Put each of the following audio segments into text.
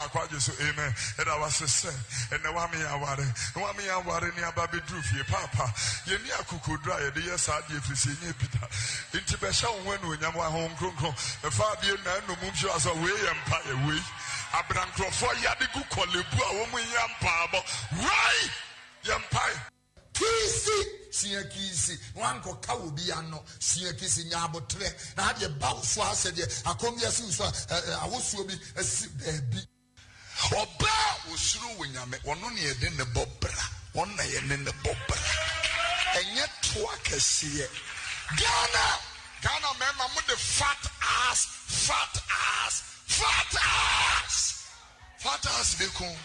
akwaje so amen. And I was say and the wami aware ni ababe drufie papa ye ni akuku dra ye de yes ade efisi nye Peter inti be sha won no nyam wa hon kronkron e fa bie na no mum sho aso we ye mpa ye we abrankrofo ya de ku kolebu a wo mu ye mpa abo why ye mpa kisi siakisi wanko kawo bi ano siakisi nyabotre na hade bawo so asede akomia si so awosuo bi asi baabi oba osuru wonyame ono ne yede ne bobra wonna ye ne bobra enye to akese Ghana mema mu the fat ass bekun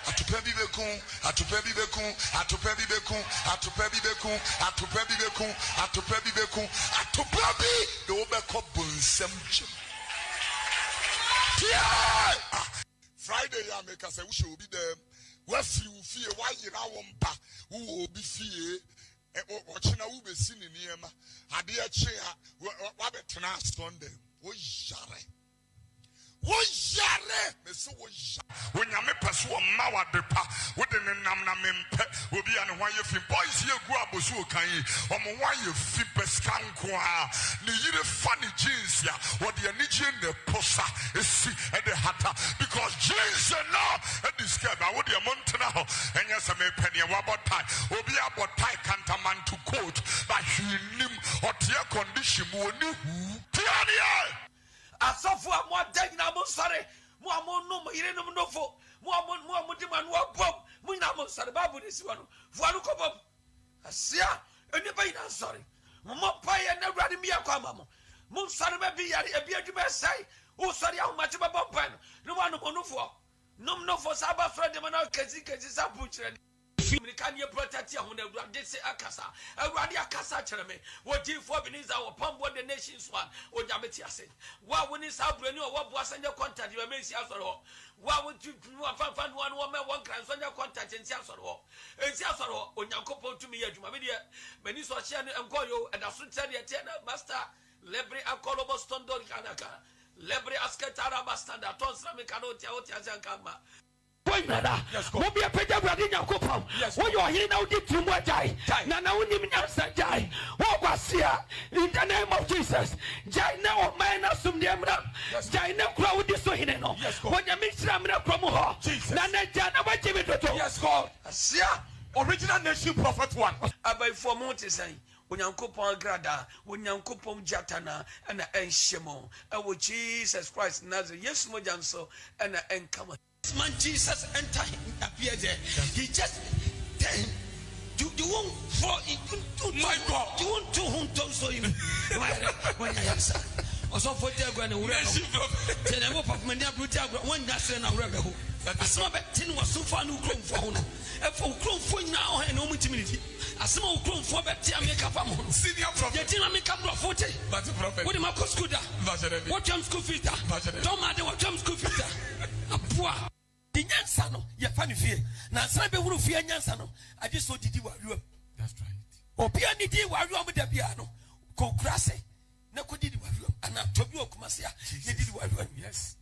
atupa bi bekun de obekọ bonsam chim Friday ya make us we should be there we fie wa yira wo mpa wo obi fie ochina wo be si ni niema ade a che a wa betena Sunday wo yare me so wo nyame pese wo ma wa depa wo de ne nam na mempe obi ane ho aye fi boys ye gu abosu kan yi omo ho aye fi peskanko a ne yire fa ne jeans ya wo de ani je ne posa esi e de hata because jeans no e discover wo de montana ho enya se me pene wa botai obi abotai kantaman to coat but he nim otie condition mo ni hu tiania asofu amwa degna mo sare mo amonu mo ire no nofo mo di man wo bom mo na mo sare babu ni siwa no fuanu ko bom asia eni ba ina sare mo paye na awrade mi akwa mo sare ba bi yare ebi adwuma sai o sare ahomache ba bom pan no mo nofo nom nofo saba frede mo na kazi sa puchire me can you protect your home awrade se akasa awrade akasa kire me wo G4 biniza wo pambo the nations one o nyameti ase wa woni sabrani o wo boa sanya contact you me si asoro wa won tu fan one wo me one kran sanya contact nsi asoro onyankopon tumi ya adwuma me de mani so hye no enkoyo edaso tade ete na master lebre akolobo stondo kanaka lebre asketara bastanda tonsra me kanoti asankama Mo be a peja brother Yakopam. When you are here now, did you more die? Nana wouldn't even answer die. What was here in the name of Jesus? Jai now, man, assume the Amram. Jai now, crowd this so hidden. When you mix Ramra Promo, Nana Jana, what you do? Yes, God. Sia original nation prophet one. Abai for Monte say. Onyankopon grada, onyankopon jatana, and enshemo. And Jesus Christ Nazareth, yes, mojanso, and enkama. Man Jesus enter appear there. He just then you won't fall into my God. You won't do him to so him. When I answer. Also for the granny, tell them what many brutal one national rebel. A small tin was so far no clone for honor. And for clone for now and no timidity. A small clone for better make up a senior prophet. The Tina make up 40. But the prophet. What am I school? What jump school filter? Don't matter what jump school filter. A poor. The nyansa no ye fa ne fie na san be wuru fie nyansa no ade so didi waruam. That's right. Obi ani di waruam da bia no ko krase na ko didi waruam ana tobi okumase a ye didi waruam. Yes.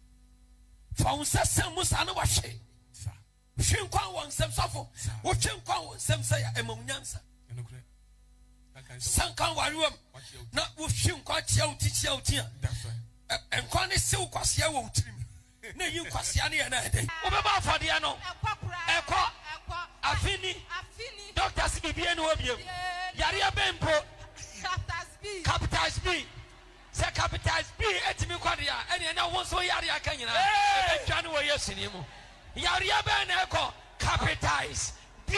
Fa unsa sam musa na wahwe sa hwe nkwan won sam sofo wo hwe nkwan won sam sa ya emam nyansa enokure san kan waruam na wo hwe nkwan chia uti. That's right. Enkwan ne se ukwase wo utiri na yin kwasia ne na ede obeba afade no ekọ afini doctors bibie no obiem yare abempo capitals B se capitals B etimi kwade a ene na won so yare aka nyina etwa no wo yesini mu yare aben na ekọ capitals B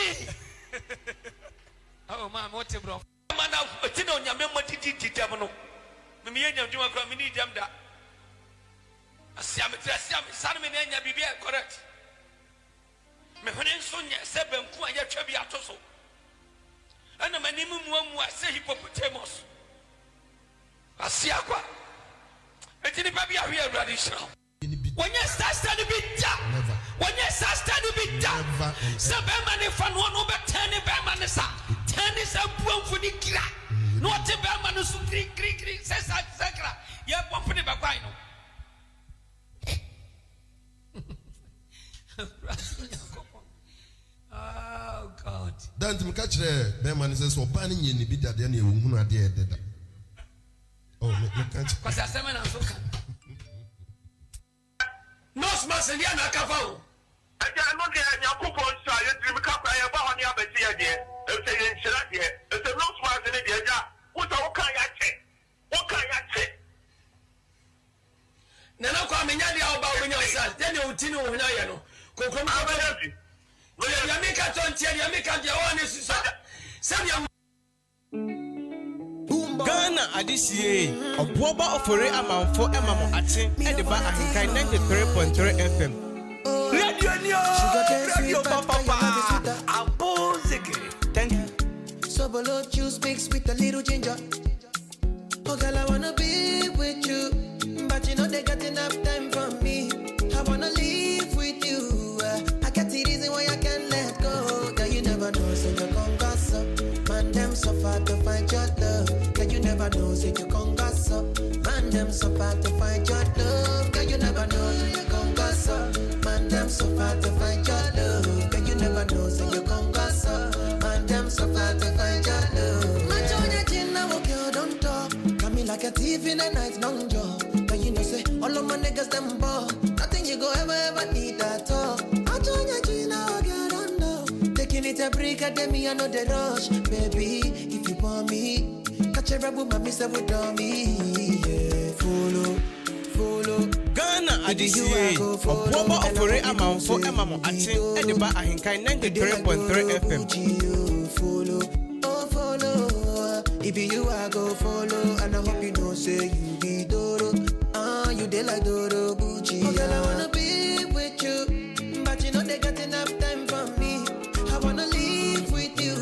oh man what bro man na tino nyame modidi ditam no me yenya dwuma kra me ni dam da Siam Sanmi Nanya be correct. Mehonen Sonia said Benku and Yachabi Atoso. And a minimum one was say hippopotamus. Asiaqua. And in the baby are real traditional. When you start studying bit, when you start studying bit, some Berman if one over 10 Bermanesa, 10 is a boom for the kira. Not a Berman who Greek says I Sakra. You have one for the Babino. Oh God. Dan to catch the man says, so banning you be that any who are dead. Oh, me catch. Because I said, no smash and yana kafao. I can't look at your coupon, so you dream up by a bar on your bed here. If they didn't shut here, if the no smash in it, what can I say? What can I say? Nana kwame nyadi awba wenya osa teni otini wo huna ye no kokrom ko ya meka tontie ya meka dia woni susa sabia Ghana adishie Obuoba Ofori Amanfo emamo atin ediba ahinkai 93.3 FM radio ni radio papa abozeke. Thank you. So below juice mixed with a little ginger. Oh girl, I wanna be with you, but you know they got enough time for me. I wanna live with you. I got the reason why I can't let go. Girl, you never know, say you gon' gossip. Man, them so far to find your love. Girl, you never know, say you gon' gossip. Man, them so far to find your love. Girl, you never know, say you gon' gossip. Man, them so far to find your love. Girl, you never know, say you gon' gossip. Man, them so far to find your love. Man, join your chin now, okay, don't talk. Like a thief in the night, long jaw. But you know, say, all of my niggas, them ball. Nothing you go ever need at all. I join your Gina, get on now. Taking it a break, at me, I know the rush. Baby, if you want me, catch a rebel, my miss with me. Yeah, follow. Ghana adishie Obuoba Ofori Amanfo emamo atin ediba ahinkai 93.3 FM Follow. If you I go follow, and I hope you know say you be Doro. You dey like Doro Gucci. Oh girl, I wanna be with you, but you know they got enough time for me. I wanna live with you.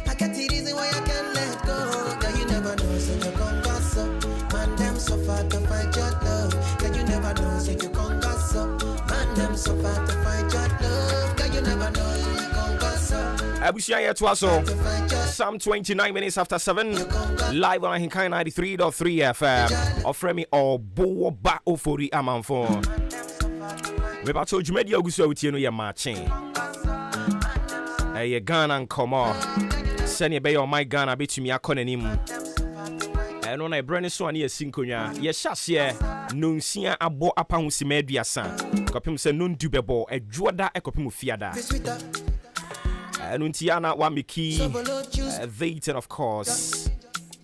I got the reason why I can't let go. Girl, you never know, say you gon' gossip. Man, them so far to find your love. Girl, you never know, say you gon' gossip. Man, them so far to find your love. Girl, you never know, say you gon' gossip. Abusia Yetwaso, some 29 minutes after 7, live on Hinkai 93.3 FM. Offer me Obuoba Ofori Amanfo. We about to Jumedia Augusto Utieno ya Maakye. Ye Ghana and Komo. Send ye bay on my Ghana bit to me a conanim. And on a brand so near Sinkonia, ye shasye, Nunsia abo apahusi media san. Copim se nun dubebo, a juada a copim fiada. And Untiana Wamiki, Vayton, of course,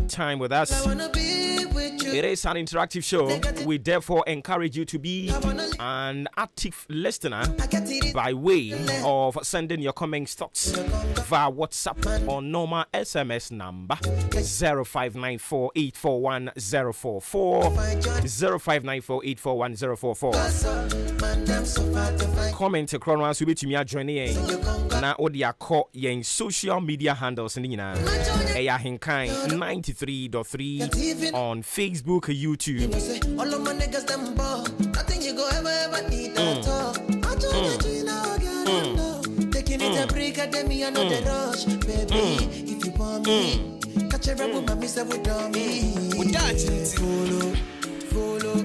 time with us. It is an interactive show. We therefore encourage you to be an active listener by way of sending your comments thoughts via WhatsApp or normal SMS number 0594841044 0594841044. Comment across will be to me joining na odia call yen social media handles nina eya hinkai 93.3 on Facebook, YouTube. All of my niggas them ball. Nothing you go ever need at all. I told you now again. Taking it a break, at me, I know the rush. Baby, if you want me, catch a rebel, my miss with me. Follow.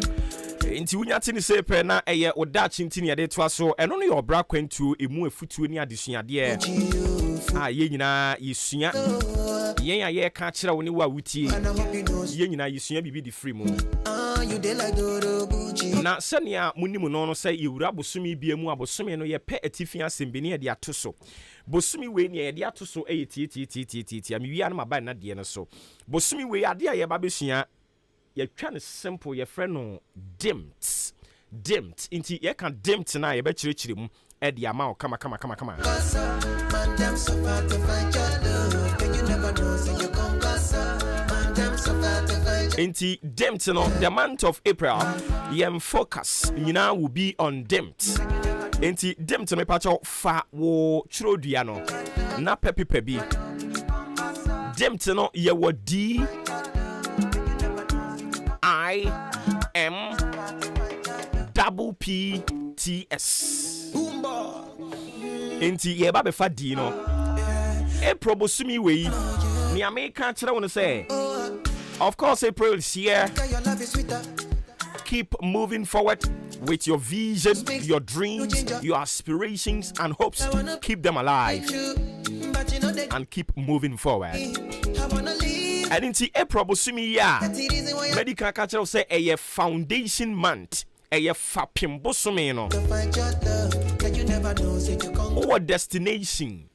Inti unyatini sepe na eye odachi ntini ya detwa so eno no your bra kwentu emu efutuo ni adesua de ye nyina yesua yen ya ye ka kire wo ni wa wutie ye nyina yesua bibi di free mu na sania munimu no no say yewura bosumi biemu abosumi no ye pe atifia sembeni de atoso bosumi we ni ye de atoso ti amiwia na maban na de no so bosumi we ade ya ye ba besua ye twa ne simple ye frɛ no dimmed inti ye kan dimmed na ye be chire mu e de ama o kama inti dimmed no the month of April ye focus nyina will be on dimmed inti dimmed no pacho fa wo chrodua no na pepe bi dimmed no ye wo D IMPPTS Inti ye ba be fa di no April bosumi we ni America kire won say of course April is here. Keep moving forward, with your vision, your dreams, your aspirations and hopes. Keep them alive and keep moving forward. And in the April Bosumi ya medical culture say a foundation month. A fapim Bosumi no. Our destination.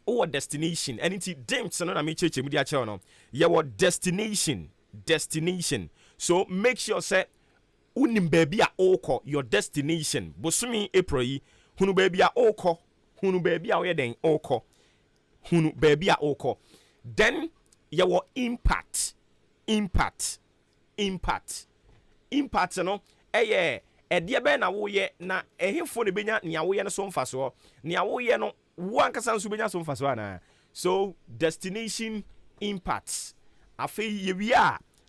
And in the dempts no na me church media channel. Your destination. So make sure say unim baby a oko your destination. Bosumi April yi hunu baby a oko. Hunu baby a we den oko. Hunu baby a oko. Then your impact no eye edie be na wo ye na ehefo ne benya nia wo ye no so mfaso nia wo ye no wo ankasa so benya so mfaso ana. So destination impact afi ye wi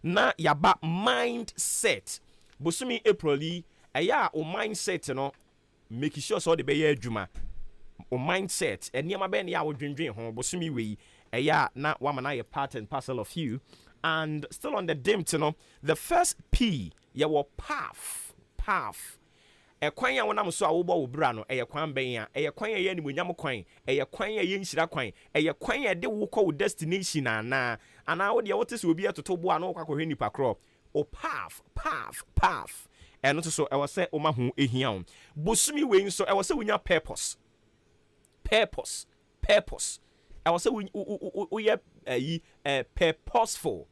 na yaba mindset bosumi April yi eya o mindset no make sure so de be ye adwuma o mindset eniema be na ya wo dwendwen ho bosumi we eya na wamana ye part and parcel of you. And still on the dimp, you know, the first P, you were path. A quanya when I'm so obo brano, a quan benya, a quanya yen when yam coin, a quanya yen shira coin, a quanya de woko destination and I would the otis will be at to tobo and oka hini pakro. O path. And also I was say omahu ehion. Busumi wing so I was say when your purpose. I was say we purposeful.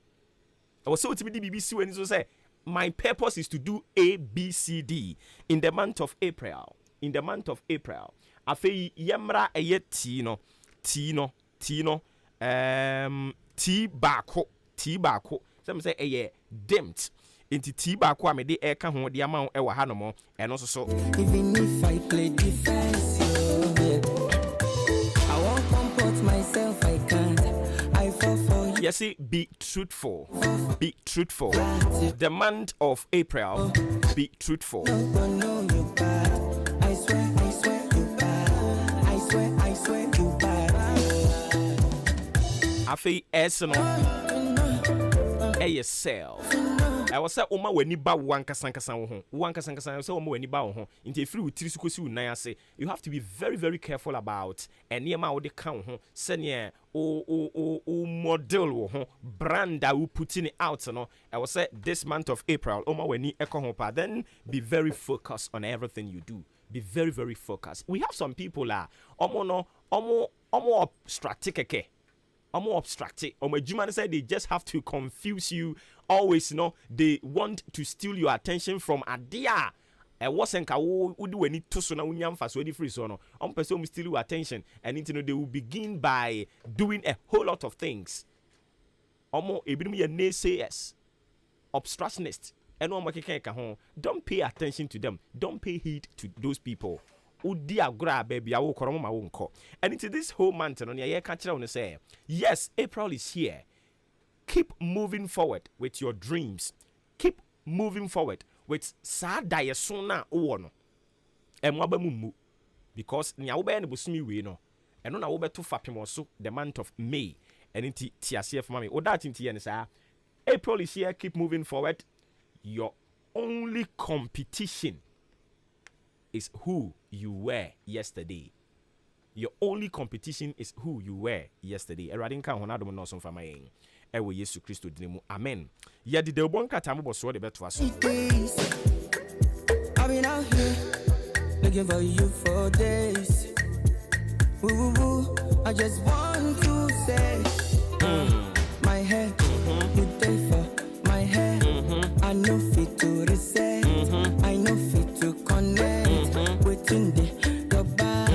I was so to be the BBC when it say my purpose is to do A, B, C, D in the month of April. Afe yemra eye T bako. Some say eye dimmed. Into T bako amede eka ho de ama e wa hanomo eno so. Even if I play defense, I won't comport myself, I can't. I fall for you. Yes, be truthful. The month of April, be truthful. No, you bad. I swear you bad. I swear you bad. Afi esno. Yourself. I was say oma weni ba wankasankasa wo ho. Wankasankasa say oma weni ba wo ho. Nti free with trisukosi unaya say you have to be very very careful about enema wo de kan ho. Sene o model wo ho. Brand that we putting it out no. I was say this month of April oma weni eko ho pa. Then be very focused on everything you do. Be very very focused. We have some people omo strategic. Obstructed. Say they just have to confuse you. Always, they want to steal your attention from adia. Wasn't do any tosona unyam fast ready free so no. Person will steal your attention, and they will begin by doing a whole lot of things. Ebinum ye naysayers, obstructionists, and don't pay attention to them. Don't pay heed to those people. Baby, and into this whole month, say, yes, April is here. Keep moving forward with your dreams. Keep moving forward with Sadaya Sona Owono. And Wabamumu. Because Niaube and Busumi we no. And on our to Fapimoso, the month of May. And into TSF Mammy. Or that in TNSA. April is here. Keep moving forward. Your only competition is who you were yesterday. Your only competition is who you were yesterday. Eradinka honado no son fama yen. Ewe Yesu Kristo dinemu. Amen. Ya di de bonka tamu so de beto aso. I've been out here looking for you for days. Woo. I just want to say my head, you take for my head. I know fit to reset. I know fit to connect. Waiting the back,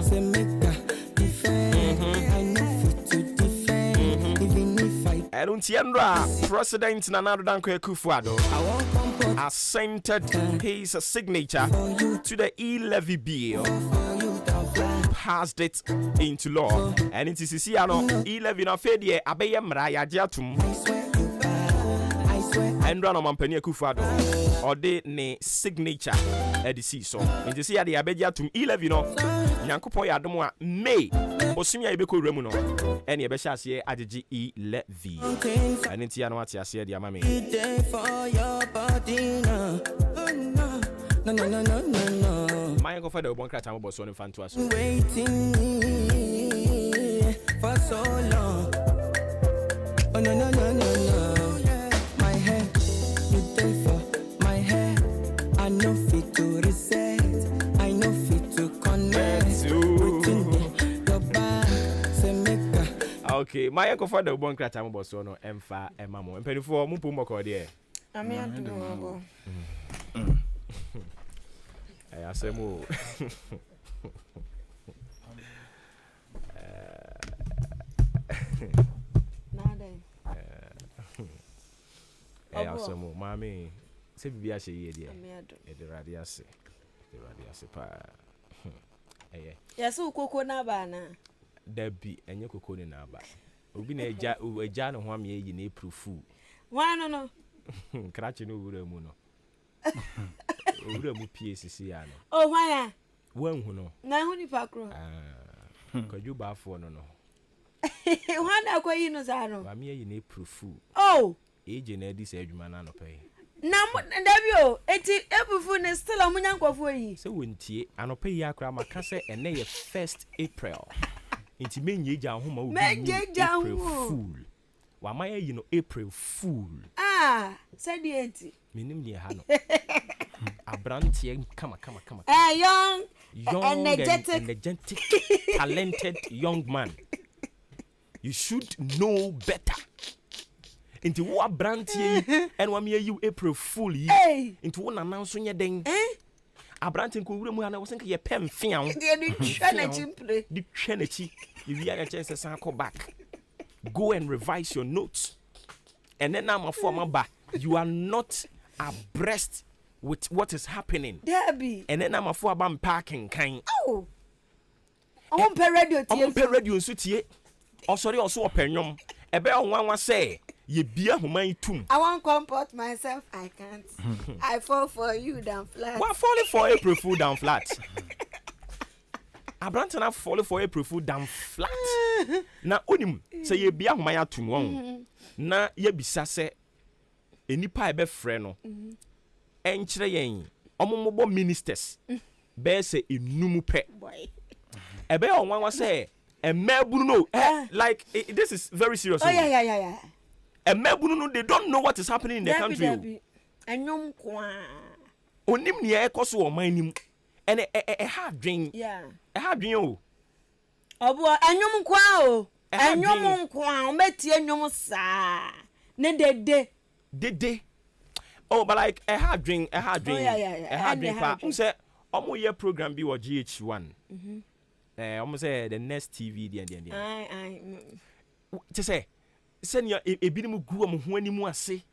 say make a defend. I know fit to defend, even if I don't President Nana Danko Akufo-Addo assented his signature to the e-levy bill, passed it into law, and it is e-levy na fedie abeye mra ya jatum. And run on Mampani Akufo-Addo or de ne signature edisi so nti see ade abegia tum 11 no nyankopon ya adom May osumia ibeko remu no ene ebe hya ase agege 11 ene nti ya no ate ase de amame No, no, no, no, no, no. My uncle for the one crat I'm about so fan to us. Waiting for so long. Oh, no, no, no, no, no. My head, you there for my head. I know fit to reset. I know fit to connect. Your back, say make okay, my uncle for the one crat I'm about so no emfa emamo. Empany for mupu moko there. I'm adorable. I say more. I say more. Mommy, say be a she dear. The radiasi pa. Yes, who cocoa na bana. There be and you cocoa in our back. Obi na eja no ho am ye na proof. Why no? Krachi no wura mu no. Wura mu PCC ano. Oh, why? Wan hu no. Na hu ni pakro. Kwaju ba fo no no. Why na kwa yi no za no? Ba me ye na proof. Oh. Eje na di se adwuma na no pay. Na ndabio eti ebufu ne still amunya nkofo yi. Se wontie anope yi akra maka se ene ye 1st April. Inti menye eja ho ma obi. April Fool. Wa ma ye no April Fool. Ah, said the enti. Minim ne ha no. Abrantie kama. Young, energetic, talented young man. You should know better. Into what brantie and wa me you April Fool yi. Into one announce nye den. Abrantie ko wura mu ana wo senka ye pem fian. Di twa chimple. Di twa na chi. You ya chance san come back. Go and revise your notes. And then now you are not abreast with what is happening. Debbie. And then I'm for about parking kind. Oh. On per radio tie. On per radio so tie. Oh sorry also openyom. Ebe on say ye bia human tum. I won't comport myself. I can't. I fall for you down flat. What falling for April Fool down flat? Abranten have fallen for April Fool down flat. Na onim say ye bia human atum won. Na ye bisa se enipa ebe frɛ no. Enkyere yen omomobo ministers. Be say enum pɛ. Ebe on say emebunu no like this is very serious. Oh yeah. Emebunu no they don't know what is happening in the country. Enyom kwa. Onim ne ekoso o man nim. And a hard dream. Yeah. A hard dream. Obo enyom kwa o. Enyom kwa o meti enyom sa. Ne de. Oh, but like a hard dream. Oh, yeah. A hard dream. Say omo ye program bi wo GH1. Omo say the next TV the. Aye. To say senior ebinim gu omo ho animu ase.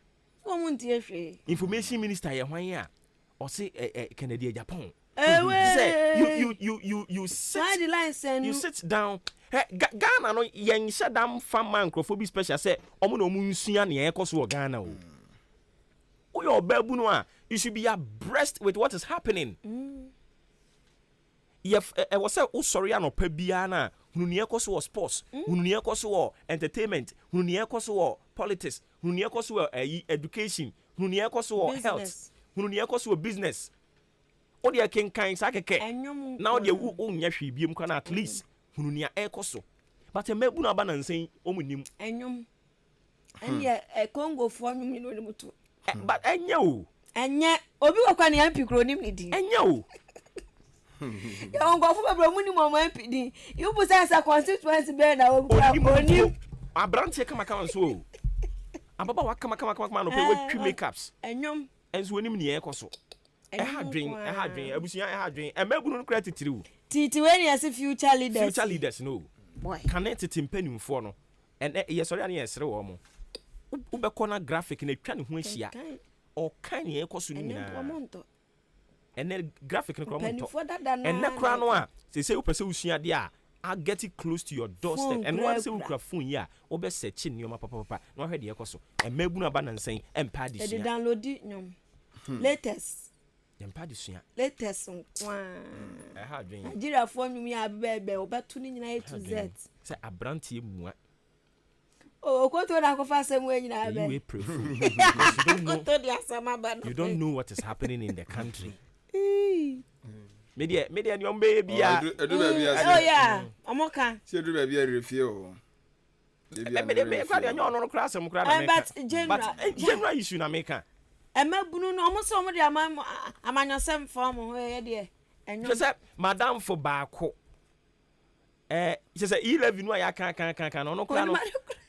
Omo ntie hwe. Information minister ye hwan ya. O say Kennedy Japan. Say you sit. You sit down. Ghana no yen shadam fan man crofobia special say omo no mu nsua ne ekoso Ghana o. Your babu no you should be abreast with what is happening. If was say oh sorry anopa bia na hunu ne ekoso sports, hunu ne ekoso entertainment, hunu ne ekoso politics, hunu ne ekoso education, hunu ne ekoso health, hunu ne ekoso business. O de ken kan sakeke. Now de wo nya hwe biem kwa na at least hunu ne ekoso. But e mabu na ba na nsen omunim. Enyum. Enya Congo fo nyum ni no mutu. But enya o. Enya obi wakwa ne MP kro nim ni di. Enya o. Ya on go fo bebro mu ni mo MP di. You bu say constituency be na onim. Abrante kama so. Ababa wa kama no pe we twi makeups. Enyum. Enso onim ne ekoso. E hard dream. Abusuan e hard dream. E mabunu no credit tiri o. Titi when you see future leaders no. Boy. Connect it impanimfo no. And yes sorry ani esere wo mo. Ubekọ na graphic na twa ne ho ahia. O kan ye ekoso ni na. And graphic no kromonto. And na kra no a say upese usua de a I get it close to your doorstep. And one say ukra phone ya obe search ni oma papa na hwe de ekoso. E mabu na ba na nsen empa de sua. E download nyom. Latest. Empa de sua. Latest nkwa. E ha dwen. Nigeria fo nyum ya bebe obetu ni nyina A to Z. Say abrantie mua. Oh, koto na ko fa sem we nyina be. You don't know what is happening in the country. Media ni ombe bia. Oh yeah. Amoka. See do baby a refio. Me kwa de no class am kra na make. But general issue na make. Bunu no omo so omo de amanyosem form ho ye de. Enyo. Say madam for baako. She say 11 no ya kan no kra no.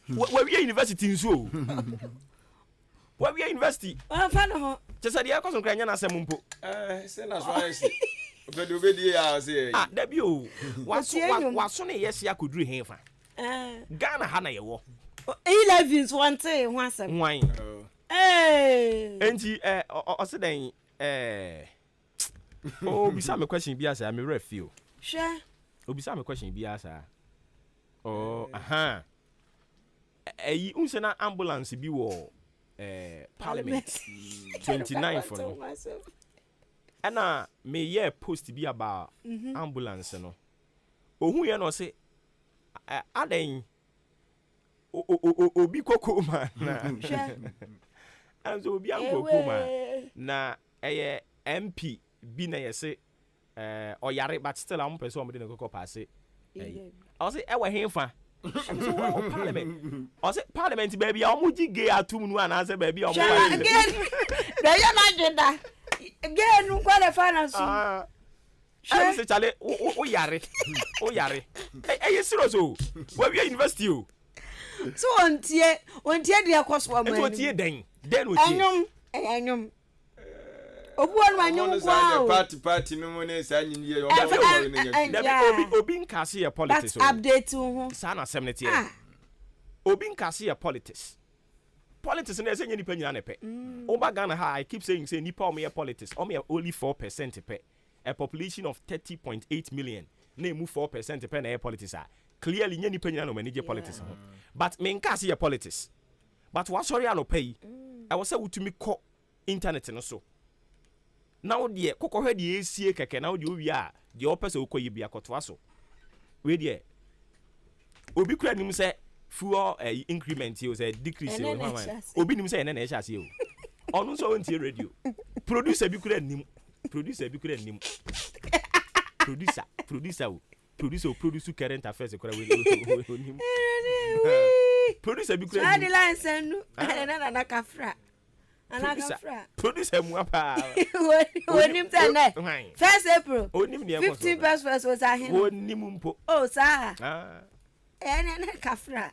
We university nso. We university. Fa no ho. She say dey koso kra nya na asem mpo. Say na so I see. Obedi ya say. Da bi o. Waso na yes ya koduru henfa. Ghana ha na ye wo. 11s one thing ho asem. Wan. Enti o se den bisa me question bi asa me refio. Sure. Obisa me question bi asa. Eyi unse na ambulance bi wo parliament 29 for no. Ana me ye post bi about ambulance no. Ohun ye no say aden obi kokoma na. Anzo obi kokoma na MP bi na ye say oyare but still am person o me dey go pass I say e wa henfa parliament I say parliament baby omuji gay atum nu ana say baby omo again dey ya na agenda again nu qualify na so I say chale o yare e serious o we university o so ontie dey akoso am ontie den otie anyom Obuoba anyum kwa party no mo ne sa nyi ye obi nkase ya politics that's update ho sa na asem ne tie obi nkase ya politics na ese nyi nipa nyina ne pe oba Ghana ha I keep saying say nipa o me politics o me only 4% pe a population of 30.8 million na emu 4% pe na politics clearly nyi nipa nyina no manage politics but me nkase ya politics but what sorry no pay I was say wutumi ko internet no so now de kokohwe de esie keke now de owi a de opese okoye bia koto aso we de obi kura nim se fuel increment o say decrease o mama obi nim se ene na e chase o onu so ontie radio producer bi kura nim producer o produce current affairs kura we nim producer bi kura nim license na kafra producer mu apa onim tane 1st April 15 pesos was ahin onim mpo sa na kafra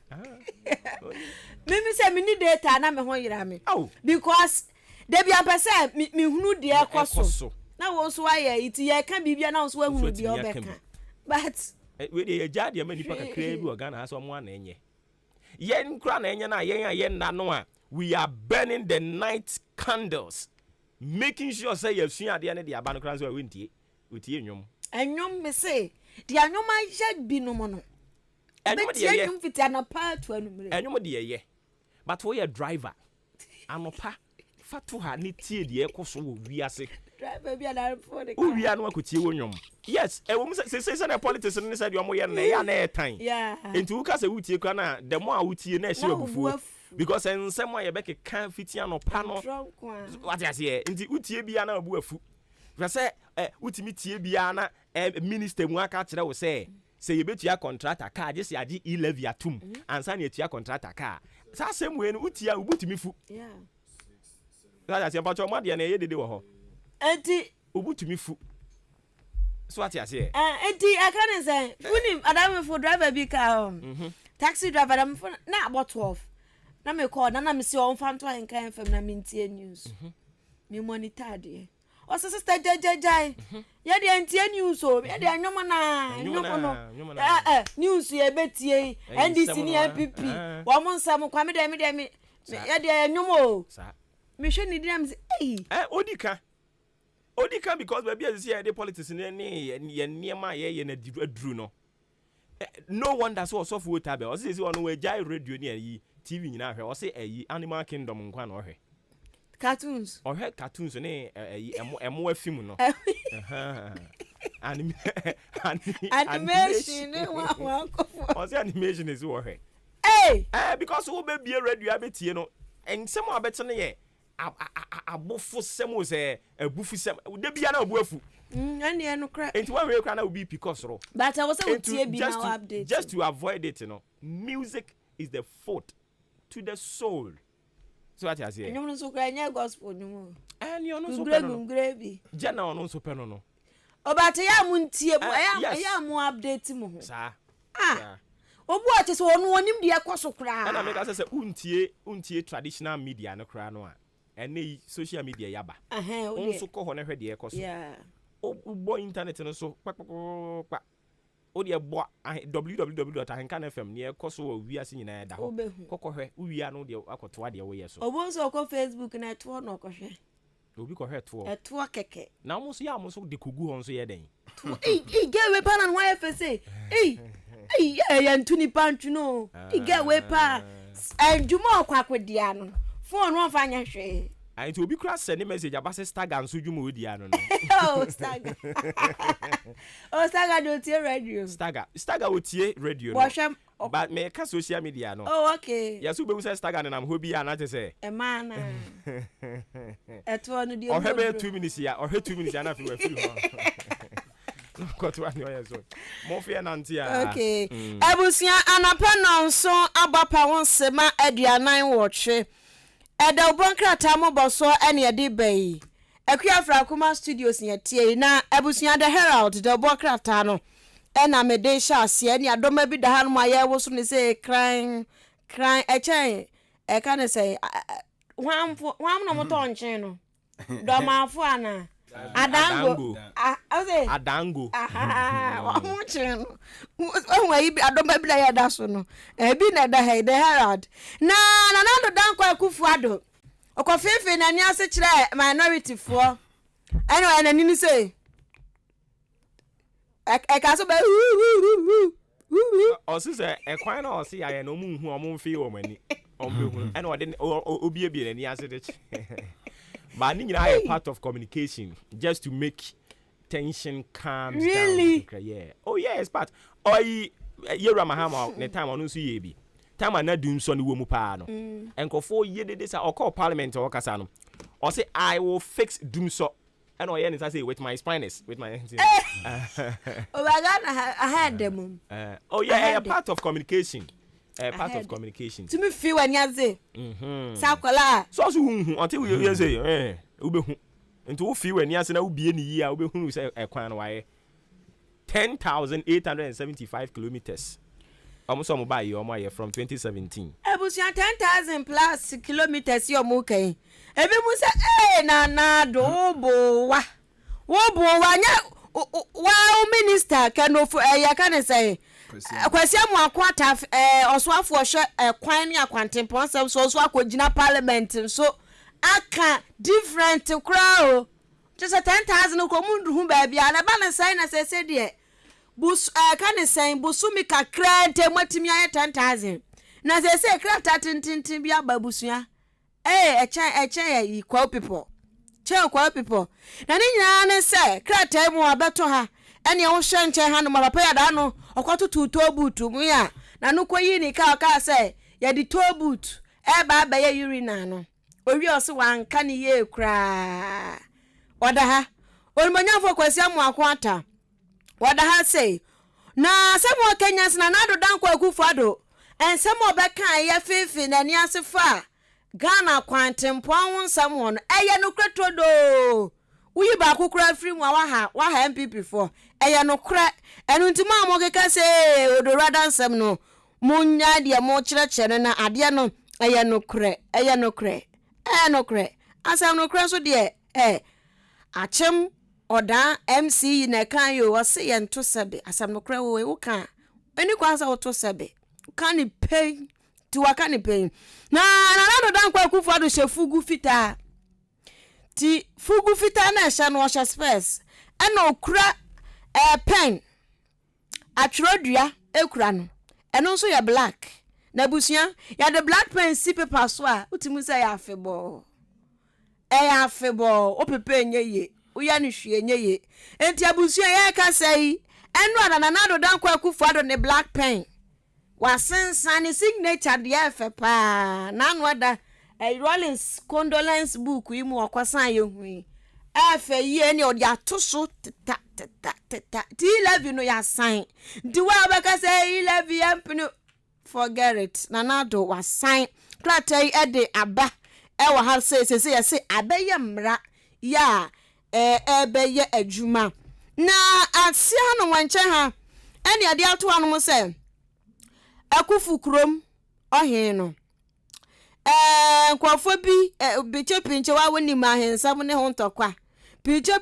mimi say me need data na me ho yira me because they be apese me hunu de ekoso na wo so aye iti ye ka bibia na wo so hunu de obeka but we dey jade ya mani paka kra bi Ghana ha so mo na enye yen kra na enye na yen na no a we are burning the night candles, making sure say you see at the end of the abano crans we wintie nyom. Enyom me say, the anyoma jet bi no mono. Enyom fit an apart to enumere. Enyom de ye. But we a driver. Anopa fatu ha ni tie de ekoso wo wiase. Driver bi ala for the. O wia no akotie wo nyom. Yes, e wo say na politics ni say de omo ye na ya na e tan. Yeah. Enti wo ka say wutie kwa na the more a wutie na e hye abufuo. Because en semo ye be kan fitia no pa no what you say nti utie bia na abu afu say utimi tie bia na minister mu aka kire wo say ye betua contractor car je se age 11 atum ansa na etua contractor car sa semwe no utia ubutimi fu yeah that say pacho ma de na ye dede wo ho enti ubutimi fu so what you say enti aka say unim adam for driver bi car taxi driver am for na about 12 na me call na me see on fan to en kan fam na me ntie news me monitor de o sister jajajai ye de ntie news o ye de anyomo no news ye betie NDC ni MPP wo mo nsam kwa me de ye de anyomo sa me hwe ni dinam say odika because baby as say the politics ni ye niema ye na aduru no no wonder so of water be o say one we jai radio ni yi TV nyina hwe o say Animal Kingdom nkwa na ohwe cartoons ohwe cartoons ne emo afim no animation wa o say animation is ohwe because wo be bie radio abetie no ensem abete ne ye abofo semo say abufu sem de bia na abuafu and no cry. Into one way can be because But I was update. Just to avoid it, music is the foot to the soul. So what I say? And you so cry gospel no. And you know so gravy. Jenna on so no. O but ya muntie ya mu update mu. Sir. Obu ati so onu onim de ekoso kra. And I make us say untie traditional media no kra no a. And social media yaba. Also ko ho na hwe de ekoso. Yeah. Obo internet no so pa. O de bo www.ahenkan.fm ne ekoso wo wiase nyina da ho. Kokko hwe wia no de akoto ade wo yeso. Obo so ko Facebook na to no ko hwe. Obi ko hwe to. Eto keke. Na mo so ya mo so de kogu ho so ye den. Get we pa na no FSA. Ya ntuni pantu no. Get we pa. Juma kwa kwadia no. Phone no fa nya hwe. And to be cross send message about stagger and sujumu with the ano. Oh, stagger. Oh, stagger do tie radio. Stagger would tie radio. But me ka social media no. Oh, okay. Yes, we say stagger and I'm hobby and I say. A man. At one or have 2 minutes here or 2 minutes and after we free. Got 1 year so. More fear nantia. Okay. Ebusia anapa so abapa won sema aduanan watch. Eda obonkra tamo boso ene ade bai akua fra kuma studios nyatie na abusuya the herald the obonkra ta no ena mede sha ase ene adoma bi da ha no maye wo so ne say crying echen e ka ne say wham no moto nchen no do mafo ana adango adango wa mo chen o yi adoma bi da ya da so no e bi na da he the herald na do dan kwa kufu ado okofefe na ni ase kire minority fo eno na ni say e ka so ba o say e kwan na o say ya no mu hu o mu mfe o mani o mbehu eno o de obi ebie na ni ase de but I are part of communication just to make tension calm really? Down. Yeah. Oh yeah, it's part. Oh yera mahama ne time onu so ye bi. Time na dum so ne wo mu pa no. Enkofo ye de this or call parliament or kasa no. Or say I will fix doom so. And oh yeah, say with my spineless, with my oh I had them. Oh yeah, part of communication. Part of communication. To me feel when you say. Sakola. So until you say ubehu. Into feel when you say na ubie ni yi a ubehu say ekwan waye. 10,875 kilometers. Almost some buy you from 2017. Ebusia 10,000 plus kilometers you mo kan. Ebi mu say na do bo wa. Wo bo wa nya wa minister kan of ya kan say kwasi amu akwata oswafo hwe kwan ne akwantempon sem so akogina parliament so aka different crowd just 10,000 ko mundu hu ba bia na ba na sai na se de bus kan sai busumi kakra ntemwatimi aye 10,000 na se krata tintin bia babusua echen equal people na ni nyina ne se krata mu abeto ha ene wo hwe nche ha no papa ya da no okwato tobutu mu ya na no koyi ni ka se ya di tobutu ba ya urina no owi oso wanka ni ye kra wada ha olmanyafo kwasi amu akwata wada ha say na semo kenyas na do danko akufu ado ensemo beka ya fefe na ni asefa Ghana kwantempo awonsam won eye no kretodo uyi ba kokura free mu wa MPP for eye no kra enu ntima mo keka se odorada nsam no munya de mo kire na ade no eye no kra asam no kra so de achem oda MC na kan yo wo se ye nto sebe asam no kra wo kan eni kwa sa wo to sebe kan ni pain ti waka ni pain na do dan kwa kufu ado shefugu fita ti fugu fita na sha no sha space ena okura pen atrodua ekura no eno nso ya black na busuya ya the black pen si paper so a utimu say ya afebo o pepe nyeye uya ni hwie nyeye enti abusuya ya ka say eno na do dan kwa kufu ado ne black pen wasensa ni signature de efe pa na no ada Rollins condolence book yi mu okwasan ye hu afa yi ni odi atoso teta ti love no ya sign di wa baka say love yampno forget it nanado was sign kratai ede aba e wa ha say abeye mra ya ebeye adwuma na asia no wanche ha ene ade ato anu mo say akufu krom ohin no kwafo bi biche pinche wa woni ma hensam ne ho ntokwa pinche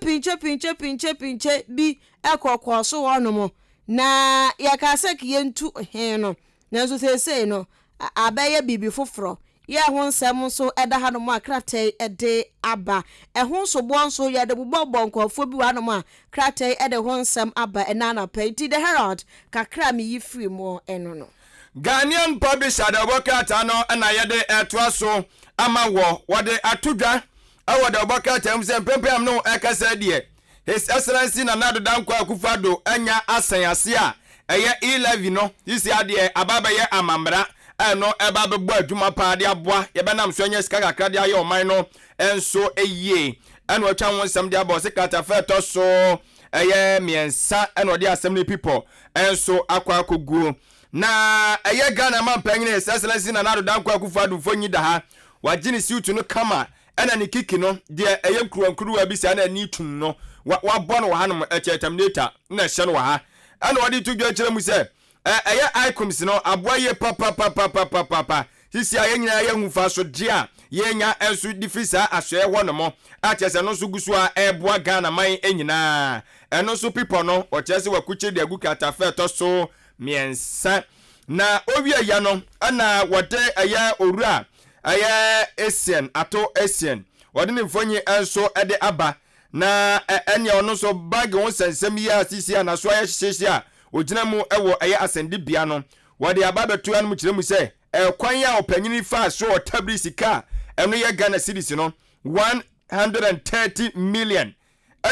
bi ekokọ so wono mo na yakase kiyentu hen no na so sese no abeye bibi foforo ye ho nsem so eda ha no mo akrate ede aba ho so bonso ye de bobbo nkofo bi wa no mo akrate ede ho nsem aba enana penti the herald kakra mi yifri mo eno no Ghanaian publisher the Obokata no na yede etwa so ama wo wode atodwa awo the Obokata mse pempem no ekasa die His Excellency Nana Dankwa Akufo-Addo anya asanyase a eye 11 no isi ade ababa ye amamra eno eba bebo adwuma pa ade aboa ye benam so anya sika kakra de aye oman no enso eye eno atwa ho nsem de aba sekata feto so eye miensa eno de assembly people enso akwa akogu na eye Ghana man panyine His Excellency Nana Dankwa Akufo-Addo fonyi da ha wagini siutu no kama ena ni kiki no de eye nkuru abisa na ni tun no wa bono wa hanum terminator na hye no wa ha ana wadi tudwa kire mu se eye icons no aboye papa sisi aye nyina ye hufa so dia ye nya ensu difisa asoe ho no mo atese no so gusu a eboa Ghana man enyina eno so people no o chese wa kuche de agukata fe to so miensa na owie ya no ana wode eye owura eye Asian ato Asian wode ne mfonyi enso ede aba na enya ono so bag won sensem ya sisi na so ya hyehyehye a ogina mu ewo eye asende bia no wode aba beto anu kire mu se kwan ya opanyini fa so otabri sika eno ye Ghana cedis no 130 million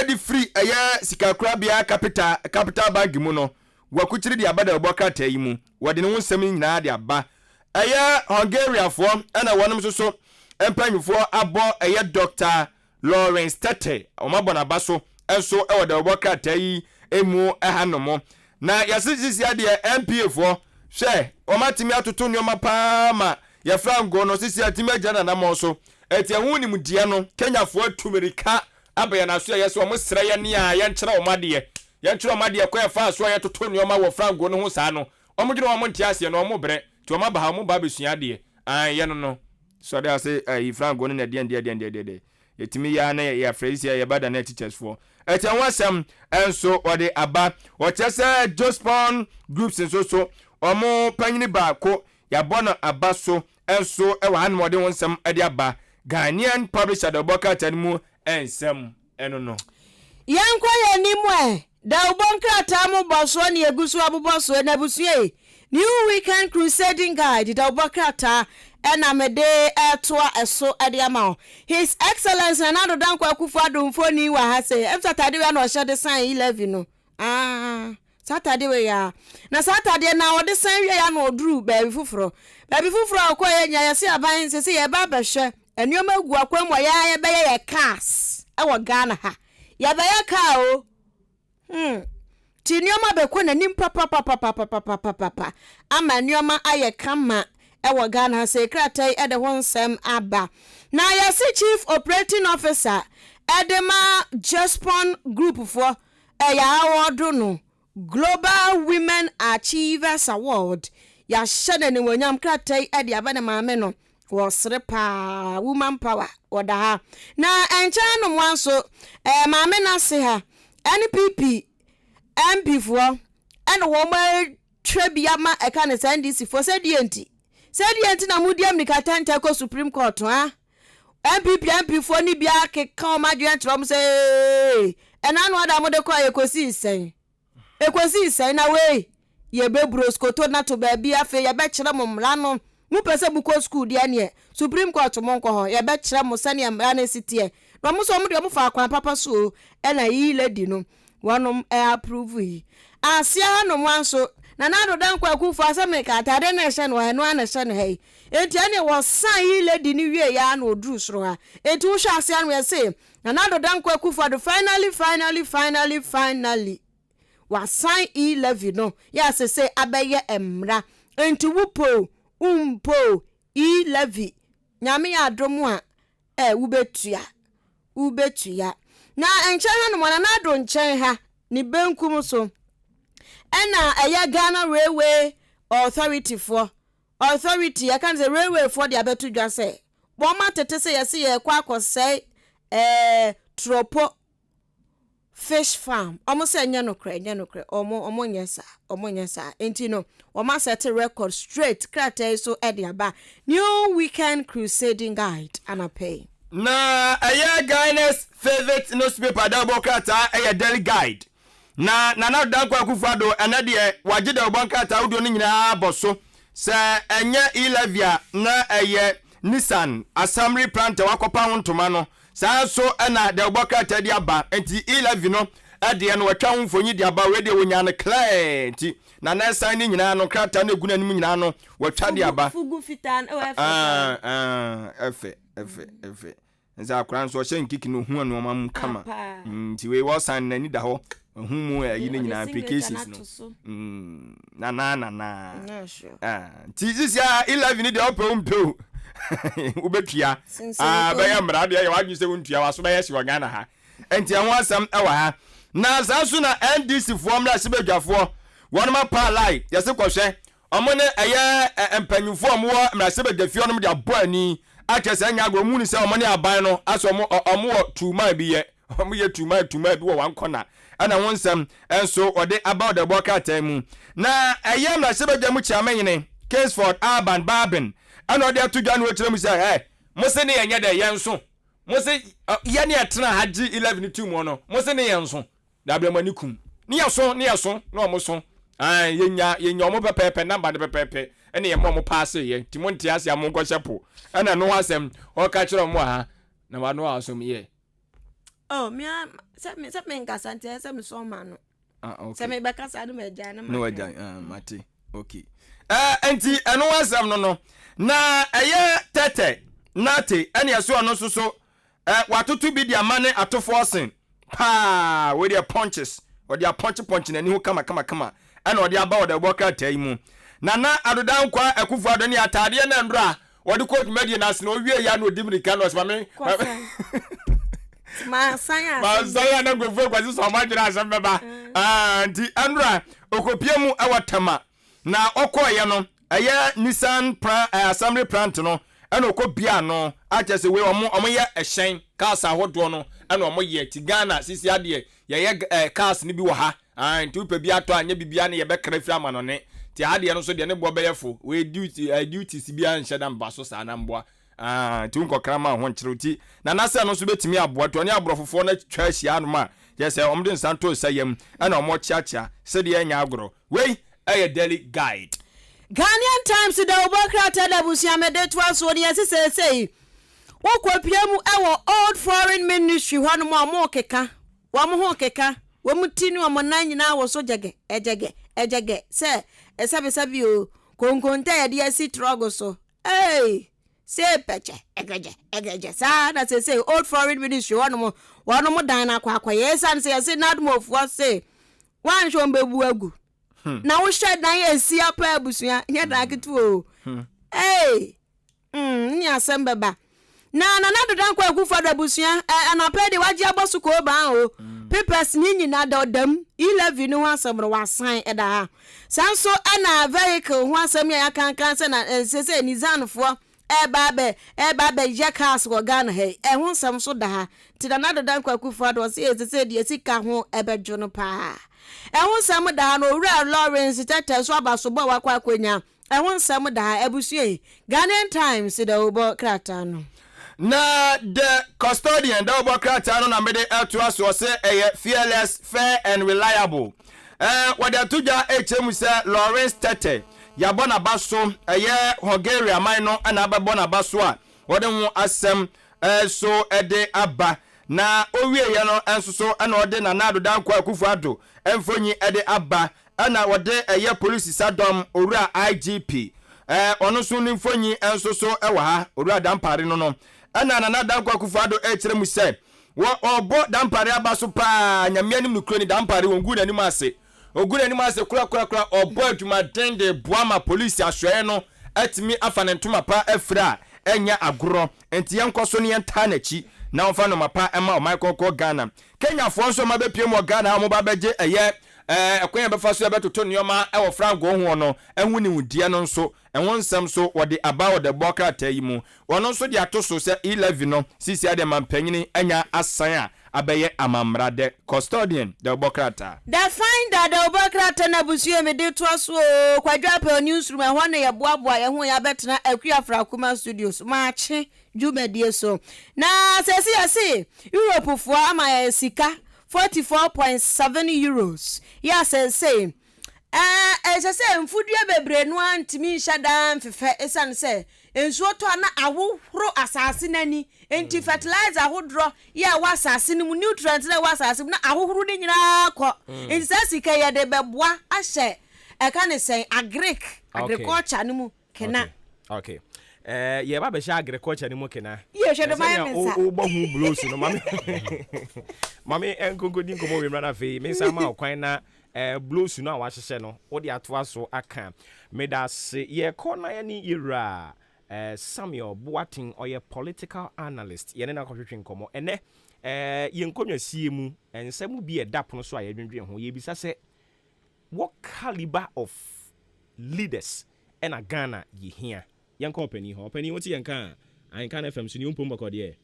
edi free eye sika kura bia capital bag mu no wakuchiri di aba da Obokata yi mu wode ne wonsem nyina de aba eye Hungarian fo na wonum so empanyufo abo eye Dr. Lawrence Tete omabona baso enso ewo da Obokata yi emu ehanomo na yasisi ade MPA fo hwe omatimi atoto nyoma pa ma ya frango no sisi atimi agana na mo so eti ehuni mudie no Kenya fo atumerika abaya na so yeso omsra ye ne a ye nkyere omade ko ya fa so ye toto nyoma wo frango no ho saa no omugire wo ntiase no omobre ti omaba ha mo ba besua ade ye no so they say frango no na de yetimi ya na ya phrase ya bada na teachers for eti anwasem enso ode aba o chese Jospon groups so omo panyini baako ya bona aba so enso e wa hanmode wonsem ade aba Ghanaian publisher the Obokata mu ensem eno no yankwa ye nimu da Obonkrata mu boso ne egusu abuboso na busue New Weekend Crusading Guide da Obokata ena mede etoa eso ade ama His Excellency Nana Dankwa Akufo-Addo mfoni wa ha say Saturday we na o shade sign 11 no Saturday we ya na Saturday na o de sign we ya na oduru baby fufuro akoye nya ya se aban se ye ba behwe enioma gu akwam wa ya ye be ye cars e wo Ghana ha ya be ye car o ti nioma be ko na nim papa ama nioma aye kama ewo Ghana say kratai ede honsem aba na yasi Chief Operating Officer Edema Jospon Group for ya award no Global Women Achievers Award ya shade ni wonyam kratai ede abane maame no wosre pa woman power oda ha na encha no mwanso maame na se ha NPP MP for ene wo ma twabia ma eka ne SNDC for sedienti na mudiam ni katanta ko Supreme Court ha MP for ni bia keka o madwe atrom se ena no ada mo de ko ekosi isen na we ye bebroskoto na to ba bia fe ye be kire mo mra no mu pese buko school dia ne Supreme Court mo nko ho ye be kire mo sane mra na sitie no mo so mo de mo fa akwan papa so ena yi lady no wonom approve yi asia no mwanso na do dan kwa kufu asame ka atade na hye no he no ana hye no he enti ene wo san yi lady ni wie ya na oduru soro ha enti wo hwe ase anu ye say na do dan kwa kufu do finally wa san E11 no ya se abeye emra enti wupo umpo E11 nyame ya adomu a ubetua na enche ha no na do nchen ha ni benkum so ena eya Ghana Railway Authority ya kan say railway for the abetu dwa say bo ma tete say yesi ye kwa akosai tropo fish farm omo say nya no kra omo nyesa enti no omo set record straight krata so e dia ba new weekend crusading guide and pay na eya Ghana's favorite newspaper da bokata eya daily guide na dan kwa kufado ena de waje da bokata udo ni nyina boso se enye E11 na eye Nissan Assembly Plant wakopa hontoma no saa so ena da bokata de aba enti E11 no ade no watwa mfonyi de aba we de wonya no client na nesan ni nyina no krata na eguna nim nyina no watwa de aba fugu fitan efe nza akran so hye nkiki no hu anu mam kama nti we wo san nani da ho hu mu ayi ni nyina applications no na ti sisi a 11 ni de opempeu ubetua ba ya mra de ya wadwi se wontua waso ba ya si Ghana ha enti ho asam ewa ha na zasu na NDC fo mra se bedwafo won ma pa lai yese kwohwe omo ne eye empanyufo omo mra se bedwafio no de abo ani akese nya agro mu ni se omo ne aban no aso omo tuma bi ye omo ye tuma bi wo wan kona ana wonsam enso ode about the boka time na eye mra se bedwamu chiamanyene Kingsford Urban Barbin ana ode atudwa no kire mu se mose ne yenye de yenso mose ye ne etena haji 11 2 mo no mose ne yenso da bramanikum ne yeso na omo so yenya omo pepepe number de pepepe ene ye mo pass ye timonti ase amonko shepo ana no asem o ka kire mo ha na wa no asom ye me se nkasa nte se me so ma no okay se me bekasa no meja na no waja mate okay enti eno asem no na eye tete nate ene yeso ono so watoto bi dia mane atofo sen pa we dia punches we dia punch na ni ho kama ana odi aba oda boka tai mu na adodan kwa akufu adoni atade na ndra wodi coach media na sino wie ya no dimrika no smame ma sanya na gwefu kwazi so ma dira asem beba anti andra okopie mu awatama na okoye no eye Nissan Assembly Plant no ana okobia no atese we omo ye ehyen cars ahodo no ana omo ye ti Ghana sisi ade ye cars ni bi wo ha nti upe bi ato anya bibia ne ye be krefi amano ne ti ade no so de ne bo beyefo we duty si bia nhye da mba so sa na mboa ti unko krama ho nkyeroti na nase no so betimi aboa to ne abrofofo na twa ahia no ma ye se omde nsanto sayam ana omo chiachia se de anya agro we daily guide Ghanaian Times da obokra tada busiame de twa so de yesesei wokopiamu ewo Old Foreign Ministry hwanu mo amokeka ho keka wamutini wa monanyi na wo so ejege se esabi o konkonta ya dia si trogo so se peche egeje sa na se Old Foreign Ministry wanu mo dan na kwa yesa se nadmo fu se wan hwo mbebu agu na wo hwe dan esi apa abusua nya da ketu o ni asembeba na dodan kwa agufado abusua anapede waje abosu ko ba o papers ni nyina da odam 11 no asamro wasan eda ha sanso ana vehicle ho asam ya kankan se na sese nizanfo eba be jekas wo Ghana he ho sam so da ha ti na dodan kwa agufado se sese de sika ho ebejo no pa ho sam da ha no Owura Lawrence tete so abaso bo wakwa akwanya ho sam da ha abusua Ghanaian Times da obo krata no na the custodian da obokrata no na mede to aso se fearless, fair and reliable what the tuja HM say Lawrence Tete ya bona baso Hungary man no na ababona baso a wode ho asem so ede aba na owie ye no enso so na ode na nado dan kwa Akufo-Addo emfonyi ede aba ana wɔde ɛyɛ police sadom owura IGP ɔno so ne mfonyi enso so ɛwɔ ha owura dampare no ana nana dankwa kufado ɛkyerɛ mu sɛ ɔbɔ dampare aba so pa nyamea nim no kuro ni dampare wongu n'anim ase ogu n'anim ase kura ɔbɔ adwumaden de boama police ahwɛɛ no atimi afa ne ntoma pa afira enya agorɔ enti yɛnkɔ so ne yɛntaa n'akyi na ɔfa no mapa ɛma ɔman kɔkɔ Ghana Kenyafoɔ nso ma bepie mu Ghana a mo ba bɛgye ɛyɛ ɛkwan yɛ bɛfa so yɛbɛtoto nneɔma ɛwɔ frango ho no ɛho ne wudie no nso ɛho nsɛm so wɔde aba wɔ de bɔkrata yi mu wɔno nso de ato so sɛ 11 no sisi ade mampanyini anya asan a abɛyɛ amamra de custodian de bɔkrata the finder de bɔkrata na busuo me de to so kwadwa pa newsroom ɛho ne yɛ boaboa yɛ ho yɛ bɛtena Akuafra Kuma Studios Maakye dwumadie so na sɛsi Europe fo ama sika 44.7 euros. Yes, say. As I say, mfudie bebre no antimi nhya dan fefe esan say ensuo to na ahohoro asase nani enti fertilizer ahodro ya wa asase no nutrients na wa asase na ahohoro de nyina kɔ enti sasika ya de beboa ahye e ka ne say agriculture no mu kena okay ye ba be sha agriculture ni mo kena ye hwe de mai mensa o bo hu blows no mami enkonkodi nkomo we mra fe me sa ma okwan na blows no a wa hyehye no wo de atoa so aka medas ye kona ye ni ira Samuel Boating oye political analyst ye na kwhwehwe nkomo ene ye nkonwa sie mu ensem bi edapono so a ye dwendwen ho ye bisa se what caliber of leaders ena Ghana ye here yanko opani ho opani woti yanka anka na FM so ni umpom bakode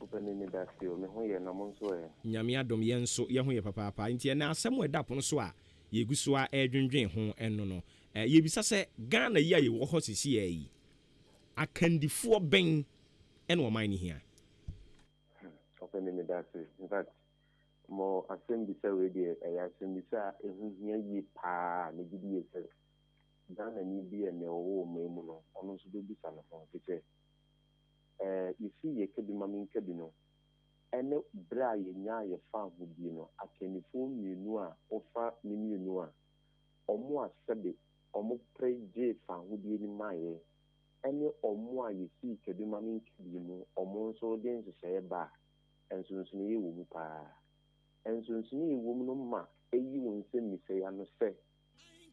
opani ni dasio me ho ye na mo nso e nyame adom ye nso ye ho ye papa nti na asem edapono so a ye guso a edwendwen ho eno no ye bisa se Ghana ye ye wo ho sisi yi akandifo ben ene wo man ni here opani ni dasio in fact mo asem bisa we de asem bisa ehu hia yi pa na gidi ye se Ghana ni bi ene owo memu no ono so do bisa no ho tete isi ye kebi mami nkebi no ene bra ye nya ye fa hudi no akenifo mienu a ofa ni mienu a omo asebe omo preje fa hudi ni maye ene omo a ye si kebi mami nkebi no omo so de nhye ba ensonso ye wo mu pa ensonso ye wo mu no ma eyi won se mi se ya no se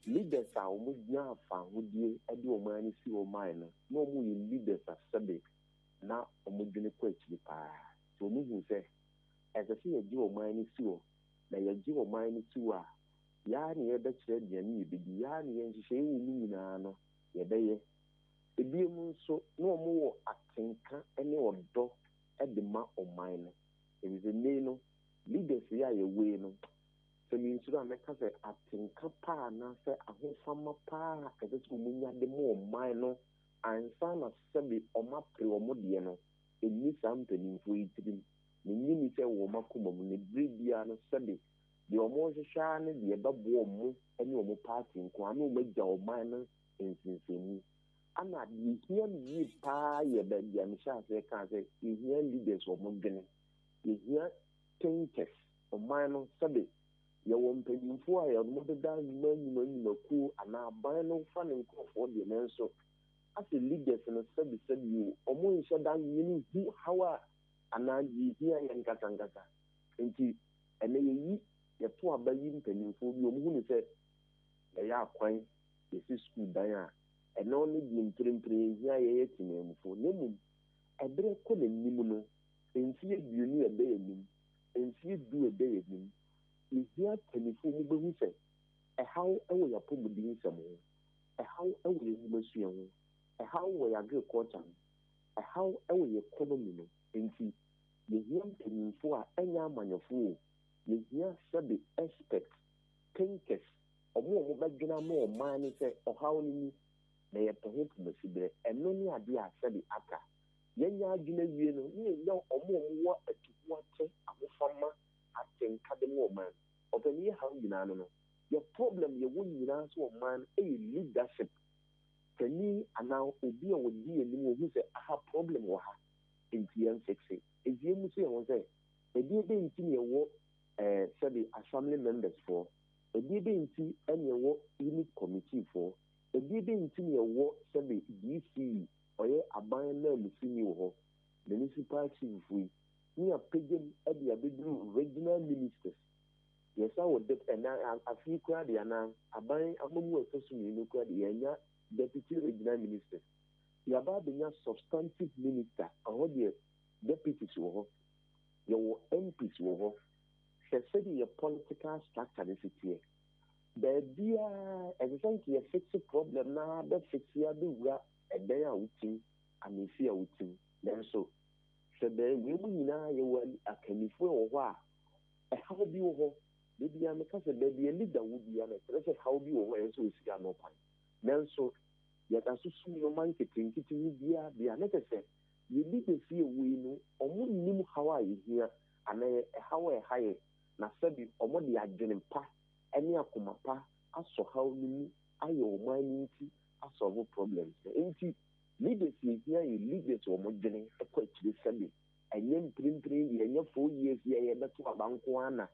leaders a omo gya fa hodie e de omo ani si o mai no na omo ye leaders asebe na omo dwene kwa akiri pa so omo hu se ezese ye gye omo ani si o na ye gye omo ani si o a ya ne ye be kire de ani ye bedi ya ne ye nhye ye ni nyina no ye be ye ebi mu nso na omo wo atenka ene odo e de ma oman no ebi no leaders ya ye we no semi nsura ameka se atenka pa na se ahofama pa ezese omunya de mo oman no ansa na sebe omapre omode no eni sampanimfo yitirim ne nyini se wo makoma mu ne brebia no sebe de omo hwehwa ne de babo omo ene omo party nko ana omagya oman no ensinseni ana de hia ni pa ye ba dia me sha se ka se hia leaders omo gene hia thinkers oman no sebe ye wo mpanyimfo a ye no de da nyuma ku ana ban no fa ne nkofo de nenso as a leaders no sabi you omo nhye dan yini hu hawa anaji hia yan katangata enti ene yi ye to abayi mpanyimfo bi omo hu ne se ya akwan ye si school dan a ene oni di mprempre hia ye tinamfo nemu ebre ko na nimu no enti eduonu ebe enim enti edu ebe enim ihia tanifo mu behu se haw ewo ya pomudin nsemo haw ewo ye humasua ho how we agriculture how we economy no enti ye hia mpanyimfo a enya amanyofo ye hia sabe expect thinkers omo badwena mo man ni se how ni na ye toho pomasibre eno ni ade a sabe aka yenya adwena wie no ni nya omo wo atuhu ate afofama atenka de mo man opani how nyina no your problem ye wo nyina so man leadership kani ana obi a wodi anim ohu se aha problem wo ha entian fixe ezie mu se won se ebi ebe ntini ewo sabi family members for A DBNT and your work unit committee for a DBNT your work survey DC or a buying senior municipal chief we are paying at the regional ministers. Yes, I would and I feel quite the anna a buying among what you know deputy regional minister. You are about being a substantive minister or the deputies were your MPs were said your political structure is here. Baby, I think you fix a problem now, but fix your do a day out and if you're with him. Then so the women now you will a can for a while. A how be over, maybe I'm a cousin, maybe a leader would be an expressive how be over, so it's got no point. Then so yet as soon your marketing, kitchen, be unnecessary. You need to see a win or more how I hear and how I hire. Na sabi omo de adwene pa ene akoma pa aso how ni aye o man nti asolve problems nti leaders here you leaders omo dwene ekwa chire sabi enye mprimpri enye 4 years ye beto abanko ana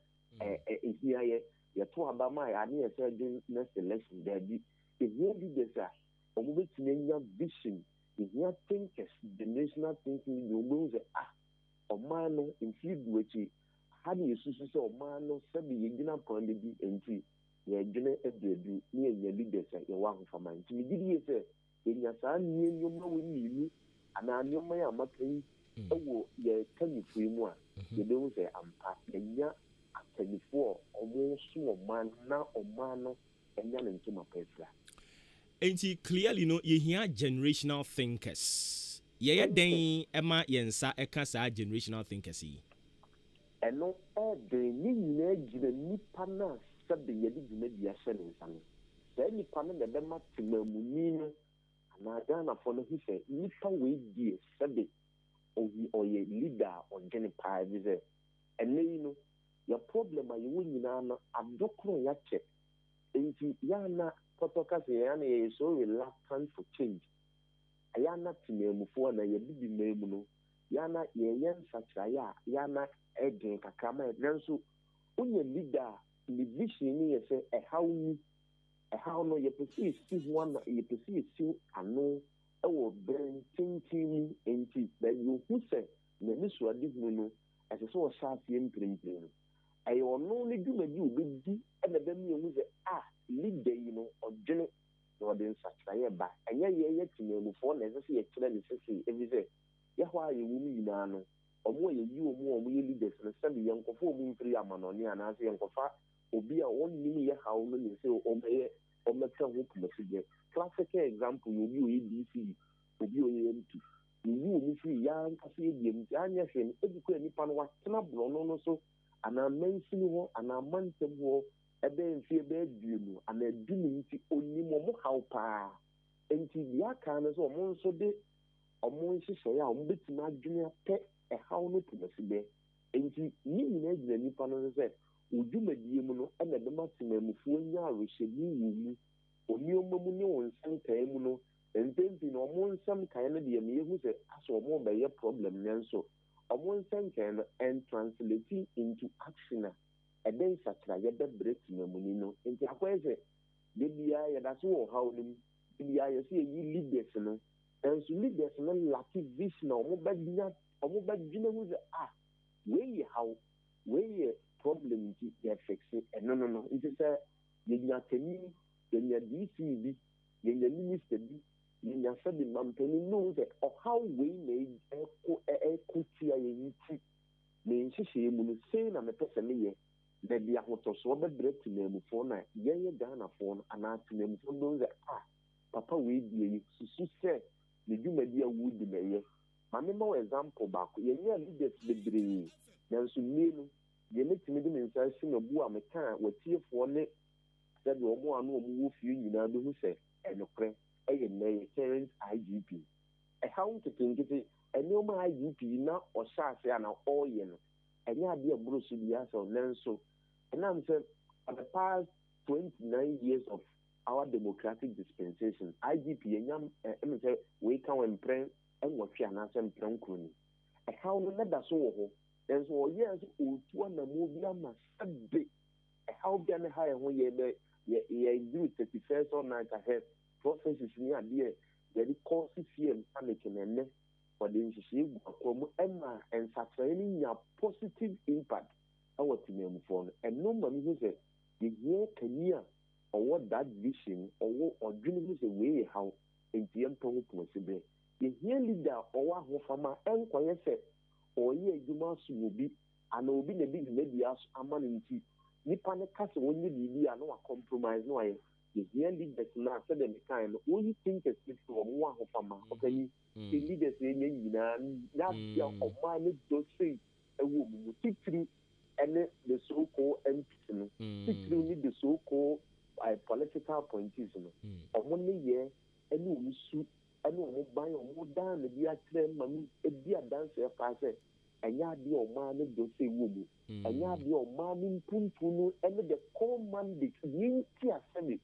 here ye to abama ya ne say next election there be here leaders are omo betime nya vision here thinkers the national thinking you know say omano influence which how do you see so man no sabi yigina pande bi enti ye dwene ebedu ni enye leaders ye wa ho man ti gidi ye enya saa ni enyom na we ni ana anyoma ya makai ewo ye kanifo mu a ye be hu say ampa enya akanifo omo so man na oman no enya ne ntoma pesra enti clearly no ye hear generational thinkers ye den ema yensa eka saa generational thinkers yi eno de ni nyina gina nipa na sabe ye di gina dia hye ne nsa no se nipa no be ma temamuni no na Ghana for no hife nipa we die sabe oye leader on gene pa bize ene yi no ya problem ayi wo nyina na adokro ya che enti ya na potoka se ya na ye so reluctant for change aya na temamufo na ye bibi memu no ya na ye yen sakraya ya na eden kakama nanso onye leader ni vision ni ye say how no ye pesi one ye pesi ano ewo brain thinking enti that you who say na ni so ade hu no as so sharp yem printing ayo no ni duma bi obedi e na ba mi hu say leader you know odwene no den sakraye ba enye ye tinamufo na ze ye kire ni sisi evize ye hwa ye wu mi na no omo ye yi omo ye leaders na sabi ye nkofo omo mfiri amanoni ana se ye nkofa obi a wonni ye hawo no ne se omo ka ho kumafige classic example you obi o DC obi o ye mtu you omo firi ya nkase ye dem anya hwe ediko nipa no watena bro no so ana mention ho ana mantem ho ebe mfi ebe aduemu ana adunu nti onimo mo hawo pa enti dia ka no so omo nso de omo nhihye ya omo betima adwene pe how no to mesibe enti ni nyina gina nipa no se odwumadie mu no na de matemamufuo nya arehye ni oni omamu ne wonsam kai mu no entempi no omo nsam kai no de me yehu se aso omo be ye problem nenso omo nsam kai no and translating into action a den sakra ye be break mamuni no enti akwese de bia ye da so how no bia ye se yi leaders no and so leaders no lack vision omo ba nya omo ba gina hu we how we problem ti ya fix no it is ye nya tani ye nya DC ye nya minister bi ye nya sabi mampani no se how we may ko tia ye nti me nhihye mu no sei na me pese me ye da bia hotoso be break na mu fo na ye Ghana fo no ana tena mu fo no se papa we die susu se ne dwumadi a wudi na ye mame mo example back ye nya leaders bebre nanso mienu ye metime de mensa shi no bu a meka watiefo ne said omo anu omo wo fie nyina be hu se enokre eye na current IGP how to think it ene o ma IGP na o sha ase ana o ye no enya ade aburo so bia so nanso and I'm saying for the past 29 years of our democratic dispensation IGP enyam say we can impress and what you are saying prankuni how no that so ho and so yes o tu na mo bia ma sabe how can I hire when you do 31st or night ahead processes near dear the course fear and panicking and for the issue Emma and sustaining your positive impact our team phone and no money who said the year can year or what that vision or dream is a way how in the emperor possible the year leader or what farmer and quiet said or ye you must will be and will be the big media a man in tea nipa ne kase when you be a no compromise no I the year leaders now said them kind only think it's from one farmer okay the leaders in that or man don't say a woman through and the so-called MPs through the so-called political appointees or 1 year and you suit and you buy or more down the dear mammy a dear dancer passer and ya be your man don't say woman and ya be your man in Puntunu and the core mandate you tear semi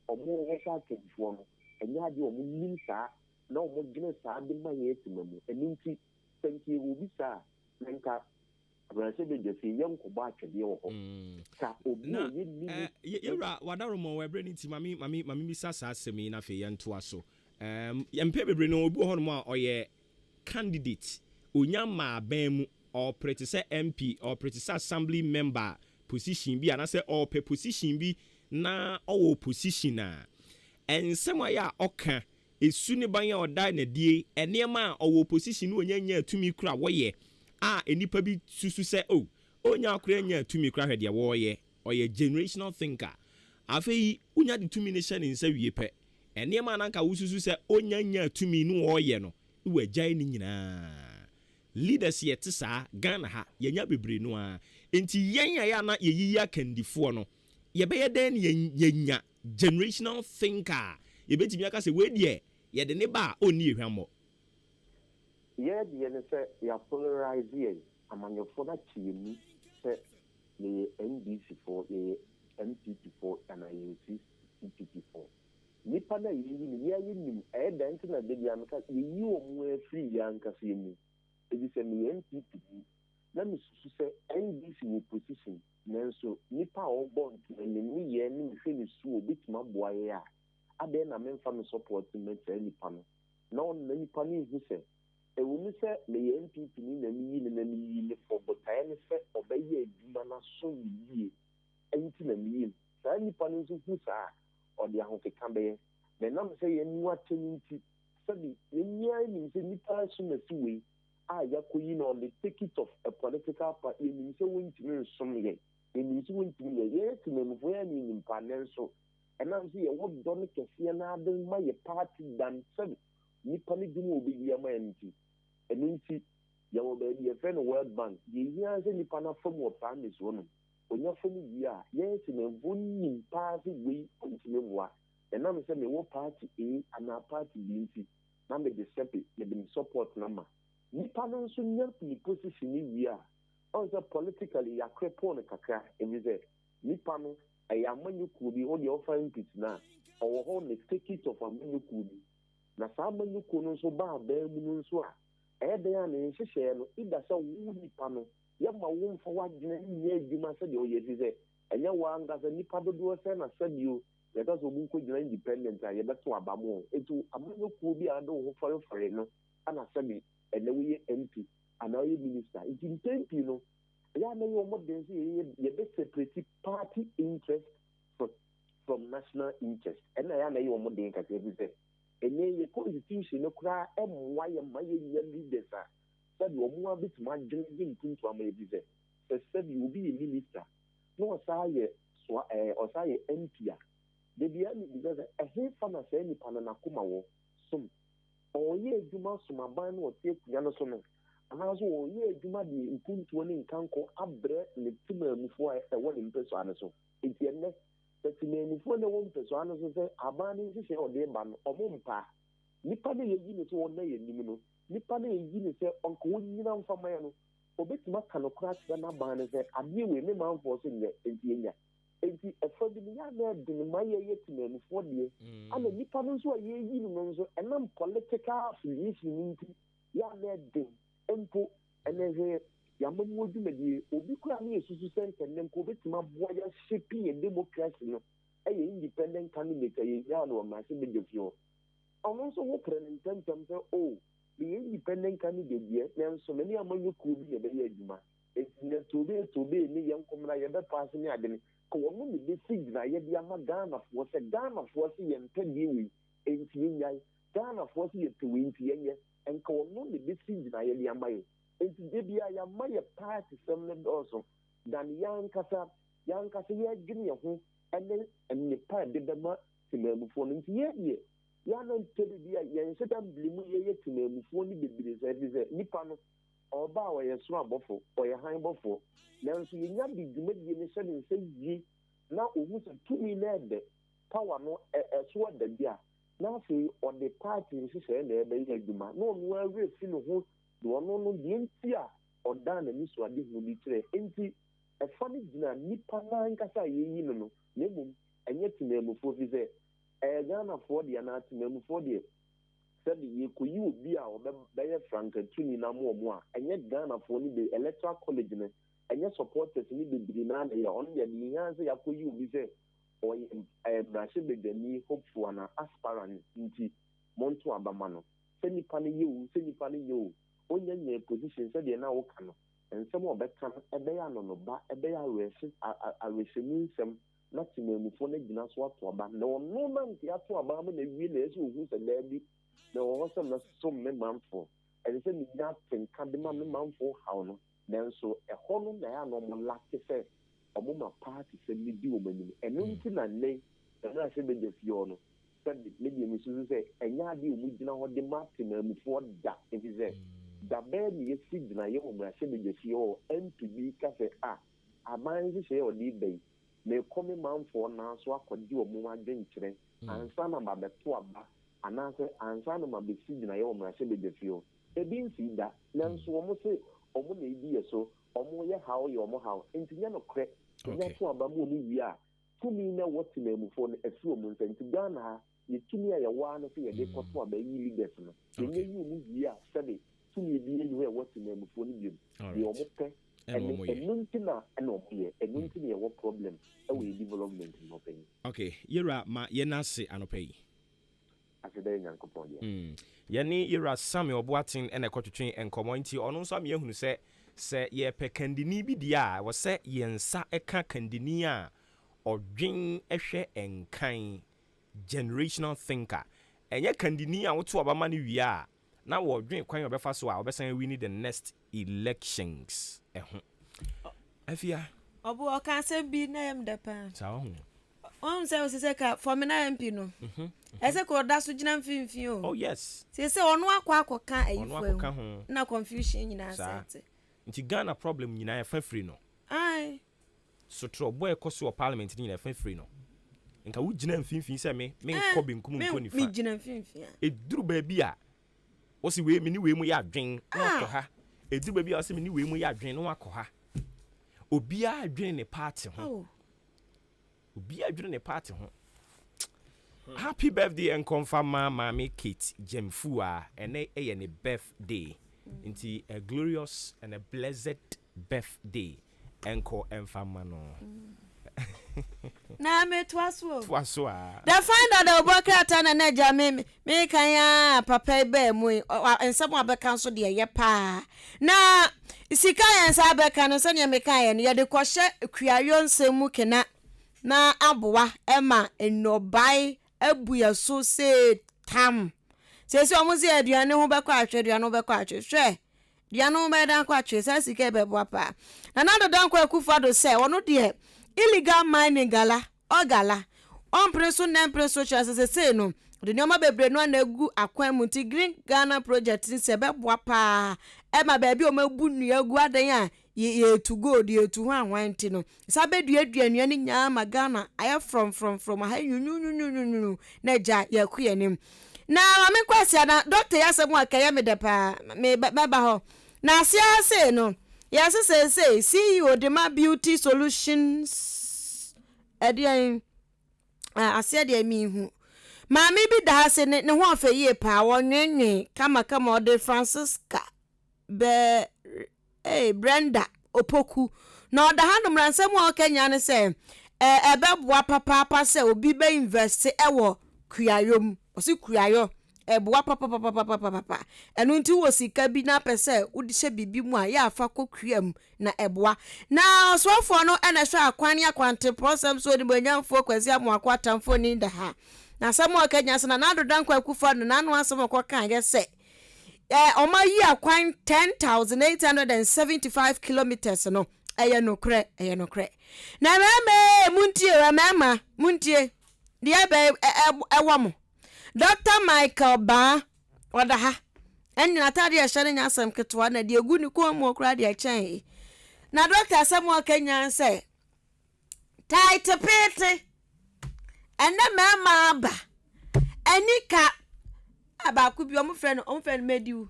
or more water can form and ya be your minister no more goodness I did my yet and into thank you will be sir Lanka. Na yɛwura wadaromo wɔbrɛ ne nti mame bisa saa asɛm yi na afei yɛntoa so yɛmpɛ bebree no obi wɔ hɔ nom a ɔyɛ candidate onya maaban mu ɔprɛte sɛ MP ɔprɛte sɛ assembly member position bi anaasɛ ɔpɛ position bi na ɔwɔ position a ɛnsɛm a yɛ a ɔka esu ne ban a ɔda na die ɛnneɛma a ɔwɔ position no onyanya atumi kura wɔyɛ a enipa bi susu sɛ onya akora nya atumi kura hwɛ deɛ wɔyɛ ɔyɛ generational thinker afei unya de tumi ne hyɛ ne nsa wie pɛ ɛnneɛma nanka wususu sɛ onya nya atumi no wɔyɛ no wɔ agyae ne nyinaa leaders yɛ te saa Ghana ha yɛnya bebree no a enti yɛn a yɛ na yɛyiyi akandifoɔ no yɛbɛyɛ dɛn ne yɛnya generational thinker yɛbɛtumi aka sɛ wei deɛ yɛde ne ba a ɔnni ehwammɔ yeah, the NSA, you polarize here. Among your father, Chim, said the NBC for the MPP for and I use CPP for. Nipana, you air dancing at the Yanka, you are free Yanka seeing. It is a MPP. Let me say NBC position. Nanso, Nipa all born and the new year, and finish so bit my boy. I then a man from support to make any panel. No, many panels, who said. A woman said, the MPP in the mean for but I said, obey a demon so ye, and to the mean. So any panels who are or the Ahoke Cambe, then I'm saying, you are telling to study in the means any person as way. I yakuin on the ticket of a political party means a win to me some year. It means win to me a year to me where in Panenso. And I'm saying, what don't you see another my party than seven? Nippani do be the amenity. And into your baby, a friend of World Bank, the years any panel from what time is one. When you're from the yes, in a winning party way until you what. And I'm saying, what party A and our party B. Number the separate, the support number. Nippon so near the position we are. Also, politically, a crepon a caca, and is it Nippon, a yaman you could be all the offering pits now, or hold the ticket of a menu could be. Na sama you couldn't so bad, bear moon so. Edean and Shishano, it does a woolly panel. Yama womb for what you must say, yes, is it? And your one does a nipado do a sen, I said you, let us who could independent, I bet to Abamo, into a man who could be a no for it, no, and I said me, and the way MP, and now you minister. It's in time, you know. Yeah, no, you're more than you best separate party interest from national interest. And I know you're more than everything. And then the constitution, no cry, and why am I leaders? Said you more bit my drinking into a maybe. Said you will be a minister. No, say, or say, MP. The because a hair farmer say any pananakuma, some. Or ye Juma Sumaban or take Yanosono. And also, ye Juma the Puntuan in Kanko, Abre, the Timmer before a one in Pesanaso. It's your next. That before the one person say, Abani is or Deban or Mompa. Nipani Yin is one day in Nimino. Nipani Yin say, Uncle Yinan Famano. Or bit Macano crash than a ban is that I knew a man for in the India. And a familiar than my yet for the and the Nippanos were ye and I'm political affiliation. Ya led them, Empo, and then yamamu odumadi obi kura ne yesusu sentenem ko betima boa ya shape democracy no independent candidate ya no ma se bedefio ono so wo pre ntem say the independent candidate there na so many amanyu ku bi e be adwuma na tobe ni yankomra ye be pass ni ade ko wono ni be signa ye dia ma Ghana fo se ye mpedi wi enti nyai Ghana fo se ye tewi enti yenye enka wono ni be signa ye dia ma ye enti de bia ya ma ye party sem ne also dan yankasa ye dwene ye ho ene pa de be ma timamufo no enti ye ya no tebi bia ye nsetam blimu ye timamufo ni bebire se nipa no ọba wa ye so abofo o ye han bofo nanso ye nya bi dwumadie ne hye ne nse yi na ohu se tumi na ede power no so da bia na fe o de party nhyehyɛ na ebe ye adwuma na onu awe fi no ho de ono no de nti a oda na ni so ade hu bi kire enti efa ne gina nipa na nkasa ye yi no na mum enye timamufo fi se Ghana for the na timamufo de said ye ko yi obi a obeye franka tuni na mo a enye Ghana for ni be electoral college ne enye supporters ni be biri na ya on ya ni yanse ya ko yi obi se o brashe be gani hopeful na aspirant nti monto abama no se nipa ne ye onya nya position se de na wo ka no ensem obeka ebe ya no ba ebe ya awehemi nsem na timamufo na gina so ato aba na ono na nti ato aba ma na wie na ese ohu se da bi na wo se na so me manfo e se ni na tenka de ma me manfo hawo no nanso ho no na ya no mo lake se omo ma party se ni di o manim eno nti na ne na se be de fio no se me di mi su se enya de o mu gina ho de ma timamufo da e bi se da be ni ye si gina ye o ma se be de fio NPB ka se aman se o di be me komi manfo na so akodi o mu adwenkyere ansa na ba beto aba anase ansa na ma be si gina ye o ma se be de fio ebi nsi da nanso o mo se o mo na ebi ye so o mo ye hawo ye o mo hawo entinya no kre nya to aba mo ni wi a tumi na woti na mufo no afi o mo ntanti Ghana ha ye tumi a ye wa no se ye de koto aba yi leaders no ye yi o mu wi a sebe tumi bi ye woti na mufo ni bi ye o mo pe enuntina enopie enuntina ye wo problem e development no pe okay yera ma ye na se anopai asede nyankopon ye yeni yera Samuel Boatin ene kwotwetwen enkomo nti ono nso am ye hunu se ye pe kandini bi dia wo se ye nsa eka kandini a odwen ehwe enkan generational thinker enye kandini a woto obama ne wi a na wo dwen kwan obefa so a obesan we need the next elections afia obu o kan se bi na yam da pa sa ho on se ka for me na MP no ese ko da so gina mfimfin o oh yes se ono akwa ka ayifo na confusion nyina sente nti Ghana problem nyina ya fa free no ai so tro boy koso parliament nyina fa free no nka wo gina mfimfin se me nko benkum nko nifa me gina mfimfin eduru ba bi a wo si we me ni we mu ya adwen no to ha eduru ba bi a wo si me ni we mu ya adwen no akọ ha obi a adwen ne party ho obi a adwen ne party ho happy birthday and confirm mama Kate Jemfu ene eye ne birthday nti a glorious and a blessed birthday enko enfama no na me twaso the find that the worker tana na ja me kan ya papa be mu ensem abeka so de ye pa na sika ya nsa abeka no se ne me kan ye no ye de kohye kuayo nsemu kena na aboa ema enobai abuya so se tam se omuzi aduane ho bekọ atwe aduane ho bekọ atwe hwe aduane ho be dan kọ atwe se sika be boa pa na do dan kọ akufado se wono de illegal mining gala on preso na preso chase se no de nyoma bebre no na gu akwan muti green Ghana project se be boa pa e ma ba bi o mabu nua gu adan a ye to go de to ho anwanti no sa be duadua ni nya ma Ghana aye from ha nyunyunyunyunyu na ja ya ku yanim na me kwasi na doctor ya semu akaya me de pa me ba ho na asia se no ya se CEO de ma beauty solutions edian asia de mi hu ma mi bi da se ne ho afa ye pa wonwenwe kama o de Francisca be Brenda Opoku na oda hanom ransem wa Kenya ne se ebeboa papa se obi be invest ewo kuayom osi kuayo eboa papa enu nti wo sika bi na pese wodi hye bibi mu a ya afa kokuam na eboa na osofo no ena hwe akwan akwante prosem so ni banyamfo kwasi amoakwa tamfo ni nda ha na samu Kenya se na nadodan kwa kufa no nanu asem kan ye se oma yi akwan 10,875 kilometers no eye no kre na muntie dia be ewamo Dr. Michael Ba oda ha enyi na tade a hyere nya asem ketwa na de egu ni ko mo kra de chen na Dr. Samuel Kenya say tight pete ene mema ba enika abaku bi omo friend mediu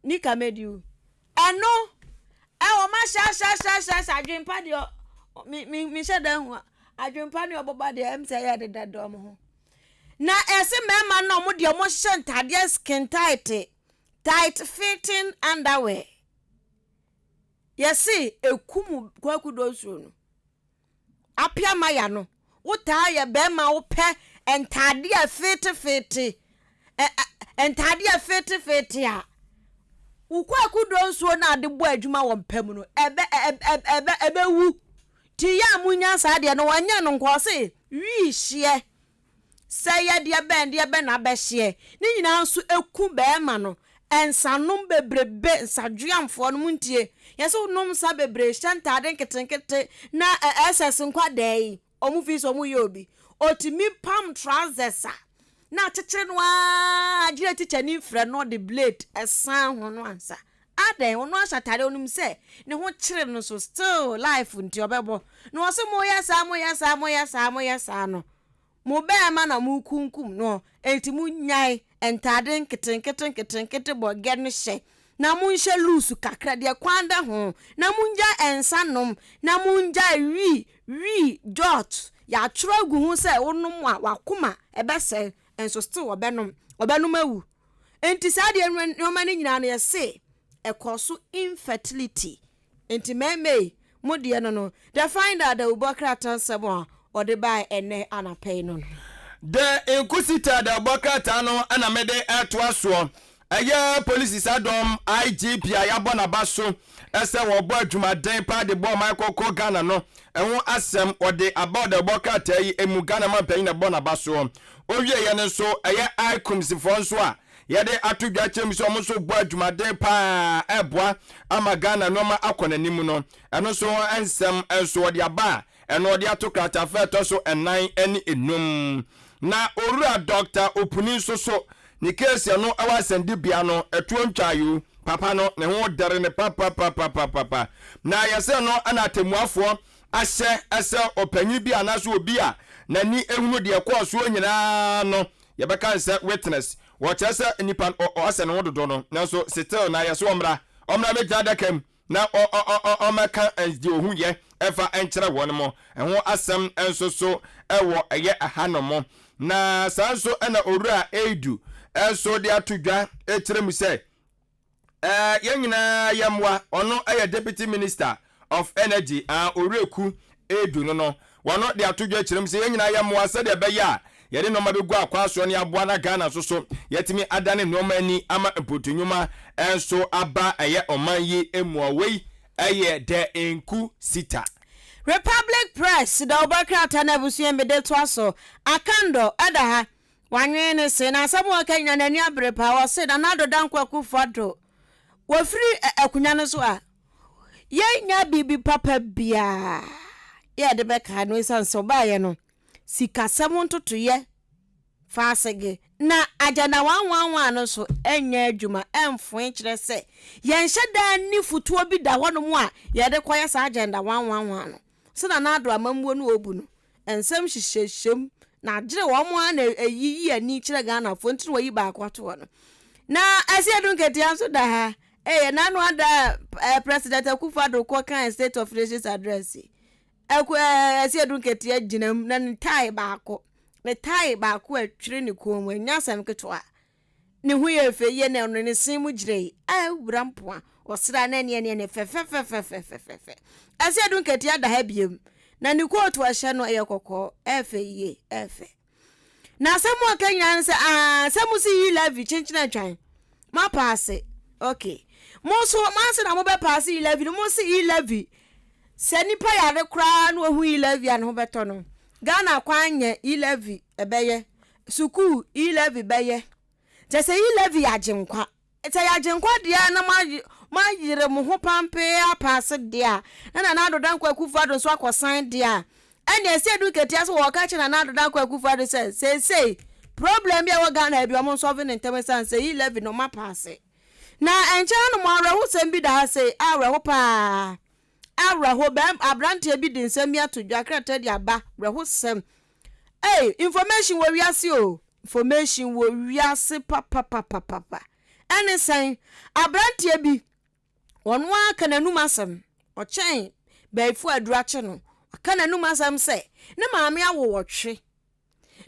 nika mediu eno o ma sha adwempa de mi sheda hu adwempa ne oboba de em say ya de dadom ho na ese mema no mo de mo shentade skin tight fitting underwear yesi ekumu kwakudo so no apia maya no uta ya bema wo pe entade fiti entade fiti a ukwakudo so na ade bo adwuma wo mpam no ebe wu ti ya munya sa de no wanya no nko se wi hye say ya de be na be hye ni nyina nso eku be ma no ensanom bebrebe nsadweamfo no muntie yeso nom sa bebre hyantade nketenkete na ss nkwadai omufi so mu yobi otimi pam trousers na chechire no agire teacher ni frɛ no the blade esan ho no ansa adan ono ashatare onum se ne ho kire no so still life nti obebo no so mo yesa no mo be ma na mo kunkum no enti mu nyai entade nkete bo ge no hye na mu nhye lusu kakra de kwanda ho na mu nja ensanom na mu nja wi dot ya trogu hu se onum a wakoma ebese enso still obenum awu enti sade no mani nyina no yese ekoso infertility enti meme modie no they find out the ubokra tansebo or the buy ene anapay no the inquisitor the ubokra no ana mede atoaso eye police sadom IGP ayabona baso ese wo bo adwumaden pa de bo Michael Ghana no ehun asem ode about the ubokra tayi emu Ghana man panyin na bona baso owie ye ne so eye icoms fo so a yede atudwa chem so mo so bo adwumaden pa eboa ama Ghana no ma akonanim no eno so ensem enso ode aba eno ode atokrata fa to so enan eni enum na orura Dr. Opuni so ni case no awa sendi bia no etuo ntwayo papa no ne ho dere ne papa na yese no ana temuafo ahye ese opanyi bia na so obi a na ni ehunu de ekọ so nyina no ye beka nse witness wo chese nipa o ase no dodo no na so still na yese omra me jada kam na o meka ndi ohun ye efa enkyere won mo eho asem enso so ewo eye ahanomo na sanso na orura edu enso de atudwa ekyere mu se ye nyina yamwa ono eye deputy minister of energy oreku edu no wono de atudwa ekyere mu se ye nyina yamwa se de be ya yede no ma be gu akwaso ne aboa na Ghana so yetimi adane no mani ama mpotunyuma enso aba eye oman yi emuawei eye de enku sita Republic Press da obakra na busu embede to aso akando adaha wanwene se na sabu Kenya nani abrepa wo se na nado dankwa kufado wo free akunya no so a yenya bibi papa bia ye de beka no isanso baaye no sika semontoto ye fasege na ajana 111 no so enya adwuma emfo enkyere se yenhye da ni futuo bi da hono mu a ye de koye sa agenda 111 no so na nado amambuo no obu no ensem hyehyem na agire wo mo na eyiyi ani kyere Ghana fo ntiri wo yi ba akwato no na asiedun ketia so da ha nanu ada president Akufo-Addo ko kan state of relations address asiedun ketia ginam na ntai baako atwire ne kom anya sam ketwa ne hu ye fe ye ne no ne sin mu gire awurampoa osra na ne fe ase adun ketia da ha biem na ni quote wa hye no eyekoko efe ye efe na asemu akanya nse asemu si yi levi chinchina twan ma pass okay mo so ma se na mo be pass yi levi mo si yi levi se nipa ya re kra na ohu yi levi an ho beto no Ghana kwanye yi levi ebeye suku yi levi beye je se yi levi ya jinkwa ete ya jinkwa dia na ma yire mo ho pampe apase dia na adodan kwaku fado so akosan dia ene ese eduketia so wo ka chi na adodan kwaku fado say problem bia wo Ghana bia mo solve in terms and say 11 no ma passe na encha no mo areho sem bi da say areho pa areho bam abrante bi din sem ya to dwakrata dia ba reho sem information wo wiase o information wo wiase papa ene say abrante bi wonu aka nanum asem o chen baifu adurache no aka nanum asem say ne maame awo wotwe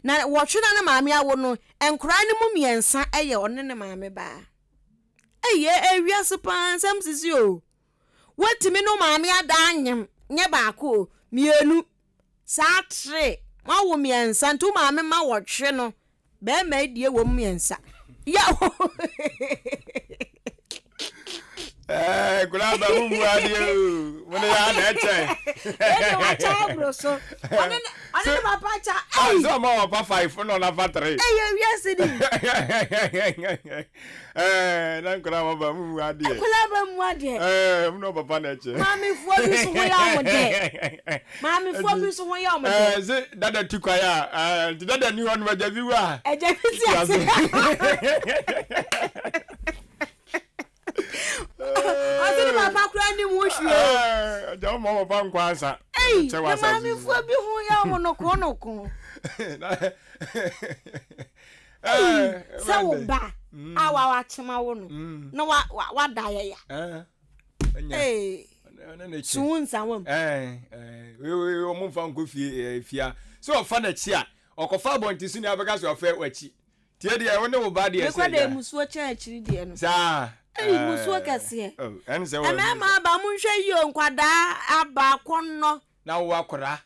na wotwe na maame awo no enkura ne mu miensa eye one ne maame ba ewiase pan sam sisi o watimi no maame ada anyem nye baako mienu sa tre mawo miensa ntu maame ma wotwe no be ma die wo miensa ya kula ba mu adio mo ne ya na eche wa cha bro so ane ma pa cha so ma wa pa 5 no na pa 3 yes it na kula ba mu adio mo no papa na eche mami fo bi so ho ya mo de se dada tukwa ya dada ni won ma jabi wa eje fi si Asini papa kura ni mu hwie. Jawo mo papa nkwansa. Che wasa. Mami fu bi hu ya mo noko. Sa wo ba. Awa wa chema wo no. Na wa da ya ya. Suunsa wam. We mo fa nko fia. So fa na chi a. Okofa bonti su ni abeka so fa wachi. Tie de wo ne wo ba de ese. Me kwa de musuo cha achiri de no. Sa musuo kase. En se wo. Ma ba mu hwe yi nkwada aba konno. Na wo akora.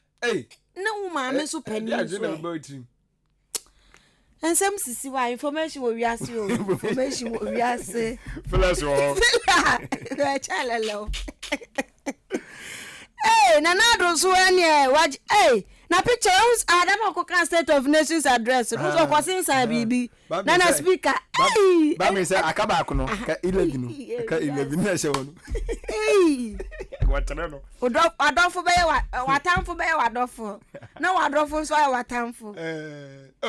Na wo ma me so pani so. Ensem sisi wa information wo wiase o. Information wo wiase. Plus wo. Na chalalo. Na do so ene waj na picture us Adam Okoka State of Nations address no so kwasin sa bibi na speaker ba me say akaba akono ka 11 ka 11 na she wono watana no adofo be watamfo be wadofo na wadofo so watamfo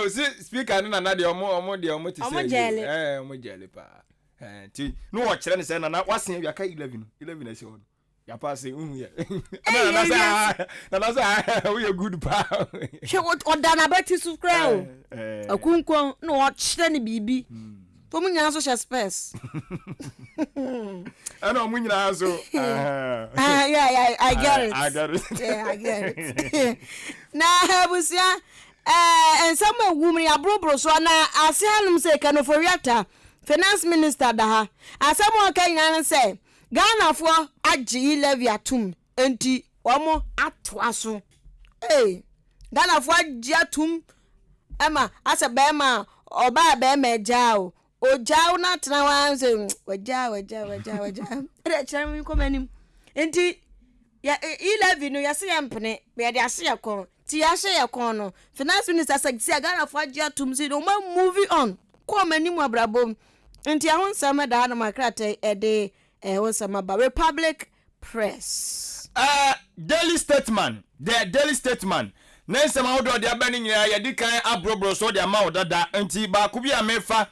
see speaker na de omo de omo ti say omo jele pa ti no wo kire ne say na wasen wi aka 11 na she wono ya pass unu ya na sa we good pa she oda na beti su kra o akunkon no o kire ne bibi to mu nya so she space ana mu nya so yeah I get it yeah I get it na habusia ensama wumri abrobro so na ase hanum se kanoforiata finance minister da ha asamo kan yan say Ghana for agi levy atum enti omo atoaso Ghana for agi atum ema ase be ma oba be ma jao ojao na tena wanze waja re chere mi komanim enti ya levy no ya se yampene be de ase yakon ti ya se yakon no finance minister say Ghana for agi atum si no ma moving on komanim abrabom enti ahon sama da na makrate ede Osama Republic Press. Daily Statement. The Daily Statement. Nense ma odo de abani nyina ye di kan abrobro so de ma odada enti ba ku bia mefa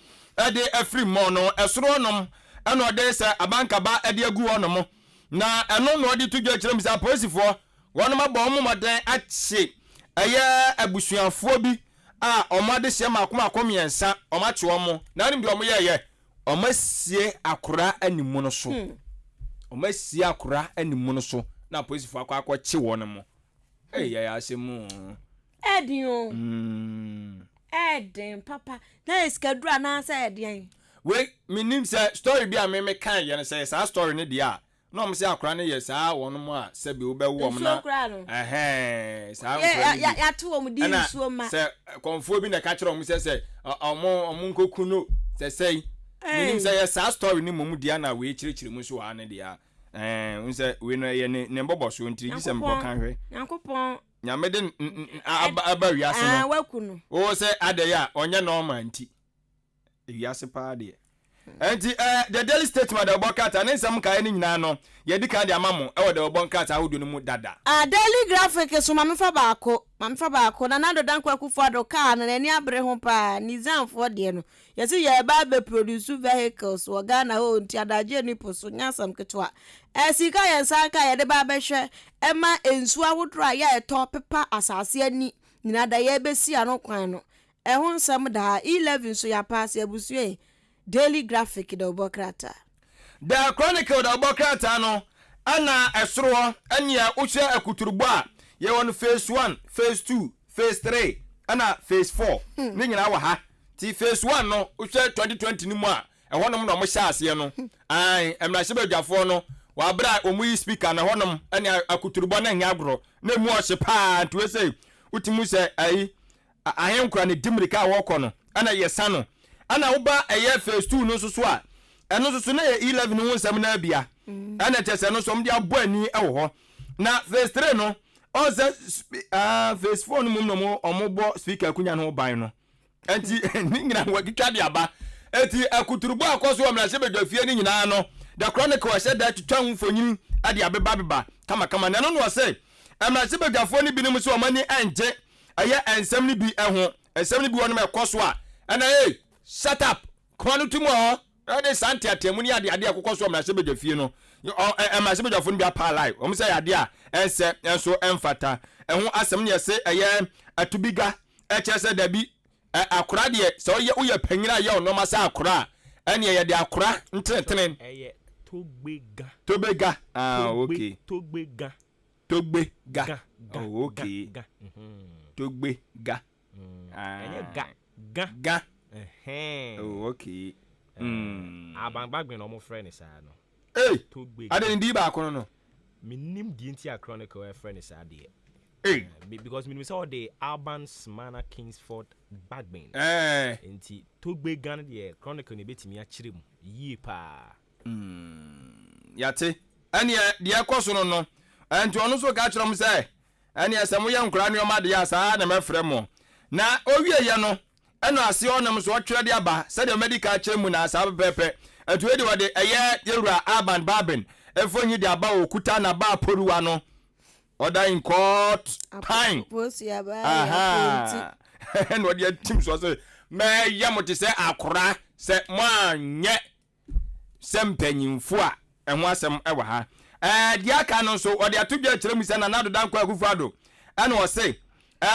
de afri mo no esoro nom eno de se abanka ba de agu onom na eno no de tudwa kire misa posifo wono ma bo mo moden achi eye abusuafo bi omade hye makoma akomiensa omache omo na nim de omo ye omasie akora animu no so omasie akora animu no so na posifo akwa chi wono mo ya asemu edin papa na eskadura na sa edin we minim say story bi a me kan ye no say sa story ne dia no mo say akra ne ye sa wono mo a se bi wo be wo mo na sa ya to wo di nsuo ma se konfo bi na ka kire mo say omo nkoku no say minim say ye sa story ne mo dia na we kire mo so wa ne dia unse we no ye ne mbobo so ntiri gi se mbo kan hwe Yankopon nyamede aba wiase no wakunu o se adeya onye no ma nti wiase pa de enti the daily statement of Bokata ne nsam kai ni nyina no ye di kan de amamo e wo de Bokata ahodo no mu dada daily graphic so mamefa baako na nado dan kwa kufu ado car na ni abre ho pa nizamfo de no yesi ye ba be produce vehicles wo Ghana ho nti adaje ni poso nyasam ketwa sika ye sanka ye de ba be hwe ema ensu awodro a ye to pepa asase ani nyina da ye besi ano kwan no ho nsam da 11 so ya pass abusue daily graphic de Bokata the chronicle de Bokata no ana esoro anya uche akuturbo a ye won phase 1 phase 2 phase 3 ana phase 4 ni nyina wa ha ti phase 1 no uche 2020 ni mu a honom no mo sha ase no ai emra se badwafo no wa bra omuyi speaker na honom ana akuturbo na nya agro na mu o se pa to say utimu se ai ahenkura ne dimrika wo kono ana yesa no ana uba eye phase 2 no so a eno so na ye 11 no nsam na bia ana tese no so mde abo ani e wo ho na phase 3 no o se phase 4 no mum no mo omobo speaker kunya no ban no enti ni nyina wa kitwa de aba eti akuturbo akoso o mrase bedwafie ni nyina no the chronicle said that twetwa mfonyin ade abeba kama na no no say mrase bedwafo ni binim so o mani anje aye ensem ni bi eho ensem ni bi wonu me koso a ana shut up kwanu tumo ade santi atemu ni ade akokoso mrase bedwafie no mrase bedwafo ni bi apa live o say ade a ense enso emfata eho asem ne se aye atubiga echese dabi akura de so ye panyina ye no ma sa akura ene ye de akura ntentenen eye togbega okay togbega okay togbega eye ga okay abangbagbe no mo friend sa no togbega ade ndi ba akono no minim di nti a chronicle friend sa de because me say all the urban smana Kingsford Bagbin enti togbega no de chronicle ne betimi a kire mu yi pa yate ene de akoso no enti ono so ka kire mu say ene asem ye nkura ne oma de ya sa na mefre mo na owie ye no eno ase onam so twere de aba say the medical kire mu na sa pepe enti we de wode eye yewura urban babin efonyi de aba okuta na ba poruwa no order in court time and what your team so say me yamote say akora say mo anye sempanyimfo a enho asem ewa ha dia ka no so ode atodwa kire mu say na nado dan kwa akufado and o say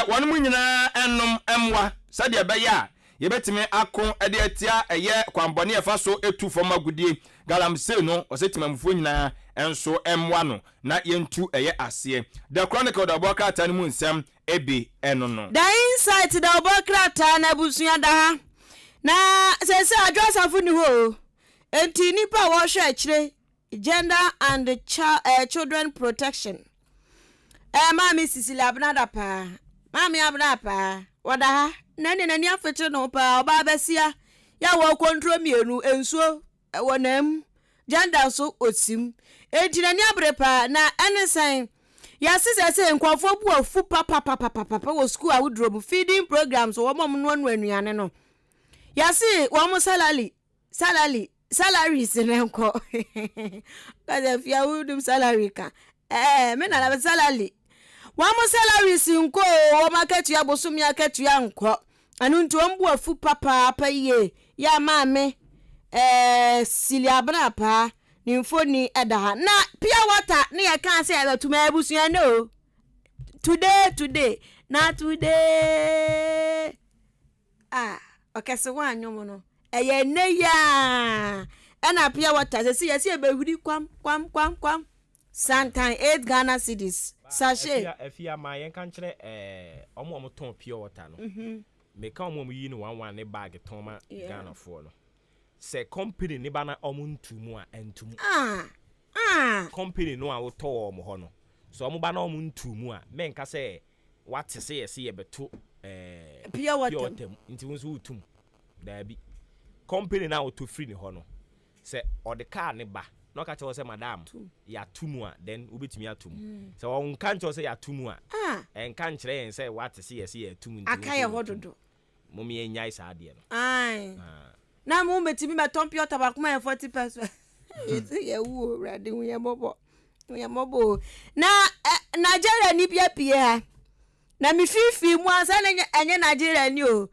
wonu mu nyina ennom emwa say de be ya ye betime akon ade atia eye kwambone efa so etu fom agudie galamse no o say timamfo nyina enso emwa no na yentu eye ase the chronicle of Bokata mu nsem ebi eno no the insight the Bokata na busua da ha na sese adwasafo ni ho enti nipa wo hwe akire gender and children protection mami sisili abnada pa mami abnada pa wada ha nani afeche no pa oba besia ya wo control mienu ensuo wonam gender so osim ejinani abrepa na enesen ya sise nkwafo bu afu papa wo school awudro feeding programs wo mom no anuane no ya si wo mo salaries nenko kaza fia wudum salary ka me na la salary wo mo salaries nko wo market ya bosum ya ketu ya nko anu nti wo mbu afu papa ye ya maame siliabra pa ni mfoni edaha na pia water ni ya kan say abatuma abusuan no today okay so wan nyomo no eye ne ya ana pia water say yesi ebehuri kwam santan 8 Ghana cedis sachet afia ma yen kan kire omo ton pia water no me kan omo yi no 11 ne bag ton ma Ghana fo no se company ne ba na omuntumu a entum company no a woto omo ho no so omo ba na omuntumu a menka se wate se yesi ye beto pure water nti wonso utum da bi company na woto free ne ho no se ode car ne ba no ka che se madam ya tumu a then ubetimi atum se won kan che se ya tumu a enka nkyere yen se wate se yesi ye tumu nti akaye hododo mummy enyai sa ade no ai na mu betimi beton pure tabakuma 40%. Iti ye wu rade wu mobo na Nigeria ni bia pie na mi fifi mu ansa na enye Nigeria ni o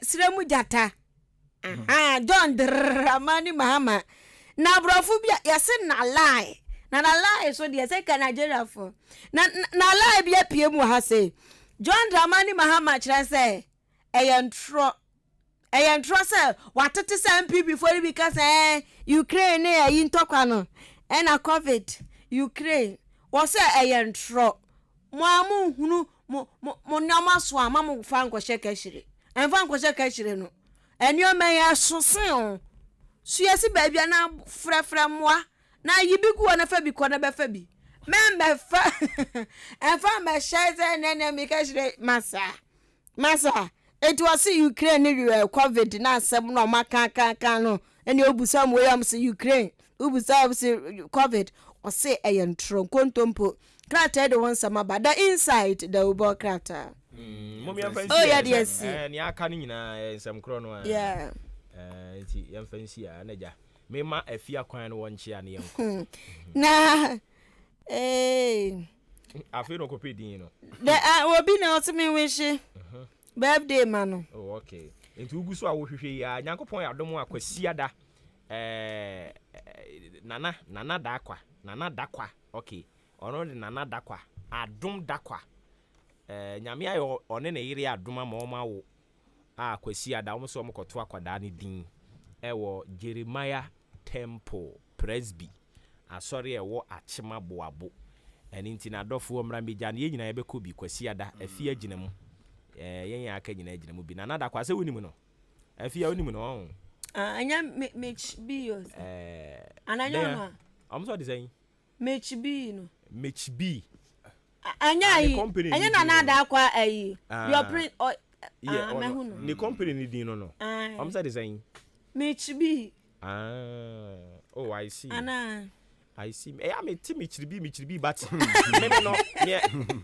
siremu jata John Dramani Mahama na brofu bia yase na lie so de say ka Nigeria for na lie bia pie mu ha say John Dramani Mahama kire say ntro say watete say MP before because Ukraine yin tokwa no na COVID Ukraine was say ntro mo amu hunu mo nyama so ama mo fa nkwohye kashire enfa nkwohye kashire no enyo me ya sosen suesi ba bia na frefre moa na yibigu na fa bi ko na be fa bi membe fa enfa me sheze nene mi kashire masa it was Ukraine COVID na asem no maka no ene obusa mo yam se Ukraine obusa se COVID o se ntro kontompo krata de won sama ba the inside the ubo krata mommy am fancy yes ni aka ni nyina ensem kro no yeah enti yam fancy na ja me ma afia kwan no won chia ne yanko na afi no kopedin no the obi na otimi wishi birthday mano oh okay enti uguso a wo hwehwe ya nyankopon ya dom akwasiada nana dakwa okay ono de nana dakwa adom dakwa nyame ayo one ne yire adom ma wo akwasiada wo so mkoto akwada ne din ewo Jeremiah Temple Presby asori ewo achima boabo eni nti na dofo mra meja ne nyina yebekọ bi kwasiada afia gina mu yen ya aka nyina gina mu bi nana dakwa se woni mu no afia woni mu no anya mechbi yo ananya no am so design mechbi no mechbi anya anya nana dakwa your print mehuno ni company ni din no am so design mechbi oh I see I see. I mean, Michiribi, but maybe no.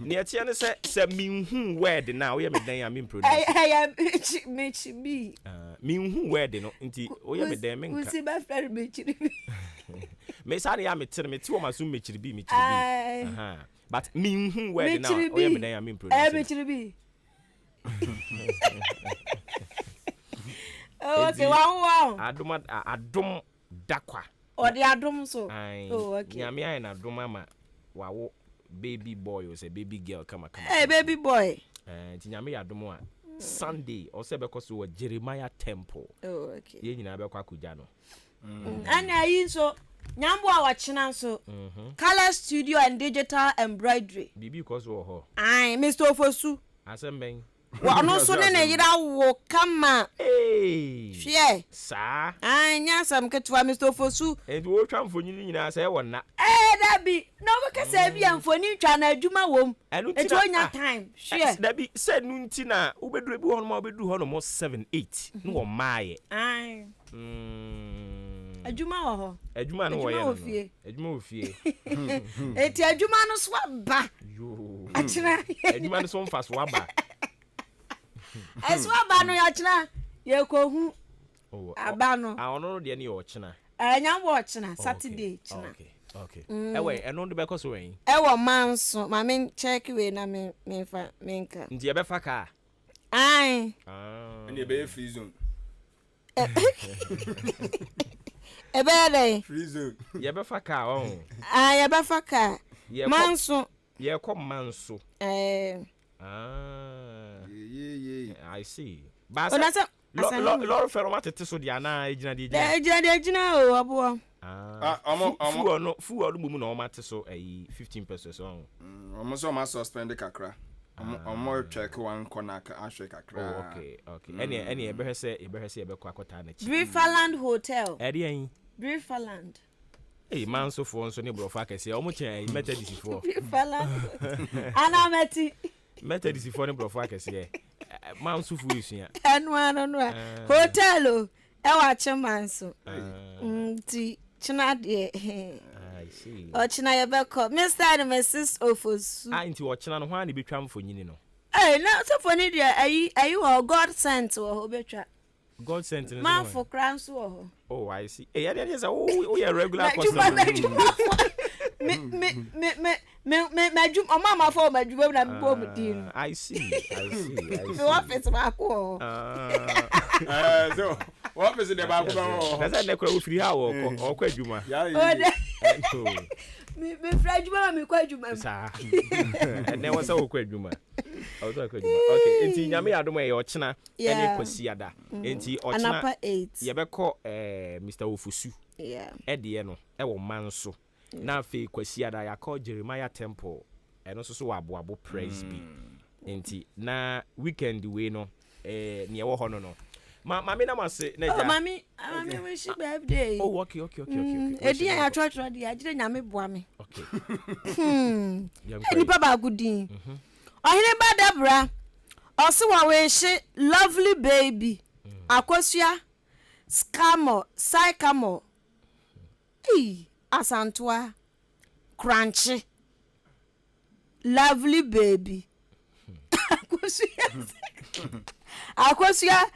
Near Tiana said, "Mean word now." We are me I mean, I am Michibi. Mean word no. Inti, we are me damn. We see my friend Michiribi. Miss Annie, I'm telling me two of my soon Michiribi. But mean word now. We are me I mean, Michiribi. Okay, wow. Adum dakwa. Or the adum so. Oh, okay. Nyame na adum ama wawo baby boy or say baby girl come. Hey, baby boy. Ti nyame ya adum a Sunday or say because we Jeremiah Temple. Oh, okay. Ye nyina be kwa kuja no. Ana yin so nyambo a wachina so. Color studio and digital embroidery. Bibi because wo ho. Ai, Mr. Ofosu. Asemben. Wa no so ne yira wo kama. Hwe. Sa. Anya sam ketwa Mr. Ofosu. Enti wo twa mfoni nyina say wonna. Dabi. No we ka say bia mfoni twa na adwuma wom. Enti onya time. Hwe. Dabi say nu nti na ubeduru bi ho no ma ubeduru ho no mo 7-8. No wo maaye. Ai. Adwuma wo ho. Adwuma no wo ye no. Adwuma wo fie. Enti adwuma no so ba. Yo. Achira. Adwuma no so mfa so ba. Esu abano ya china ye ko hu abano ono de ne yo china nya wo china Saturday china okay ewe eno de be ko so wen ewo manso ma men check we na me fa menka ndi e be fa ka ai ndi e be free zone e be dey free zone ye be fa ka ye be fa ka manso ye ko manso I see. But Lord Ferromate so dia na ejina o abo. Fu no mumu no mate so 15 pesos on. Omo so ma suspend kakra. Omo check one corner ahwe kakra. Okay. Any ebe hese ebe kwa kota na chi. Brieferland Hotel. Edi en. Brieferland. Man so for nso ne brofa kese. Omo chen Methodist for. Brieferland. Anameti. Methodist for ne brofa kese. Man so fu esua. No. Hotel o. E wa chemanso. Ti china de. I see. O china ye be ko. Mr. and Mrs. Ofosu. Nti o china no hwan ne betwa mfonyini no. Na so for ni dia ayi o God sent o betwa. God sent no. Man for crowns o. Oh, I see. Yeah, say oh, yeah, regular customer. Mama for my job na me bo din. I see. Me office ma ko. So what is the back? That's na kwa free ha o kwa adwuma. Me free adwuma me kwa adwuma. Sa. And was o kwa adwuma. Okay, enti nyame adom e ochena ene kwasiada. Enti ochena Anapa 8. Ye beko Mr. Ofusu. Yeah. Ede no e wo manso. Na afi kwasiada ya call Jeremiah Temple. Eno so aboabo praise be. Enti na weekend we no ne wo ho no. Mami na mase na ja. Mami wish you birthday. Oh, okay. Edi ya trotro di agire nyame boa me. Okay. Eni baba gudin. Ohine Badabra. Osewa we she lovely baby. Akosua scamo, psychamo. Asantwa crunchy. Lovely baby. Akosua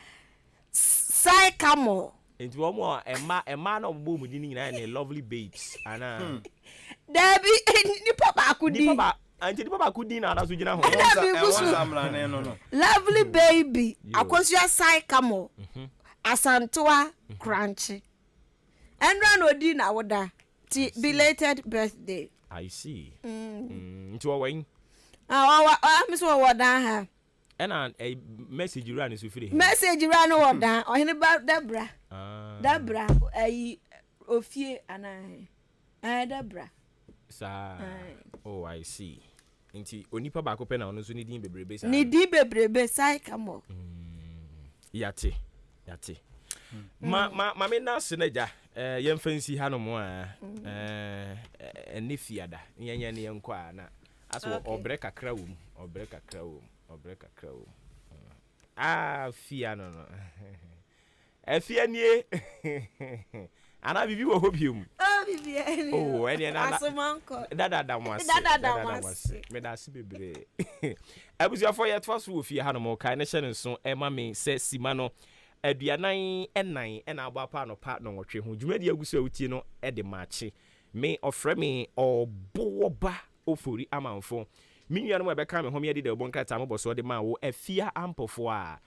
psychamo. Enti wo mo ema na bo mu di ni na lovely babes ana. Debi ni papa akudi. Ni papa anti di papa kudi na so gina ho. Lovely baby. Akosua psychamo. Asantwa crunchy. Enra no di na woda. Belated birthday. I see. Nti wo wen? Miss woda ha. And a message run is free. Message run woda. Ohine Badabra. Dabra ofie ana. Dabra. Sa. Oh, I see. Nti onipa ba ko pe na ono so ni din bebrebe sa. Ni din bebrebe sai kamo. Yate. Ma me na se na ja. Yem fancy hanom a ene fiada. Nyanya ne yenko a na. Aso obre kakra wum. Fia no. Fia nie. Ana bibi wo hobium. Bibi. Oh, ene na. Asomanko. Dada mwase. Me da si bebre. Abuzia for yet first wo fia hanom kai na hye nso ema me se sima no. Aduanan enan na agba pa no pa no nwotwe ho. Dwumadi agusu awutie no e de Maakye. Me ofre me Obuoba Ofori Amanfo. Minyan mo ebeka me hom de bonka ta mo boso de ma wo afia ampofo a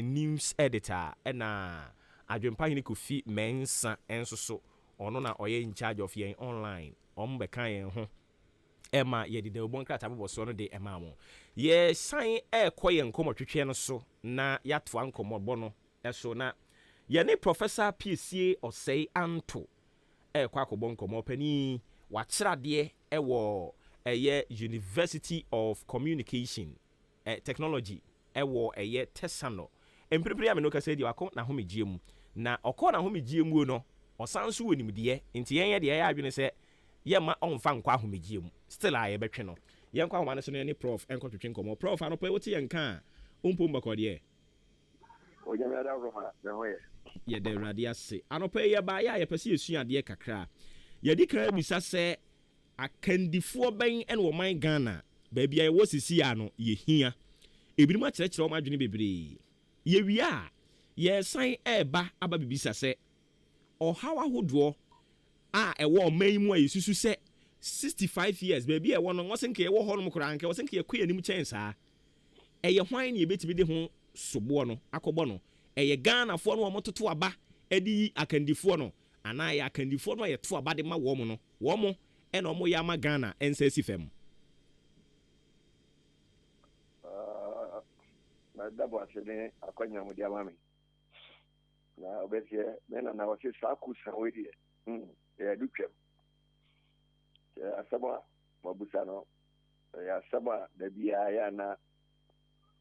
news editor na adwempa hini kofi mensa enso so ono na oye in charge of yen online beka yen ho ema ye de bonka ta mo boso no de ema mo ye san koyen komotwetwe no so na yato ankomobo no eso na ye ne professor PCA osei anto kwa akobonkomo pani wa kirade wo University of Communication Technology ewo Tesano emprepre me no ka say di wako na homegye mu na okọ na homegye mu no osanso wonimde nti yen ye adwene se ye ma onfa nkwa homegye mu still a ye betwe no yen kwa homa no so ne prof enkotwetwe nkomo prof anopo e wote yen ka ompo mbakode o jame da roma na hoye ye de radiase anopo ye ba ya ye pese esua de kakra ye di kra misa se akandifo ben ene wo man Ghana baabia ye wo sisi ya no ye hia ebinim a kyerɛkyerɛ wo adwene bebre ye wia ye san eba aba bibisa se ohawa hodoɔ a ɛwɔ man mu a yesusu se 65 years baabia ɛwɔ no wɔsenke ye wo hɔ no mkora anke wɔsenke ye kɔ anim kyɛn saa ɛyɛ hwan ne yebetimi de ho soboɔ no akɔbɔ no ɛyɛ Ghana fo no wɔtoto aba edi akandifo no ana ya akandifo no yɛ to aba de ma wo mo no wo mo eno mo yama Ghana ensesi fem na dabo asene akwanya mo dia mami na obesie mena na wose saku sanwedi ya dutwem asaba mabusa no ya sama da biya yana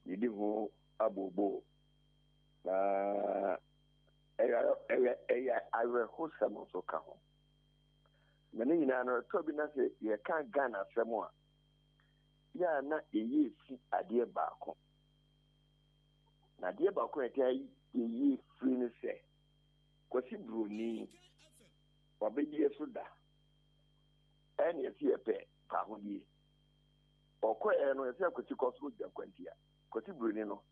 yidi ho abobo na awe ho samo so ka ho na ni na no to bi na se ye kan Ghana samo a ya na eye fi ade baako na ade baako ete eye fi ni se Kwasi Bruni wabedi so da ene esi epe pa ho die okọ no esi akwati koso jankwantia Kwasi Bruni no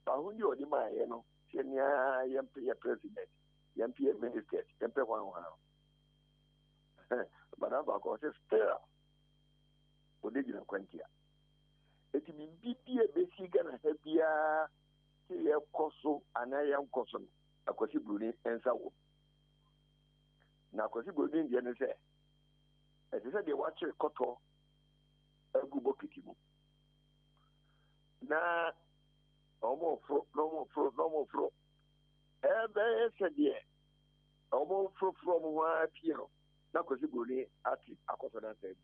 pa ho die odi ma ye no senia yempe president yempe minister yempe hwan badaba ko se stera odi jankwantia eti bibie besi Ghana ha bia ke ye koso anaya nkoso no Kwasi Bruni ensawo na Kwasi Bruni ndie ne se eti se de wache koto agu bokiti mu na omo fro ebe se de omo fro mu wa pio na Kwasi Bruni ati akoso na se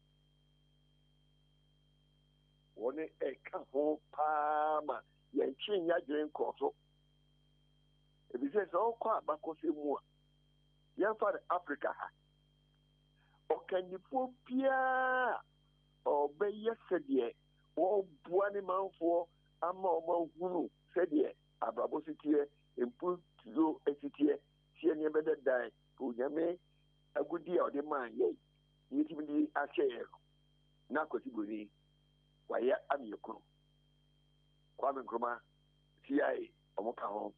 woni eka ho paama ye nchin ya gyen koso ebi se so kwa abakose mu a ya fa Africa ha okanifo bia obeye sedie o buani manfo ama o manhunu sedie abrabo sitie empu tizo esitie tie ne beda dai ko nyame agudi a ode man ye yitimi di ache na Kwasi Bruni waya amiyekuru Kwame Nkrumah CIA omuka ho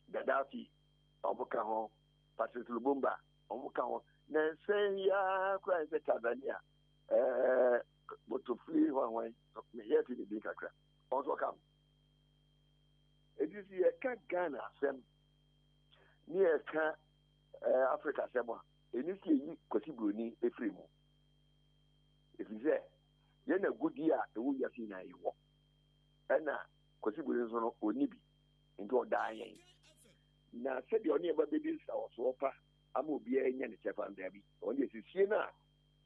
Gaddafi omuka ho Patrice Lumumba omuka ho na ya kwa se Tanzania botofli hwan me yeti di bika kra also come it is ye ka Ghana sem ni e ka Africa sem a eni si yi Kwasi Bruni efiri mu it is ye na gudi a ewu yasi na yiwo na Kwasi Bruni so no onibi into odayen na se de oni eba bedi sa so pa ama obi anya ne chefa ndabi oni sisie na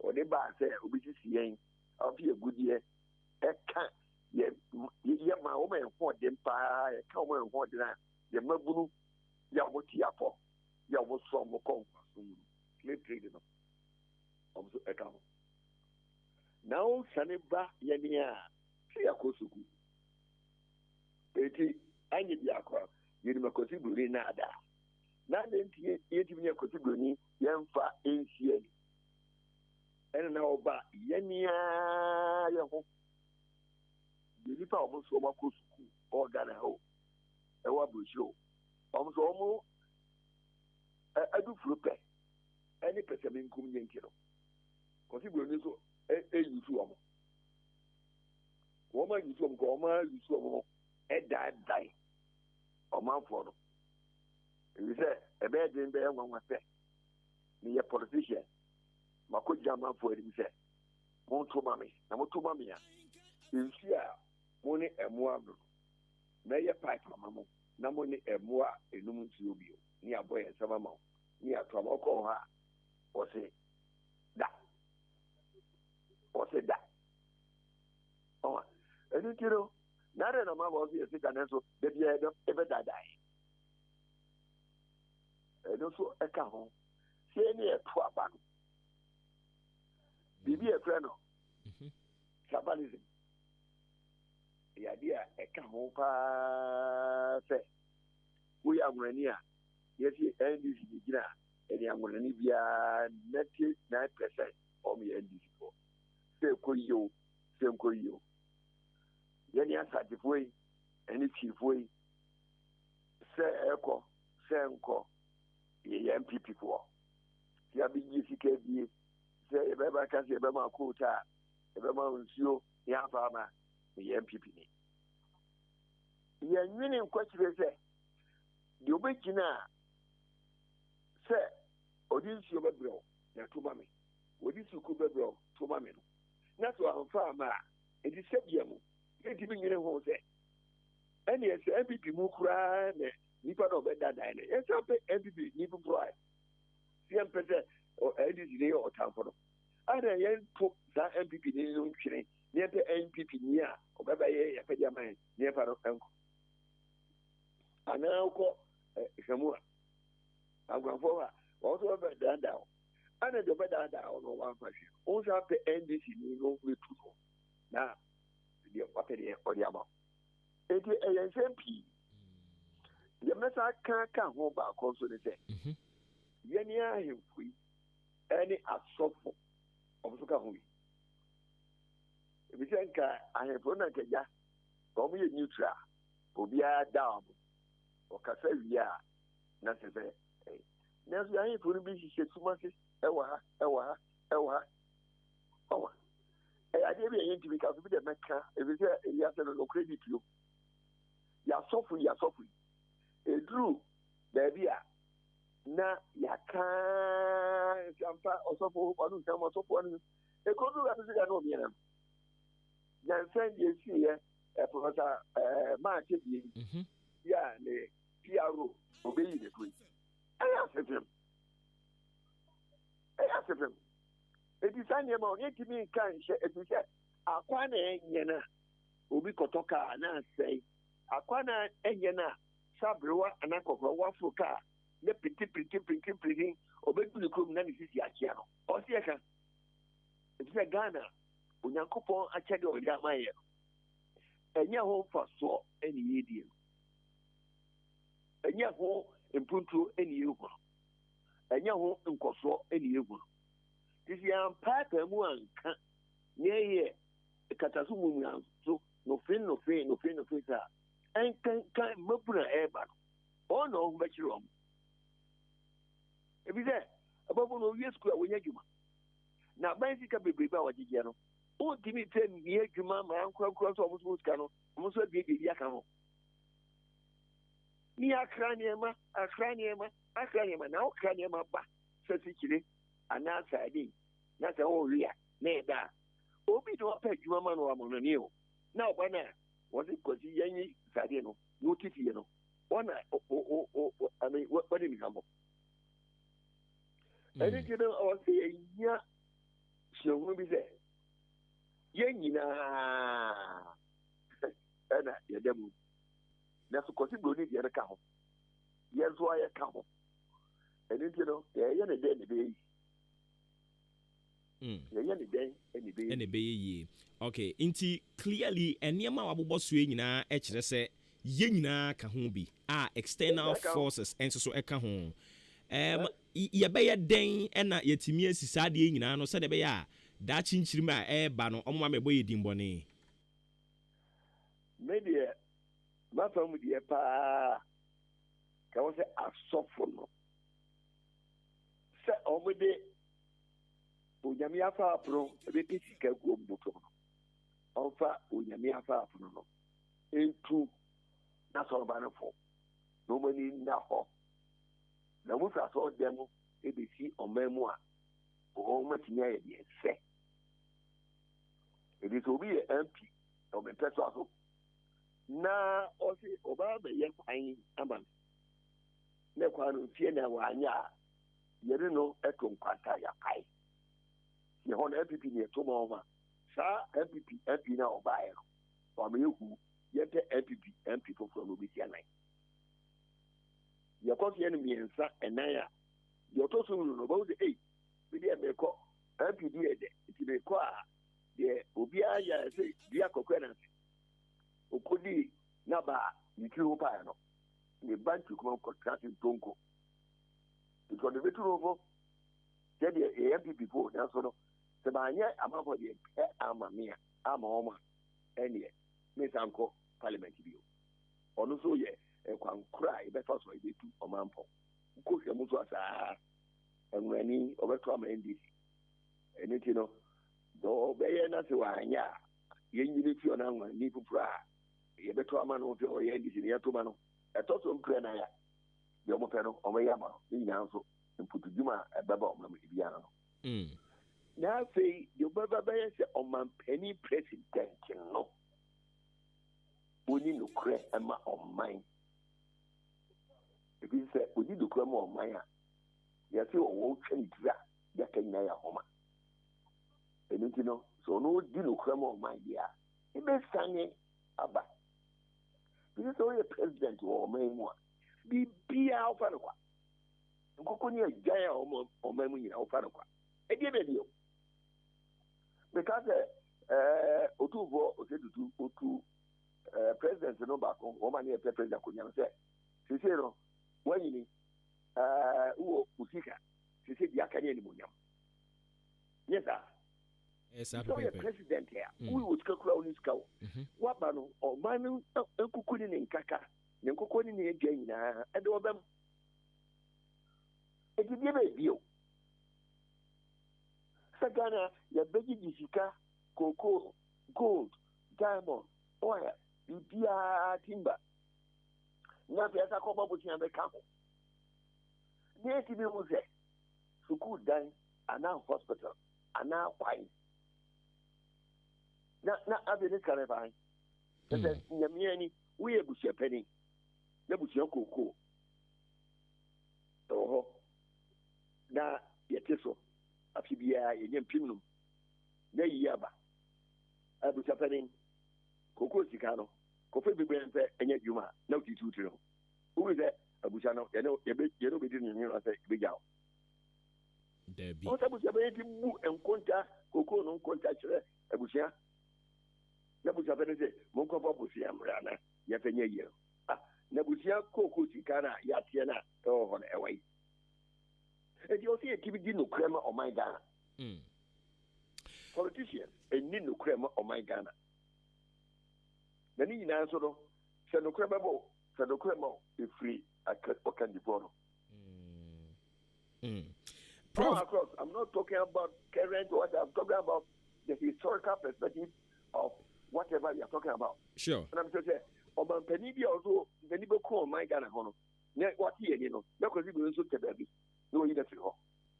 ode ba se obi sisien afi egudie eka ye ma o ma enho de mpa eka o ma enho de na ye mabunu ya woti apo ya wo so mo kon so mu le trade no o so eka ho now saneba ye ni a se yakosuku eti anyi bi akwa ye ni Kwasi Bruni na ada na ntie yetimi ne Kwasi Bruni yemfa ensie na oba yenia ye ho nipa omo so makosuku o Ghana ho e wa brojo omo so omo adu frupe eni pese min kum nyenki no Kwasi Bruni so yusu omo woma yusu omo ko oma yusu omo dai ọma fọrọ ebi sẹ ebe dị mbe nwa sẹ ni yẹ politician mako jama fọ ebi sẹ mo to mami na mo to mami ya nsi a mo ne emu abro na yẹ pipe mama mo na mo ne emu a enum nsi obi o ni abo yẹ nsama ma ni ato amako ha o se da o eni tiro nare na ma bo bi esika nenso de bia ebe dadai edo so eka ho se ni eto aba no bibi e frɛ no tribalism ya dia eka ho pa se wo ya ngwani a yesi NDC gina eni ngwani bia 99% o mi NDC for se koyo yẹni asajifo yi ẹni tifo yi sẹ ẹkọ sẹ nkọ yẹ MPP fo tí a bí yí sika bie sẹ ẹbẹ bá kasi ẹbẹ máa kó ta ẹbẹ máa nsuo ní afáàmà yẹ MPP ni yẹ nwini nkwakyerẹ sẹ deɛ obɛgyina sɛ ɔde nsuo bɛbrɛ wo na toma me ɔde suku bɛbrɛ wo toma me no na so amfa ama a ɛdi sɛbia mu ɛntimi nwene ho sɛ ɛne ɛsɛ MPP mu koraa na nipa na ɔbɛdadae no yɛsɛ pɛ MPP nipa foforɔ a yɛmpɛ sɛ ɛde si ne yɛ ɔtamfo no ana yɛnto saa MPP ne no ntwene near the NPP near, or by a pedia mine, near Paro Uncle. And now call Shamua. I'm going forward, also about that down. And the better down on one question. Also, after NDC, you know, we two. Now, the Wapedi or the Amo. It is SMP. The message can't come home back also the same. Yenya him free. Any assault of Sukahui. If you think I have one at ya, come here neutral, Obia down, or Cafe, necessary. Now, I ain't going to be so much. Ewa. I didn't mean to be because of the Mecca. If you say you have no credit you, you are suffering. A drew, baby. Na ya can't also for one of one. A good representative of me. Then send you see Professor Maakye. Yeah, the PRO obey the queen. I asked him. It is an amount of me can't share. It is a Aquana Yena, Ubi Kotoka, and say, Aquana Yena, Sabrua, and Uncle Wafuka, the pretty, obey the crew, none is Yakiano. Or Siaka. It's a Ghana, Unyankopo, a cheddar or Yamaya. And your home for so any idiom. And your home in Puntu any you. And your home in Koso any you. This young part of one near a catasumu, so no fin, and can Mopuna airback. Oh no, but you're wrong. If you say, above all, yes, when you now, basically, be about the general. Oh, give me 10 years, you mamma, uncle, cross almost was canoe, almost a big yakano. Near craniema, now craniema back, says it. And that's idea. That's all real. Nay, that. Obi don't pay you, Mamma, or Amon New. Now, by now, was it because Yanni Sadino, no Tifiano? One, I mean, what do you become? I think you know, I was saying, yeah, she will be there. Yanina, and I dem. That's because you need the other cow. Yes, why a cow. And you know, you're a dead baby. Any bay okay inti clearly enema wabobɔ sue nyinaa ɛkyerɛ sɛ ye nyinaa ka ho bi external forces and so ɛka ho yɛbɛyɛ den ɛna yɛtumi asi saa deɛ nyinaa no sɛ de bɛyɛ a daa kyinkyiri a ɛba no ɔmo ma mɛbɔ yɛ dimbɔne media ma famu deɛ paa ka wo sɛ asɔfo no sɛ ɔmo de Onyame afa apro ebe sika go mbuto no onfa onyame afa apro no entu na so ba no fo no mani na ho na mu fa so dem ebe si omamu a o matinya ye de se ebe so bi MP o me peso aso na o si oba be ye kwan ama ne kwa no tie na wa anya yere no eto nkwata ya kai ye hon MPP ne to ma oma sa MPP na obae no o ma yehu ye te MP for no bi tia nine ye ko ye no miensa enan a ye to so no ba wo de bi de me ko MPP e de ti me ko a de obi a ya se bi akokwa na okodi na ba ni kiro pa no ne bank ko contract tonko because the veteran over said the MPP for na so no se ba anya amafo de ama me ama oma ene me sanko parliament bi o ono so ye kwankura e be fa so e be tu omampo ko hwe mu so asa enwani obeto ama NDC ene ti no do be ye na se wa anya ye nyini ti ona nwa ni pupura ye beto ama no fi o ye NDC ye to ma no eto so mpre na ya ye mo pe no o me ya ma ni nya so mputu djuma e baba o ma bi ana no now say the Baba say on my penny president, no. We need to create on mine. If you say we need to create on mine, you see, what change that can now home. And you know, So no di no kremo my dear. E be sane aba. Because the president or man be out of what. Nkokoni agya o man mu nyina wo fa no kwa. E die be dio. Because otuvo osedutu otu president no back on o man e president ko nyam say sisi no wanyini wo usika sisi dia kanye ni munyam. Yes sir. Yes, so the president here we would kakura on his cow. What man o man nkukuni ni nkaka ne nkokoni ni agya nyina e de obam e di be bio. Sagana ya beji jisika cocoa gold diamond oil bibia timber na pesa ko babu tin be kako ne ti bi mu se school dan ana hospital ana kwai na abeni kare bai se nyamiani we ebusia pani na busia cocoa oho na yeteso afibia yenye mpimnum na yiyaba abusa pani koko sika no kofe bigbe nse enye djuma na utitutu no ubi se abusa no ye no be di nyinyo ase bejaw debi o sabusa be di bu enkonta koko no enkonta kire abusa na busa pani se mo ko fa busia mrana ye fenye ye na busia koko sika na ya tie na to ho na ewai e di o se tibi di no krema o my Ghana politicians and need no crema on my Ghana. The need an answer, said no cremable, said no cremo, if free, I can deploy. I'm not talking about current what I'm talking about the historical perspective of whatever you are talking about. Sure. And I'm just saying, Oban Penidi also, the Nibo call my Ghana Hono. What he, you know, because he will so baby. No, he doesn't.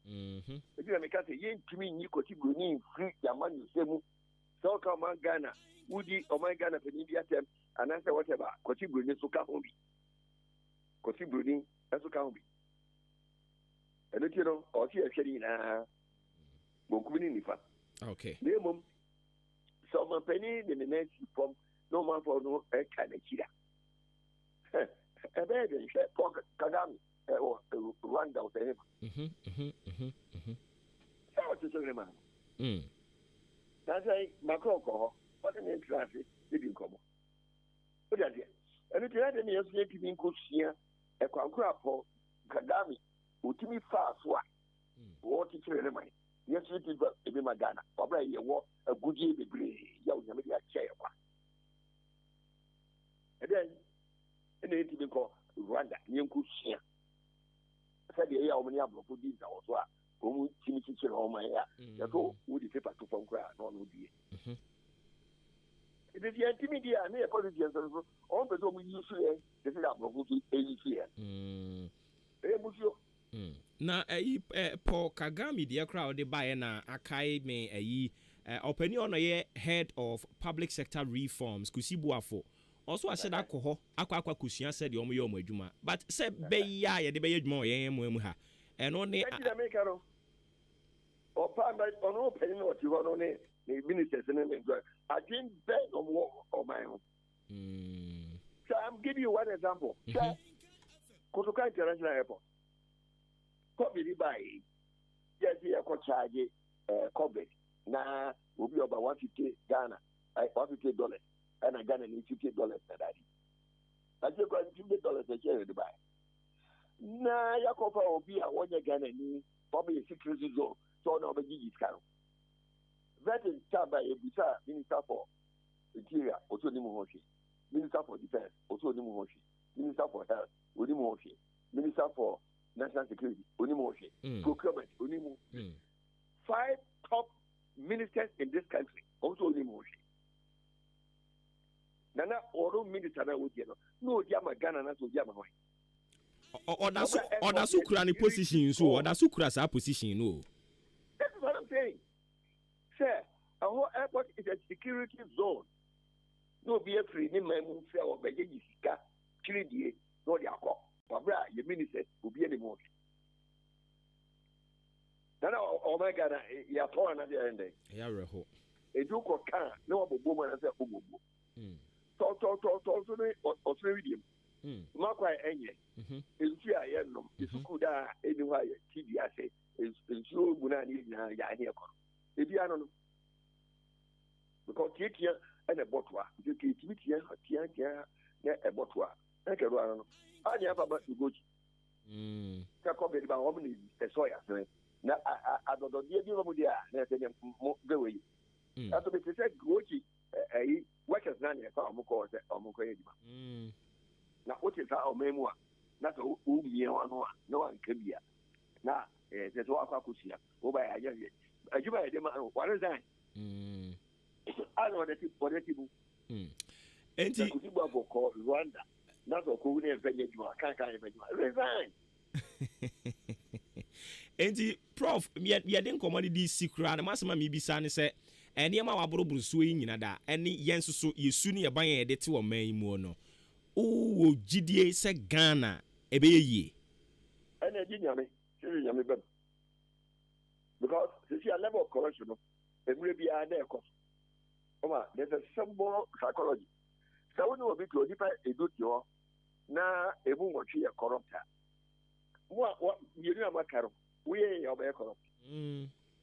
If you make a yen to me, you could free your money, same. So come on, Ghana, Woody or my Ghana, India, and answer whatever. Could you bring this to Kahobi? Could you bring as to Kahobi? And you know, or see a shady in a Mokuni. Okay. Minimum. So my penny in the next form, no man for no kind of cheetah. A bed and pocket Kagami. Run down to him. What is the man? That's why Macron, what an interest didn't come. But that's it. And if you had any yesterday to be here, a conqueror for Kagami, who to me fast what? What is your mind? Yesterday, it be Madonna, or by your walk a good year degree, young media chair. And then, and it be called Rwanda, Yankushia. Said the air many of the these are also whom Timmy teacher on my hair. That's all would the paper to from cry on would be. It is the antimity and the politicians all the time we use here. This is our na Paul Kagame the crowd de buy na akai me openi ono ye head of public sector reforms kusibuafo. Also, I said, alcohol, aqua cushion said, you omo adwuma. But said, be ya, ye de be adwuma, ye ha. And only Americano or Palmer on open what you want on it, the ministers and enjoy. I didn't bet on war on my own. So I'm giving you one example. Kotoka International Airport. COVID by yes, here could charge COVID. Now, will be about $150 Ghana, $150. And I got $50 na daddy. I just got $50 a share to buy. Nah, Yakopa will be a 1 year Ghana, probably a security zone, so no be discount. That is by a bizarre Minister for Interior, also Nimuhoshi, Minister for Defense, also Nimuhoshi, Minister for Health, Unimuhoshi, Minister for National Security, Unimuhoshi, Procurement, Unimu. 5 top ministers in this country, also Unimuhoshi. Nana oro minister na wodi no dia magana na so dia mahoi oda so kura ni position so oda so kura sa position no. That's what I'm saying. Sir, our airport is a security zone. No be free ni memu fe o beje yisika kiridie no dia ko wabra ye minister obi ani mo. Nana o my God ya to na dia ende. Ya reho. edu ko kan na wa bobo mo na se ko bobo to so ne o so widim makwa enye ensu a ye nom isuku da eni wa ye tidi ase ensu ogu na ni na ya ne ko ebi ano no because tiatia ene botwa je tiatia na e botwa e ke ro ano no ani afa ba ugoji ka ko be ba wo ni e so ya se na adodo die bi mo dia na se mo bewe yi ato be se goji workers na ne ka omukọ edima na oche ta omemu a na so umie wano a na wanka bia na se so akwa kusia wo ba ya ye ajuba ya dem wa resign ano de ti bu enti kusibu aboko Rwanda na so ko ne fenye juma kan resign enti prof ye den komodi di sikra na masema mi bisa ne se enema waboroboro so yi nyina da ene yenso so yesu ne yeban ye de te wo man mu no wo gidie se Ghana ebeyeye ene di nyame bem because see a level of corruption no emre bia na ekọ oma there's a simple psychology so no be to different edudio na ebu nwochi ye corrupt what you know makaro we ye obe corrupt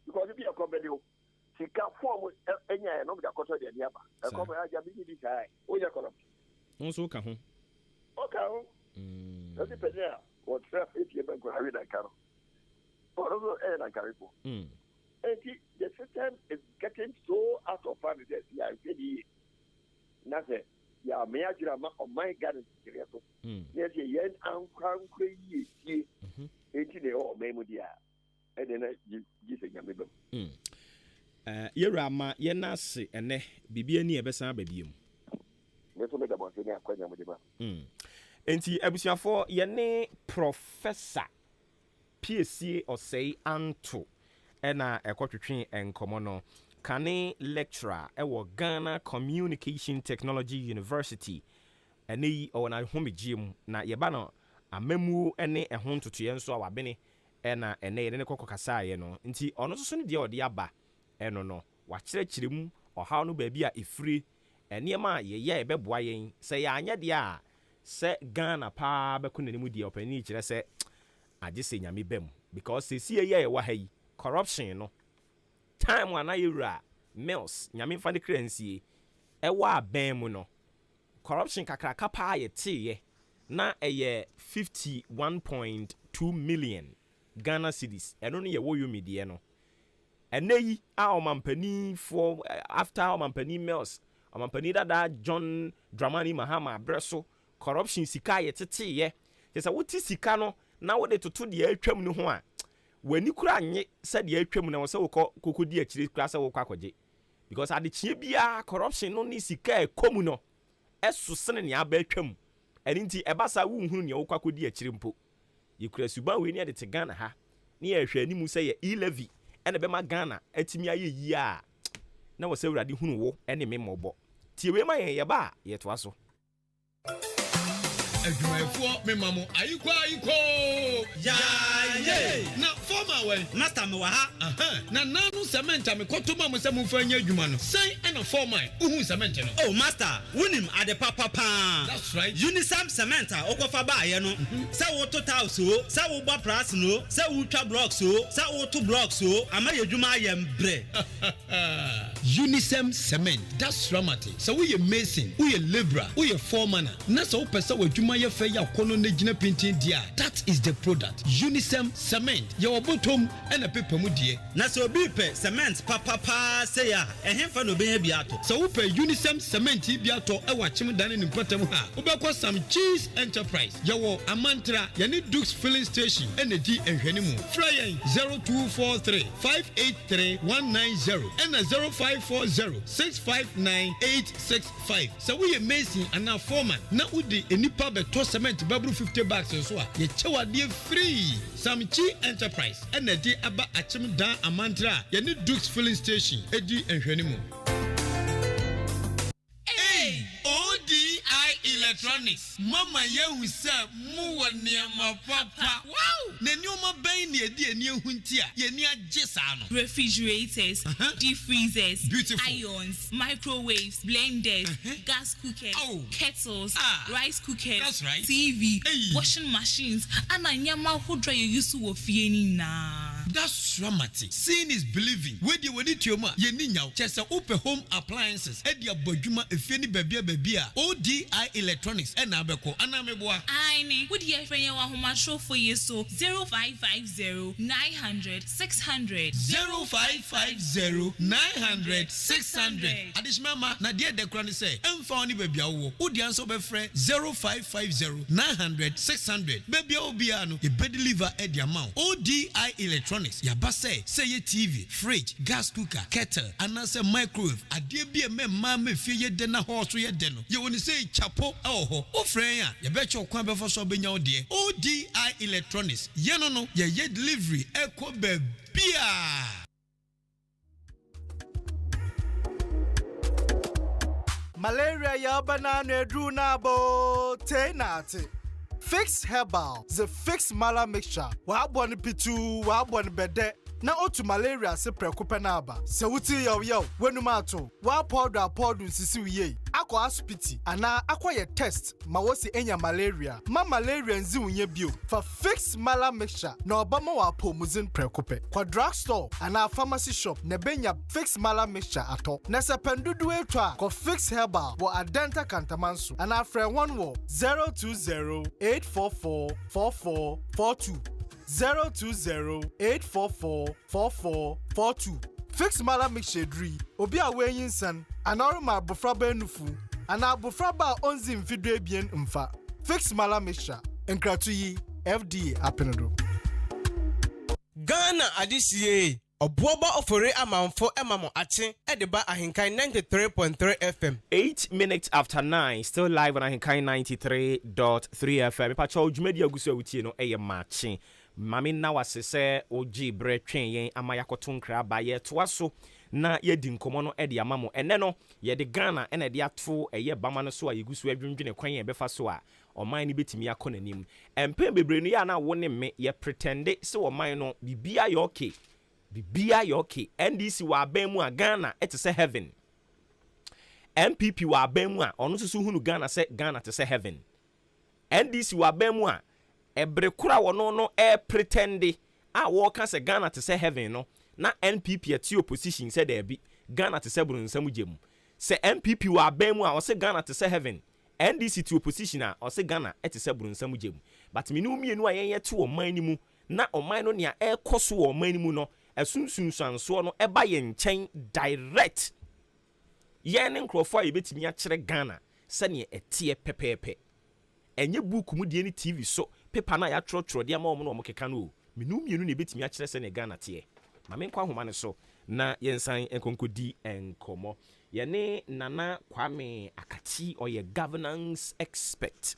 because if you come be sika form enya no da koto de aba e ko ba ja bi di sai o ye corrupt nso ka ho no depend ya what self if you ban ko hawi da karo or also na karipo and the system is getting so out of hand that ya say na say ya me ajira ma o my god kire so yes yen an kwan kwe yi enti de o me mu dia e de na ji se nyame bam yɛwura ma yɛna ase ene bibia ni ebesan babiem meso me da bo se ni akwanya mo de ba enti abusuafo yɛne professor PSC Osei Anto ɛna ɛkɔtwetwe enkomo no kane lecturer ɛwɔ Ghana Communication Technology University ɛne yi ɔwɔ na homegiem na yɛba no amamu ɛne ɛho ntotoyɛ nso a wabene ɛna ɛne yɛne kɔkɔ kasaayɛ no nti ɔno so ne deɛ ɔde aba ɛno no wakyerɛkyerɛ mu ɔhaw no baabi a ɛfiri nneɛma a yɛyɛ ɛbɛboa yɛn sɛ yɛanyɛ deɛ a sɛ Ghana paa bɛkɔ n'anim deɛ ɔpani kyerɛ sɛ agye sɛ nyame bam because sɛsie yɛ ɛwɔ ha yi corruption no time a na yɛwura mills nyame fa ne kra nsie ɛwɔ abɛn mu no corruption kakraka paa yɛteeɛ na ɛyɛ 51.2 million Ghana cedis ɛno no yɛwɔ yomideɛ no ɛnɛ yi a ɔmampani for after ɔmampani mills ɔmampani dada John Dramani Mahama abrɛso corruption sika yɛteteeɛ kyɛ sɛ wote sika no na wode toto deɛ atwam no ho a w'ani kura anye sɛ deɛ atwam na wɔ sɛ wokɔ kokodi akyire kura sɛ wokɔ akɔgye because adekyee biara corruption no ne sika ɛkɔmu no ɛso sene nea aba atwam ɛne nti ɛba saa wonhunu nea wokɔ akɔdi akyire mpo yɛkura suban wei ne yɛde te Ghana ha ne yɛhwɛ animu sɛ yɛ e-levy ɛna bɛma Ghana atimi ayɛ yie a na wɔ sɛ Awurade hunu wo ɛne me mmɔbɔ tie wei ma yɛn yɛba a yɛtoa so adwumayɛfoɔ mema mo ayikɔ yaaye na fɔma wɛ master me wa ha na nanu cement a mekɔtɔ ma mo sɛ momfa nyɛ adwuma no sɛn ɛna fɔma wohu cement no oh master wonim ade papa paa that's right unisam cement a okɔfa baayɛ no sɛ woto tiles o sɛ wobɔ pras no sɛ wotwa blocks o sɛ woto blocks o ama yɛ adwuma ayɛ mbrɛ unisam cement that's ramate sɛ woyɛ mason woyɛ labourer woyɛ foreman na sɛ wopɛ sɛ w'adwuma yɛ fɛ yɛ akɔnɔ na gyina pintin dia that is the product unisam cement yɛwɔ bɔtɔm ɛna pepa mu die na sɛ obi pɛ cement papapaa sɛ ya ɛhemfa na obɛnya bi ato sɛ wopɛ unisam cement bi atɔ ɛwɔ akyem dane ne mpatam ha wobɛkɔ some cheese enterprise yɛwɔ amantra yɛne dukes filling station ɛna di nhwɛne mu frɛ yɛn 0243 583 190 ɛna 0540 659 865 sɛ woyɛ mason anaa foreman na wode enipa bɛtɔ cement bɛboro 50 bags nso a yɛkyɛw adeɛ free samchi enterprise ɛna di aba akyem dan amantra a yɛne dukes filling station ɛdi nhwɛne mu ODI electronic Electronics. Mama yehu say mu wɔ nneɛma papa. Wow! Na nneɛma bɛn na edi eni ehunti a yɛni agye saa no. Refrigerators, deep freezers, beautiful irons, microwaves, blenders, gas cookers, kettles, rice cookers, that's right. TV, washing machines, and anyama hodra you use to ofie ni na. That's dramatic. Seeing is believing. Where the wedi tioma ye ni nyaw. Chese ope home appliances. Edi abodwuma efie ni bebia. ODI Electronics ena abeko anameboa. Aini, wodi ye fenye wa homa show for yeso 0550 900 600 0550 900 600. Adishmama na die dekra ni say emfa oni bebia wo. Odi anso be frɛ 0550 900 600. Bebia obia no e be deliver edi amount. ODI Electronics yaba say ye TV, fridge, gas cooker, kettle, anase microwave. Adie bi e me fie ye de na ho so ye de no. Ye woni say chapo ho. O frɛ ya ye be cho kwan be for so benya o de. ODI Electronics. Ye no ye delivery ekɔ bebia. Malaria yabana nedru nabo tenate. Fix Herbal, the Fix Mala mixture. Wabon pitu, wabon bede. Na otu malaria se prekupe na aba. Se wuti yo wenumato. Wa powder sisi wiye. Akwa aspiti ana akwa ye test ma wosi enya malaria. Ma malaria nzi unye bio. For Fix Mala mixture na obama wa pomuzin prekupe. Kwa drugstore ana pharmacy shop ne benya Fix Mala mixture ato. Na se pendudu etwa ko Fix Herbal wo adenta kantamansu. Ana fre 020-844-4442. 020-844-4442. Fix Mala mixture dri. Obi a weyin san. Anorma bufraba enufu. Ana bufraba onzi mfidu ebien mfa. Fix Mala mixture. Enkratuyi FDA apenodo. Ghana adisiye. Obuoba Ofori Amanfo emamo ache ediba ahinkai 93.3 FM. 8 minutes after 9, still live on ahinkai 93.3 FM. Pacho jumedi agusu awutie no eye Maakye. Mami na wasese oji bre twen yen amayakoto nkra ba ye toaso na yedi nkomo no edi amamo ene no yedi Ghana ene de ato eye bama no so a yegusu adwundwene kwan ye befa so a oman ni betimi akonanim empe bebre no ya na wo ne me ye pretende se oman no bibia ye okay NDC wa abamu a Ghana etese heaven MPP wa abamu a ono susu hunu Ghana se Ghana tese heaven NDC wa abamu a ebre kura wono no pretende a wo ka se Ghana tese heaven no na NPP ati opposition se there bi Ghana tese buru nsam gem se MPP wa abamu a o se Ghana tese heaven NDC ti opposition a o se Ghana etese buru nsam gem but me no mienu a yen to oman ni mu na oman no nea ekoso oman ni mu no esunsunsanso no eba ye nchen direct yen nkrofo a yebetimi a kire Ghana se ne etie pepepe enye book mu de ni TV so paper na ya trotro de ama no keka no menu mienu ne yebetimi a kire se ne Ghana tie ma me nkwa homa ne so na yensan enkonkodi enkomo ye ne Nana Kwame Akati oye governance expert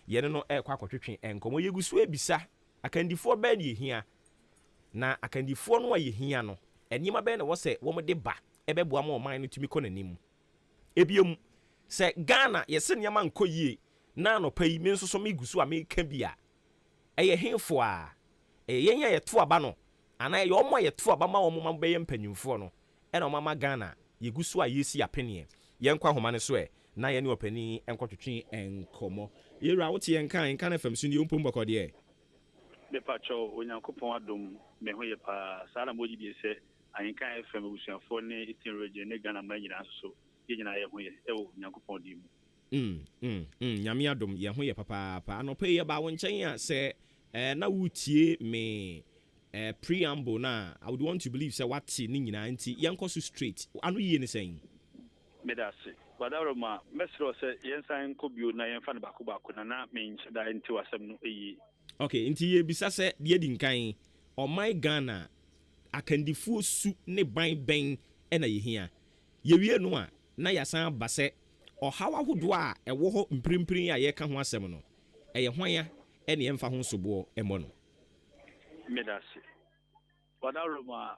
ye no ekwa akotwetwe enkomo yegusu ebisa akandifo ba de hia na akandifo no aye hia no enima be na wo se wo de ba ebeboa ma oman no tumi konanim ebiem se Ghana yese niama nkoyie na no pai me nso so megusu a meka bia eye henfo a yen ye to aba no ana ye omo ye to aba ma wo mo be ye mpanyimfo no e na omama Ghana yegusu a yesi apene yen kwa homa ne so na ye ne opani enkotwetwe enkomo yewura wote yen kan FM so ni ompom bokode e me pacho onyankopon adom me ho ye pa sala moji bi se ahinkan FM usuafo ne Eastern region ne Ghana ma nyina so ye nyina ye ho ye e wo onyankopon di mu nyame adom ye ho ye papa anope ye ba wo nchen a se na wutie me preamble na I would want to believe say what ni nyina nti yenkoso straight anu ye ne sen me da se badaro ma mesro se yensan ko bio na yenfa ne bako na me nchida nti wasem no eyi. Okay, nti ye bisa se de di nkan o my Ghana akandifuo su ne ban e na ye hia ye wie no a na yasan ba se o hawa hodo a ewo ho mprimprin a ye ka ho asem no e ye hwan ya e ne emfa ho sobo e mo no medasi badaro ma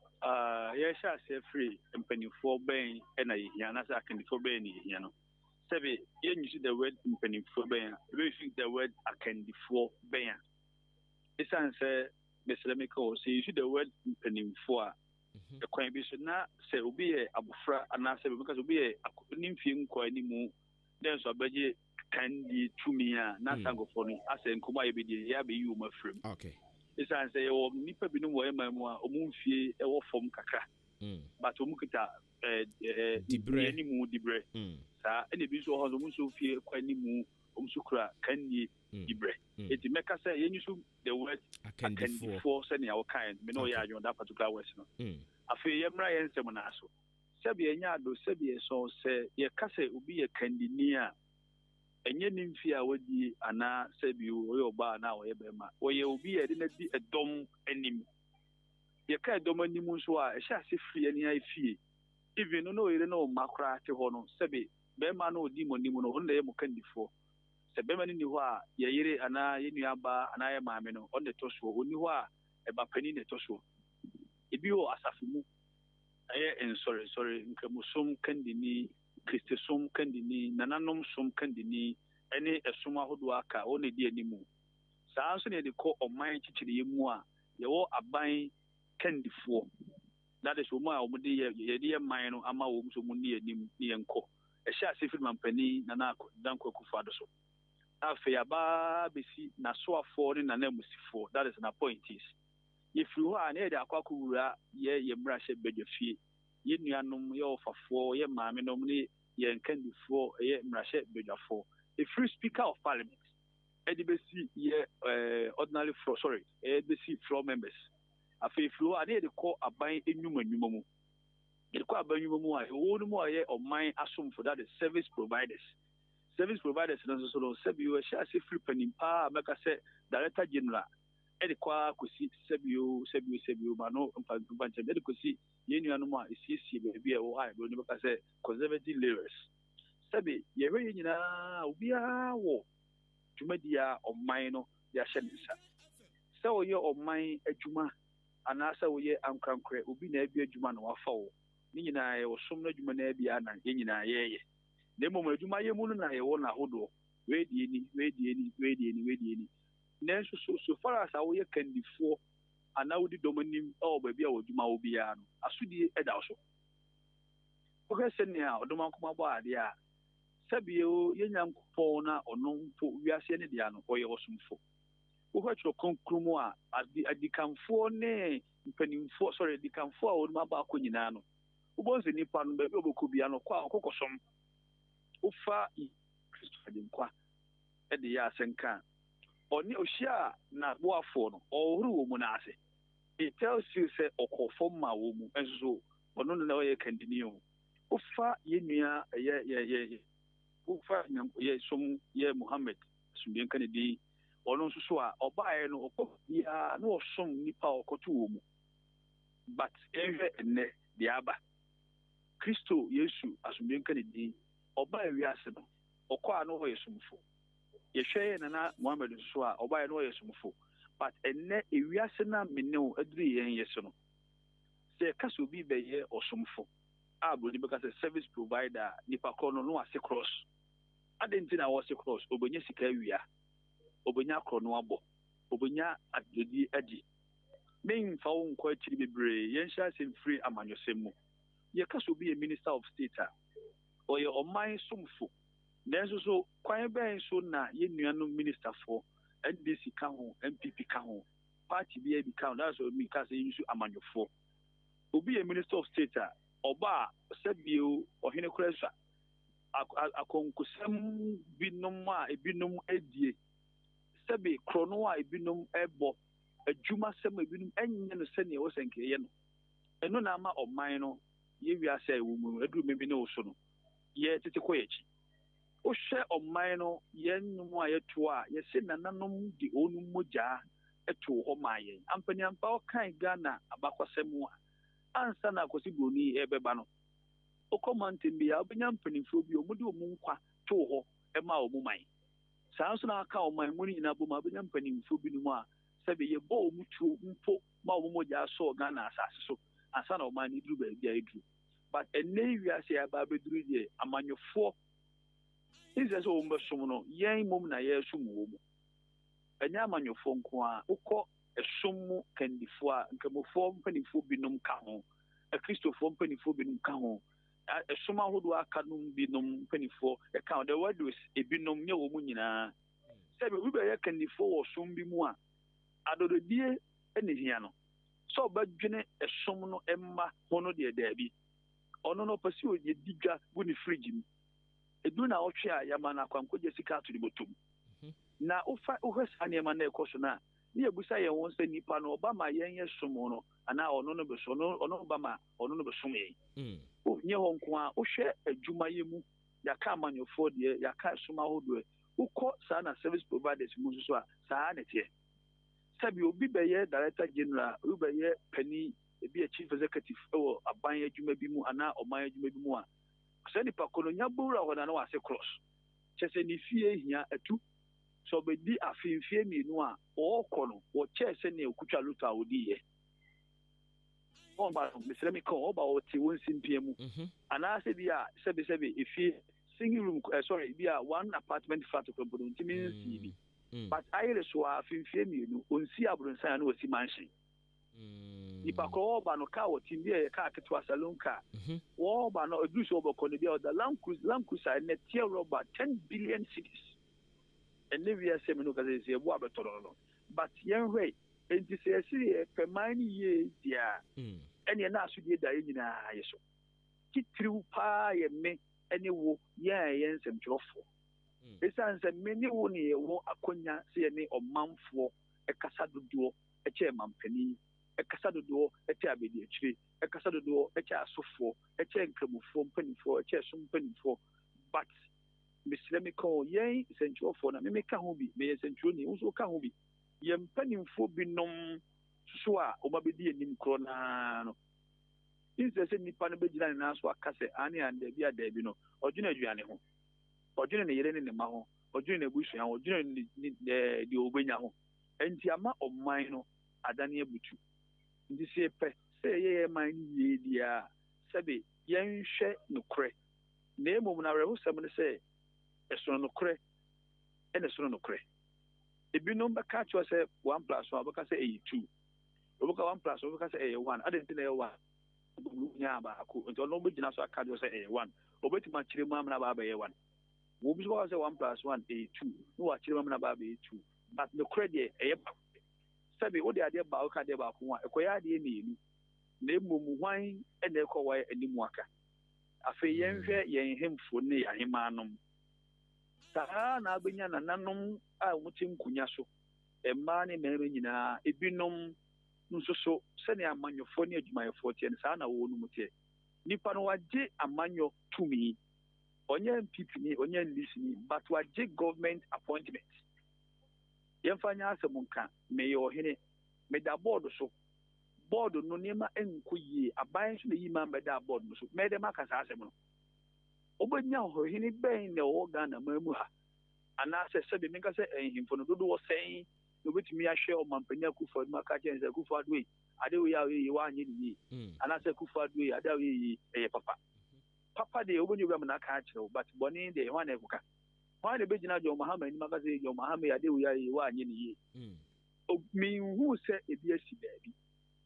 ye sha se free mpanifo ban e na ye hia na se akandifuo ban ne ye hia no Sebi, you see the word penny for bear, you see the word a candy for bear. It's answer, Mr. Lemiko, so you see the word penny for the coin be should not say, be a bufra and answer because will be a nymphian coin anymore. Then so budget candy to me, not tango for me. I say, come by be the yabe you, my friend. Okay. It's answer, or Nipa Binu, my Omunfi, a war from Kaka. But Omukita, Dibre, any more Dibre. Any visual has also feel quite any more Umsukra, Candy, Dibre. It make us say, you should the word can for sending our kind, Minoya, on that particular Western. I feel Yamra and Semonaso. Sabia Yado, Sabia so say, your cassette will be a candy near. And yen in fear would be Anna, Sabu, or your bar now, Ebema, or you will be a dom enemy. Your kind dominimuswa, a chassis free any I fee. Even no, you know, Macra to Hono, Sabi, Bema no demon, on the Mokendi for. Sebeman in the wa, Yere, Anna, Yaba, and I am Mamino, on the Tosho, Uniwa, a Bapenine Tosho. If you are Asafimu, I am sorry, Nkamusum Kandini, Christosum Kandini, Nananum Sum Kandini, any a Suma Hoduaka, only dear Nimu. Sanson, the call of my chichi Yemua, you all are buying candy for. That is Uma, dear mine, Ama Mumsumuni, Nianco, a shall see film and penny, Nanako, Danko Kufadoso. Afeaba, Bessie, Nasua foreign and Nemusi for, that is an appointees. If you are near the Aquacura, ye brush a bed of fee, ye num your for 4, ye mammy nominee, ye candy for, ye brashet bed of 4. A free speaker of parliament. EDBC, ye ordinary floor, sorry, EDBC floor members. A free floor, I need to call a buying a numu. You call a buying more, one more year of mine assume for that is service providers. Service providers, and so Sebu, shall see flipping in power, make a say, Director General. Edikwa kusi sebiu, mano mpanche edikusi yenu anuma isi baby o ai do nipa say conservative leaders sebi yewe nyina obia wo dwumadia oman no ya hyensa se wo ye oman adwuma ana se wo ye ankrankre obi na abi adwuma na wafa wo ni nyina ye osom na adwuma na abi ana ye nyina ye na emom adwuma ye mu no na ye wo na hodo we die ni Nanso so far as we can before and now the domain or baby or Juma Obiano, Asudi Edaso. Okay, send me out, Domakuma Badia. Sabio, Yanam Pona or no, we are sending the ano or your awesome for. Who had your concrumua at the Camfor nay, penning for, sorry, the Camfor or Maba Quinano. Who was the Nippon baby Cubiano qua Cocosom? Ufa Christopher Dinqua at the Yasenkan. Oni oshia na boafo no oru mu na ase it tells you say okofo ma wo mu enso ono na o ye kandini o ufa ye nua ye ufa ye som ye Muhammad sumbien kanedi ono nso so a obae no okofia na osom nipa okoto wo mu but ehwe enne diaba Kristo Yesu asumbien kanedi obae wiase no okwa no ho yesumfo Yeshaya na Muhammad Swa, or by no yesumfo, but a net a reasona mino adri and yesono. Say a casu be by ye or sumfo. I believe because a service provider, Nipacono no a cross. I didn't think I was a cross, Obenyasika, Obenya Cronoabo, Obenya at the Eddie. Main found quite to be brave, Yensha in free among your semo. Ye casu be a minister of state, or your mind sumfo. There's also quite very soon now, you know, minister for NDC Kaho, MPP Kaho, party be count, that's what me because you should among your four. Will be a minister of state, or bar, Sebio, or Hinocresa. A concusum binoma, a binum edie. Sebi, Cronoa, a binum ebo, a Juma semi binum, and send your Saint Kayan. And no nama of mine, ye we are say, woman, a do maybe no son. Yet it's a quetch. O share of mine, yen no toa, ye send nanum the onu moja, a two or my ampany and power kind Ghana, abaqua semua. Answer na cosibuni ebebano. O comment in the Albanian Penifubio, Mudu Munqua, Toho, Emma Mumai. Sounds na cow my money in Abumabinian Penifubinua, Sabi ye bo mutu, mpo, Maumoja saw Ghana so, and son of mine, you do. But a navy I say about Bedrude, among your four. Is so no, yen mum na ye sumu. Enya manyofo nko a ukọ esumu kandifo a nkemofo mpanifo binom ka ho. Kristofo mpanifo binom ka ho. Esuma hodo aka num binom mpanifo e ka the word is ebinom nye wo mu nyina. Sebe we be ye kandifo wo sum bi mu a adododie ene hia no. So badwene esum no emma hono de daabi. Ono no pasi o ye digwa bu ni fridge mu. Edu na otwe a yama na kwankogye sika to di botum. Na ufa uhesa nneɛma na ɛkɔ so na ne ebusa yɛn wɔn sɛ nipa no ɔba ma yɛn yɛ som no ana ɔno no bɛso ɔno ba ma ɔno no bɛsom yɛn o nye hɔ nko a wohwɛ adwuma yɛ mu yɛaka amanyɔfoɔ deɛ yɛaka som ahodoɔ wokɔ saa na service providers mu nso so a saa ne teɛ sɛbi obi bɛyɛ director general obi bɛyɛ pani ebi yɛ chief executive ɛwɔ aban adwuma bi mu ana ɔman adwuma bi mu a sɛ nipa kono nya bowura hɔ na na wase cross kyɛ sɛ ne fie hia atu so be di afinfie mienu a okọ no wo che se ne okutwa luto a odi ye o ba misre mi ko o ba o ti won simpie mu ana se bi a sebe ifie single room sorry bi a one apartment flat ko bodo ntimi nsi bi but ayere so afinfie mienu onsi abronsan na osi mansion ipa ko o ba no ka o ti bi e ka ketwa salon ka o ba no edu so oboko ne bi o da land cruiser ne tier rubber 10 billion cities. And never a seminar because it's a water total. But young way, and to say, per many years, dear, and you're not so dear, in a so. Keep through pie and me, any wo, and some joffo. It sounds a many one year, a conya, see any or month for a casado door, a chairman penny, a casado door, a tabby tree, a casado door, a chair so for, a chair come for penny for, a chair some penny for, but. Miss Lemico, yea, central for na me can be, may central news or can be. Yem penning for binom swa, or maybe in Cronano. Is the same Panabijan and Aswa Casse, Annie and the Via Debino, or Junior Gianiho, or Junior in the Maho, or Junior Bush, or Junior the Obenyaho, and Tiama of Mino, Adania Buchu. This year, say, ye, mine, ye, dear, Sabi, young shed no cray. Name of Nara, somebody say. Esronokre and Esronokre. If you number catch was 1 plus 1 because say 2. Look at 1 plus 1 because say 1. I didn't know 1. Yaba, until nobody knows I can't say 1. Obey to my children, Mamma 1. Wobs was a 1 plus 1 a 2. No, children about 2. But no credit a Sabi, what the idea about Kadeba, acquired the name. Name wine and they call away any mwaka. A fay yen him for near him manum. Saa na abenya na nanom a mutim kunya so emma ne mema nyina ebinom nso so sene amanyofo ne adwumayefo tie saa na wo no mutie nipa no wagye amanyo tumi onye MPP ni onye lisini but wagye government appointment yemfanya asemunka me yo hene me da board so board no nema enkoyie aban so ne yima me da board no so me dem aka saa asem no obenya hohini ben na wo Ghana mamu ha anase sebe menka se ehimfo no dodo wo sen no betimi ahwe o mampanya kufa ma ka chen se kufa adwe ade wo ya we wa anyi ni anase kufa adwe ade we papa de obonyo bia na ka kire but boni de ho na ebuka ho na begina jo Muhammad ni maka se jo Muhammad ade wo ya wa anyi ni o mi hu se ebi asi baabi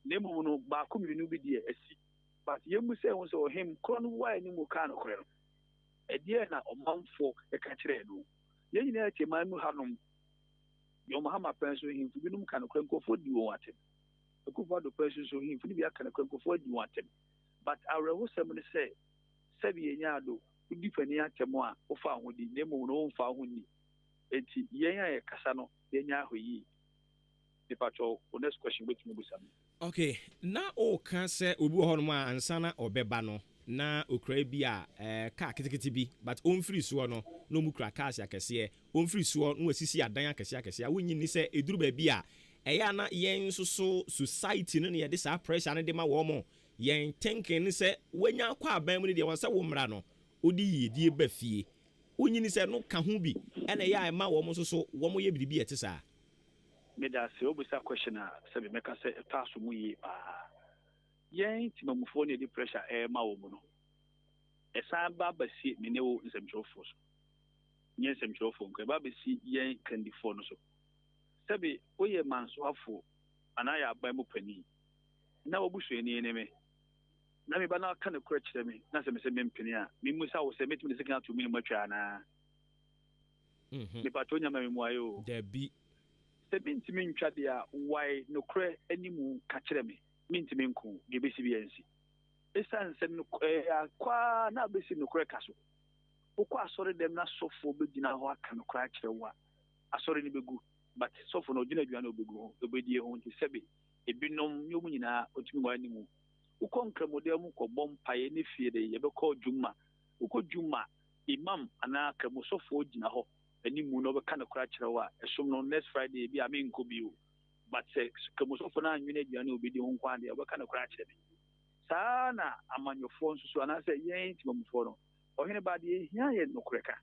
nemu no ba ko mi nu bi de asi but yemu se ho se o him kron wa ni mu ka no kore no edie na omanfo e ka kire no ye nyina che manu hanom yo Muhammad penso him fu binum ka no krenko di won atem ekufa do penso so him fu ni bi aka no krenko di won atem but our who sem ne say sabi enya do udi fani atem a wo fa ho di nemu no wo fa ho ni enti yen ya kasa no yenya ahoyi the patrol next question with me busam. Okay, na o kan se obi ho no ma ansana obeba no na okra bi a ka ketekete bi but on free so no no mu kra cash akese on free so no asisi adan akese a wonyi ni se eduru ba bi a eya na yen so society no ye de sa pressure no de ma wo mo yen thinking ni se wanya kwa aban mu ni de won se wo mra no odi yedie ba fie wonyi ni se no ka ho bi ena ya ma wo mo so wo mo ye biribi ete sa me da se obusa question a se be meka se taso mu yi yen timamufo ne di pressure ma wo mu no esa ba si me ne wo nsemtwofo so nye sem chofo nko ba be si yen kandifo no so sɛbe woyɛ mansoafo anaa yɛ aban mu pani na wobusu ani ne me na me ba na ka ne kora kyerɛ me na sɛ me sɛ mempene a memmu sa wo sɛ metumi de sika to me matwa anaa me pato nya ma me mu ayo da bi sɛ mentumi ntwa de a wai no kora animu ka kyerɛ me mentumi nko de besi bi ansi esan sɛ no kwa na besi no kora ka so wokɔ asɔre dɛm na sɔfo bɛgyina hɔ aka no kora kyerɛ wo a asɔre ne bɛgu but sɔfo no ɔgyina dua no ɔbɛgu ho ɔbɛdie ho nti sɛbe ebinom nyɛ mu nyinaa ɔtumi wɔ animu wokɔ nkramɔdɛ mu kɔbɔ mpaeɛ ne fie de yɛbɛkɔ dwuma wokɔ dwuma imam anaa kramusɔfoɔ gyina hɔ animu na ɔbɛka no kora kyerɛ wo a ɛsom no next friday bi a menkɔ bio but sɛ kramusɔfoɔ no anwene aduane a ɔbɛdi ho nko adeɛ ɔbɛka no kora kyerɛ me saa na amanyɔfoɔ nso so anaasɛ yɛn timamufoɔ no ɔhene ba deɛ ɛhia yɛ nokorɛ ka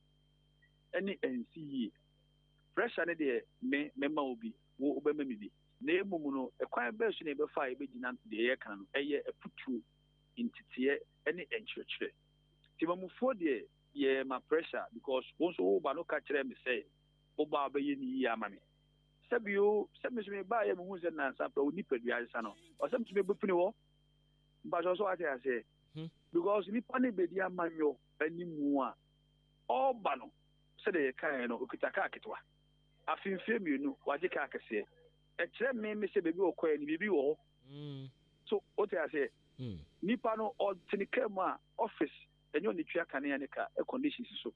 ɛne ɛnsi yie pressure ne deɛ mɛma wo bi wo wobɛma me bi na mmom no ɛkwan bɛɛ so na ɛbɛfa a yɛbɛgyina deɛ yɛka no ɛyɛ aputuo nteteɛ ne ɛnkyerɛkyerɛ timamufoɔ deɛ yɛma pressure because wo nso woba no ka kyerɛ me sɛ woba wobɛyɛ ne yie ama me sɛbio sɛ me so mebaayɛ mehu sɛ nansa pra wo nipadua asa no ɔsɛ metumi bɛpune hɔ mpakyɛ so wate aseɛ because nipa ne bɛdi amanyɔ animu a ɔba no sɛdeɛ yɛkaeɛ no ɔkita kaa ketewa afemfie mmienu wagye kaa kɛseɛ ɛkyerɛ me sɛ baabi wɔkɔɛ no biribi wɔ hɔ so wote aseɛ nipa no ɔtene kaa mu a office ɛnyɛ ɔne tua kanea ne ka conditions so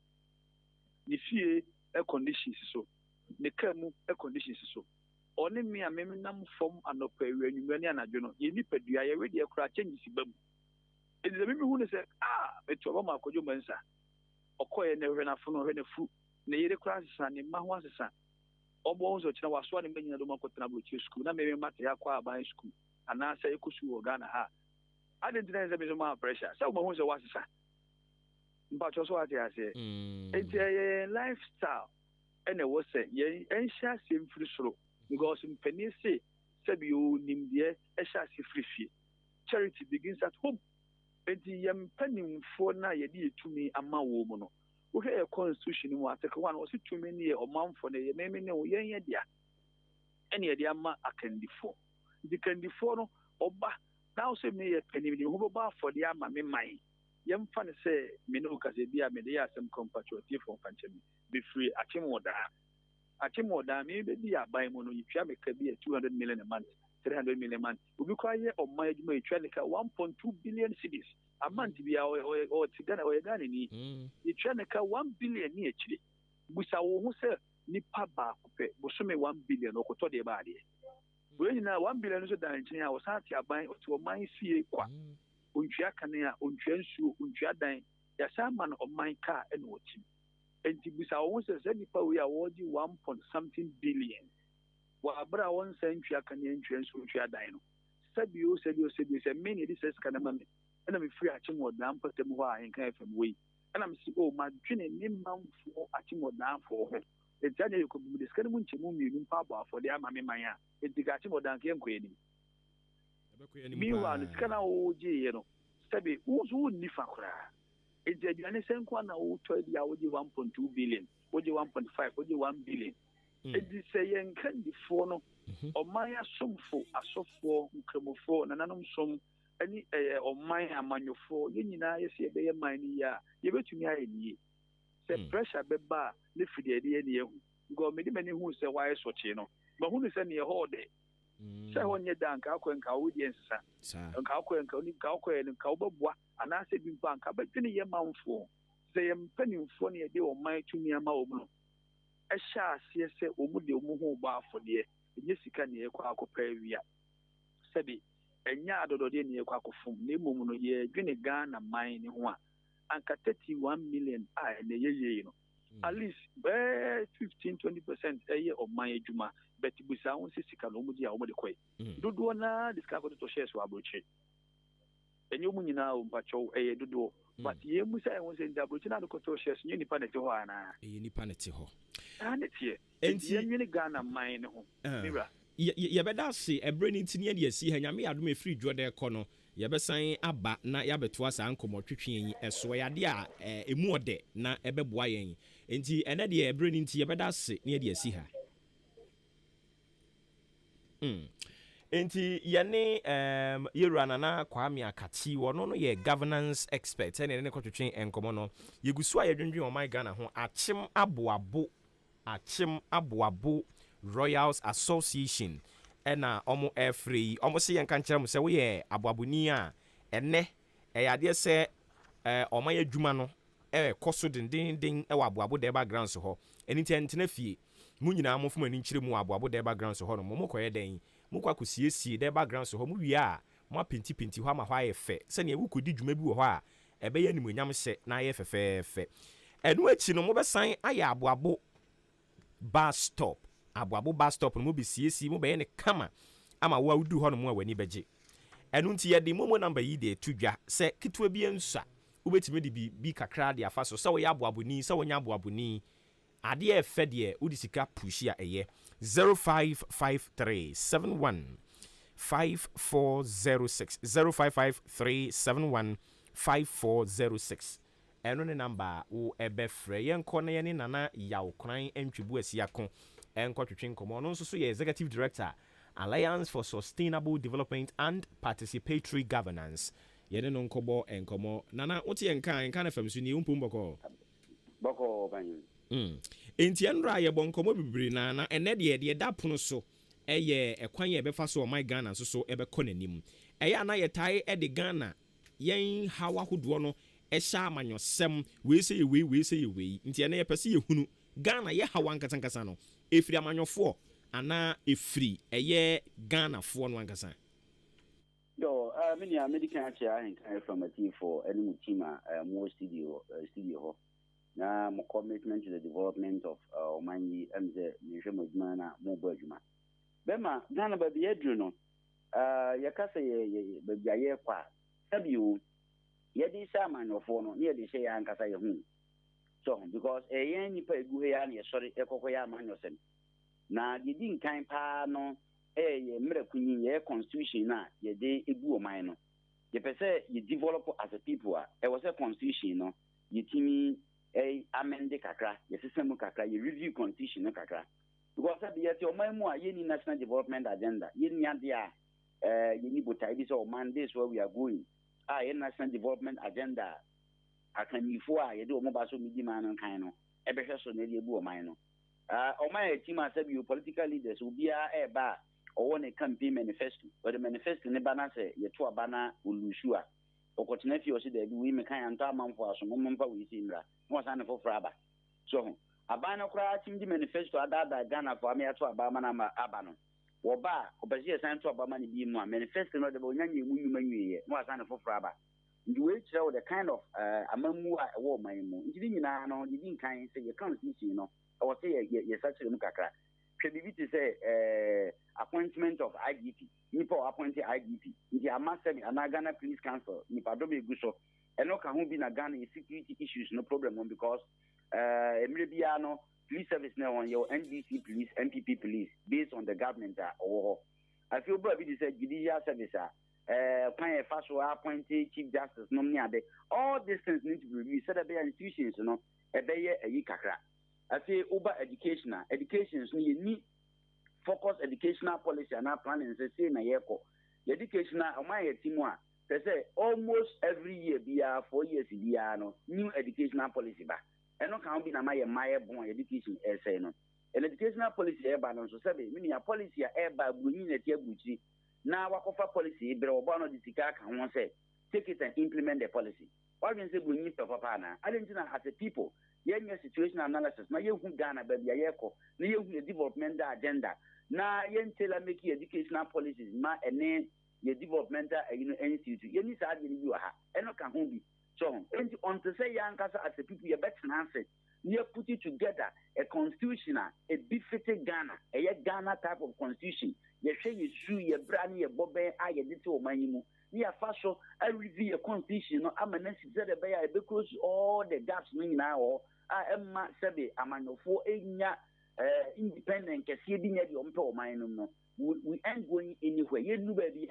ne fie conditions so ne kaa mu conditions so ɔne me a memenam fam anɔpa awia anwummerɛ ne anadwo no yɛ nipadua yɛwedeɛ koraa change si ba mu ɛdi sɛ memehu ne sɛ metu ɔba ma akɔdwo ma nsa ɔkɔɛ ne hwɛ n'afo no ɔhwɛ n'afu ne yere koraa asesa ne mma ho asesa ɔbɔ ho sɛ ɔkyena wasoa ne mma nyina dɔm akɔtena aborɔkyire sukuu na meme mate yɛ akɔ aban sukuu anaasɛ ɛkɔ sukuu wɔ ghana ha ade ntina sɛ me so maa pressure sɛ woma ho sɛ woasesa mpatwɔ so wate aseɛ enti ɛyɛ lifestyle ɛna ɛwɔ sɛ yɛnhyɛ aseɛ mfiri soro because mpanin se sɛbi nimdeɛ ɛhyɛ ase firi fie charity begins at home enti yɛmpanimfoɔ no a yɛde yɛtumi ama wɔ mu no wohwɛ yɛ constitution mu article 1 ɔse tumi ne yɛ ɔmanfoɔ no yɛ meme ne wo yɛnyɛ dea ɛne yɛde ama akandifoɔ nti kandifoɔ no ɔba na wo sɛ me yɛ panim ne ho bɛbɔ afɔdeɛ ama me man yɛmfa ne sɛ me ne wo kasa bi a mede yɛ asɛm kɔmpatwɔtiefoɔ mfa nkyɛ me bɛfiri akyemɔdaa me bɛdi yɛ aban mu no yɛtwa me ka bi a 200 million a month 300 million a month obi koraa yɛ ɔman adwuma yɛtwa ne ka 1.2 billion cedis a month bi a ɔyɛ Ghana ni yɛtwa ne ka 1 billion ne akyire busa wo ho sɛ nipa baako pɛ bosome 1 billion ɔkɔtɔ deɛ baadeɛ wei nyinaa 1 billion no so da nkyɛn a wɔsan te aban ɔte ɔman fie kwa ɔntwea kanea ɔntwea nsuo ɔntwea dan yɛsan ma no ɔman kaa ɛna ɔtim enti busa wo ho sɛ sɛ nipa wei a wɔgye 1.something billion wabra wɔn nsa ntwea kanea ntwea nsuo ntwea dan no sɛbio sɛ me ne de sɛ sika na ma me ɛna mefiri akyemɔdaa mpɔtam hɔ a yɛnka fam wei ɛna mesi madwene ne mamfoɔ akyemɔdaafoɔ ho enti ane yɛkɔbimu de sika no mu nkyɛmu mmienu mpa abɔ afɔde ama me man a enti ka akyemɔdaa nka yɛnkɔ anim meanwhile no sika no a wɔgyeeɛ no sɛbe wo nso wonni fa koraa enti aduane sɛ nko a na wotɔ adi a wogye 1.2 billion wogye 1.5 wogye 1 billion enti sɛ yɛnka ndifoɔ no ɔman asomfo asɔfoɔ nkramofoɔ nananom som ɛne ɔman amanyɔfoɔ yɛn nyinaa yɛsɛ yɛbɛyɛ man no yie a yɛbɛtumi ayɛ ne yie sɛ pressure bɛba a ne firi deɛ ɛde yɛ ne yɛhu because mede m'ani hu sɛ woayɛ sɔkyee no mahunu sɛ neɛ hɔ de sɛ hɔ nyɛ da nka akɔ nka wodeɛ nsesa nka wokɔɛ no nka wobɛboa anaasɛ bi mpo anka bɛdwene yɛ manfoɔ sɛ yɛ mpanimfoɔ no yɛde ɔman tumi ama wɔ mu no ɛhyɛ aseɛ sɛ ɔmu de ɔmu ho bɔ afɔdeɛ ɛnyɛ sika ne yɛkɔ akɔpɛ awia sɛbi ɛnyɛ adɔdɔdeɛ ne yɛkɔ akɔfom na mmom no yɛdwene Ghana man ne ho a anka 31 million a ɛnɛ yɛyei no at least bɛɛ 15-20% ɛyɛ ɔman adwuma but busa wo sɛ sika no ɔmugye a ɔmode kɔe dodoɔ naa de sika akɔtotɔ hyɛɛ so aborɔkyire ɛnyɛ ɔmu nyinaa ɔmpakyɛw ɛyɛ dodoɔ but yɛmu sɛ ɛho sɛ nti aborɔkyire no adekɔtɔ hyɛɛ so nyɛ nipa ne te hɔ anaa ɛyɛ nipa ne te hɔ ne teɛ enti yɛnwene Ghana man ne ho mira yɛbɛda ase ɛberɛ no nti ne yɛde asi ha nyame adom ɛfiri dwɔ dɛ kɔ no yɛbɛsan aba na yɛabɛtoa saa nkɔmmɔtwetwe yi ɛso yɛade a ɛmu ɔdɛ na ɛbɛboa yɛn enti ɛnɛ deɛ ɛberɛ no nti yɛbɛda ase na yɛde asi ha enti yɛne yɛwura Nana Kwame Akati wɔno no yɛ governance expert ɛne ne kɔtwetwe nkɔmmɔ no yɛgu so a yɛdwendwen ɔman Ghana ho akyem aboabo Royals Association ɛna ɔmo ɛfrɛ ɔmo se yɛnka nkyerɛ mo sɛ woyɛ aboaboni a ɛnɛ ɛyɛ adeɛ sɛ ɔma yɛ adwuma no ɛkɔ so dendenden ɛwɔ aboabo da background so hɔ ɛni nti ɛntena fie mu nyinaa mo fom ani nkyerɛ mu aboabo da background so hɔ no mo kɔyɛ dɛn mo kɔ akɔsiesie da background so hɔ mo wie a mo apenti hɔ ama hɔ ayɛ fɛ sɛnea wokɔdi dwuma bi wɔ hɔ a ɛbɛyɛ animuonyam hyɛ na ayɛ fɛfɛɛfɛ ɛno akyi no mobɛsan ayɛ aboabo bus stop no mo besiesie mo bɛyɛ ne kama ama wo awudu hɔ no mo a wani bɛgye ɛno nti yɛde momo number yi de to dwa sɛ ketewa bi ansa wobɛtumi de bi kakra de afa so sɛ woyɛ aboaboni sɛ wonya aboaboni adeɛ ɛfɛ deɛ wode sika pushi a ɛyɛ 0553715406 0553715406 ɛno ne number wo ɛbɛfrɛ yɛnkɔ na yɛne Nana Yawkran ntwibu asiako ɛnkɔtwetwe nkɔmmɔ no nso so yɛ executive director Alliance for Sustainable Development and Participatory Governance yɛne no nkɔbɔ nkɔmmɔ Nana wote yɛnka na fam so ni wompom bɔkɔ banyo enti ɛnra yɛbɔ nkɔmmɔ bibiri na ɛnɛ deɛ da pono so ɛyɛ ɛkwan yɛ ɛbɛfa so ɔman Ghana nso so ɛbɛkɔ n'anim ɛyɛ ana yɛtae ɛde Ghana yɛn hawa ahodoɔ no ɛhyɛ amanyɔsɛm wei sɛ yɛ wei nti ɛnɛ yɛpɛ sɛ yɛhunu Ghana yɛ hawa nkasankasa no ɛfiri amanyɔfoɔ anaa ɛfiri ɛyɛ Ghanafoɔ no ankasa many American actually from a team for any team more studio hɔ na mo commitment to the development of Omani and the Nijamana more Bergman. Bema, Ghana baby Edruno, Yakasa ye kwa, Sabu, Yedi Saman of Fono, near the Shea and Kasaya Hum. So, because a yen you pay Guyan, sorry, Ekoya Manosen. Now, you didn't kind pa no, Miracle ye constitution na, ye de Ibu Mino. You per se, you develop as a people, it was a constitution, no, you timi. Amende kakra, your system kakra, you review constitution kakra. Because at the your memoir, you need national development agenda. You need botai or Mondays where we are going. National development agenda. I can before you do mobile media man and kind of a better so nearly a minor. My team has said you political leaders will be a bar or one a campaign manifesto, but the manifesto in the banner say your two banner will lose you. Opportunity or the women can man for some moment we see was an for Fraba. So, a banner cry in the manifesto that Ghana for me to Abama Abano. Or bar, or Basia San to Abamani be more manifesto not the women was an for Fraba. You will show the kind of a mamu a war my moon. You didn't kind say you can't see, you know, or say you're such a mukaka. Credibility say appointment of IGP. Nipo appointed IGP. The Amasabi and Ghana Police Council, Nipadobe Guso, and no can be na Ghana security issues, no problem because Emiliano police service now on your NDC police, MPP police, based on the government or I feel probably this judicial service kind of fast appointed chief justice, no all these things need to be reviewed. Set up institutions, you know, a kakra. I say over educational is need focus educational policy and our planning say na yeko. The educational my team they say almost every year be 4 years no new educational policy ba. And no can be na my born education essay no. An educational policy eba no so say meaning a policy eba bunyina tie buchi. Na wakofa policy be oba no disika kan won say take it and implement the policy. What mean say bunyi to papa na. Adentina as a people yen situation analysis na yehu Ghana ba bia yeko na yehu development agenda na yen tell make educational policies ma ene ye developmental institute yen is ade ni wa ha eno ka ho bi so enti on to say yan kasa as a people ye better answer you put it together a constitution a befitting Ghana a Ghana type of constitution ye hwe ye su ye brand ye bobe a ye dite o manimu ni afa so a review a constitution no amanasi say the be ya be close all the gaps no nyina o Emma Sebe Amanofo Enya independent Cassidy Ompo Minum. We ain't going anywhere. You know, baby.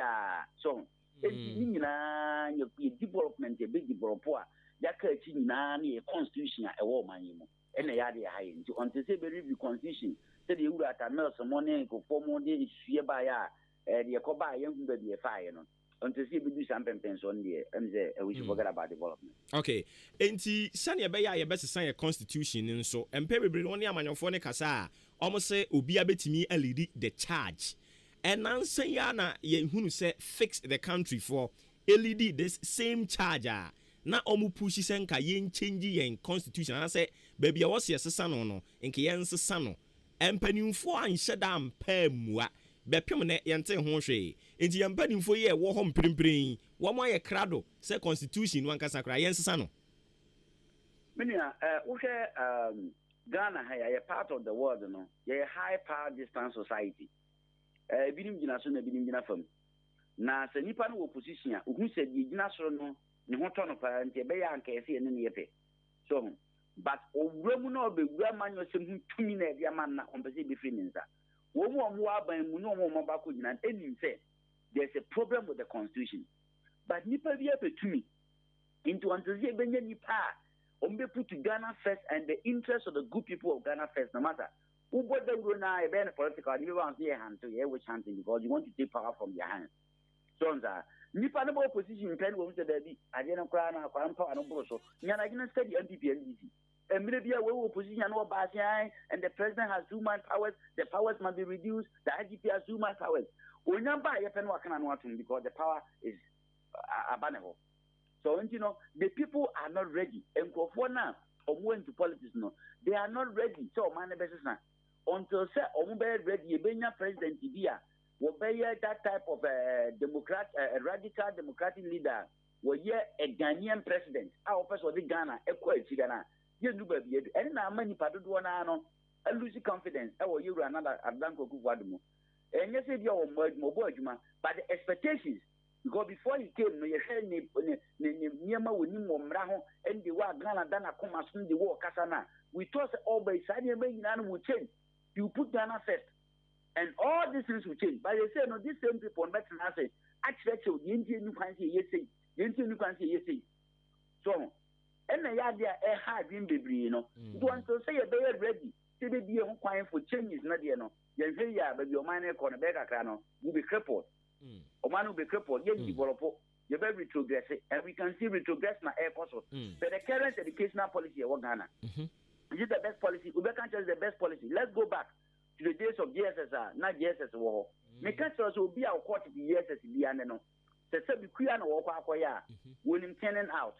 So Enti nyina ye development e big develop a yaka achi nyina na ye constitution a ewo man yi mu ene ya de ha yi nti on te say be review constitution say the ura ta mels mo ne ko form de sue ba ya de ko ba ye hu ba bi e fa ye no on te say be do some pempenso on there say we should forget about development. Okay, enti sane be ya ye be sesan ye constitution nso empe bebre won ne amanyofo ne kasa a almost say obi abetimi a lead the charge. And answer yana ye hunu say fix the country for LED this same charger. Na omu pushi senka yen change yen constitution. And I say baby I was yes sano no enke yen sano. Empanimfo anhye da ampa mua. Bepem ne yente ho hwe. Enti empanimfo ye wo ho mprimprin. Wo mo ye krado say constitution wan kasa kra yen sano. Minia wo hwe Ghana ha part of the world no. Ye high power distance society. Binim gina so na binim gina fam na se nipa no opposition a ohu se di gina so no ne ho to no pa nti be ya anka ese ne ne yepe so but owura mu na obewura manyo se hu tumi na dia man na ompese be free ninza wo mu omo aban mu no omo ba ko gina enim se there's a problem with the constitution but nipa bi ape tumi into antozie benye nipa ombe put Ghana first and the interest of the good people of Ghana first no matter who got the Runa, a benefit political, you want to see a hand to which hunting because you want to take power from your hands. So, Nipanabo opposition, Penn was the Debbie, I didn't cry now, Quampa and Oboso. Yana didn't study NPP and DC. And maybe a way opposition or Basia, and the president has too much powers, the powers must be reduced, the IGP has too much powers. We never buy a pen working on watching because the power is abandonable. So, you know, the people are not ready. And for now, or going to politics, no, they are not ready. So, man, the business now. Until say omube ready Benya president Ibia will be that type of radical democratic leader will ye a Ghanaian president our person of the Ghana equal Ghana ye do be and na many padu do na no a lose confidence e will you another Adanko Kuwadumo and yes if you are mo adwuma but the expectations because before he came no ye hwe ni niema woni mo mra ho and the wa Ghana dana come as the war kasana we thought all by side nyina will change. You put Ghana first, and all these things will change. But they say, no, these same people, but I say, actually, you can't say yes, you can't say yes. So, and the idea is hard in the brain, you know. You want to say they are ready. Say they be requiring for changes, not you know. You say, yeah, but your money corner back will be crippled. A man will be crippled, yes, develop. You better retrogress, and we can see retrogress na air cost. But the current educational policy of Ghana. Is it the best policy? We can't tell the best policy. Let's go back to the days of GSSR, not GSS war. Me can't tell us will be our court to be GSS no. The same we are no walk when him turning out,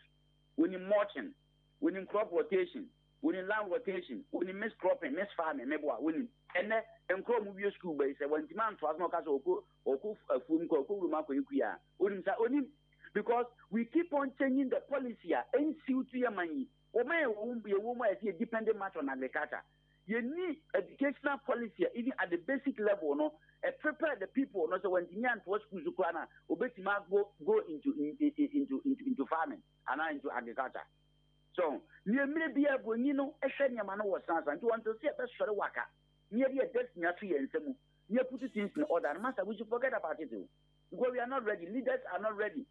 when him mulching, when him crop rotation, when him land rotation, when him miss cropping, miss farming, maybe when him and crop move your school base. When demand was no case or because we keep on changing the policy and see to your money. Woman won't be a woman as a dependent matter on agriculture. You need educational policy, even at the basic level, no, and prepare the people. No, so when Tinyan to school to Kwana, Obetima go into farming and into agriculture. So, you may be a bonino, a shenya man was sans, and you want to see a best for the waka. Nearly a destiny and some. You put it in order, and master, we should forget about it too. Because we are not ready, leaders are not ready.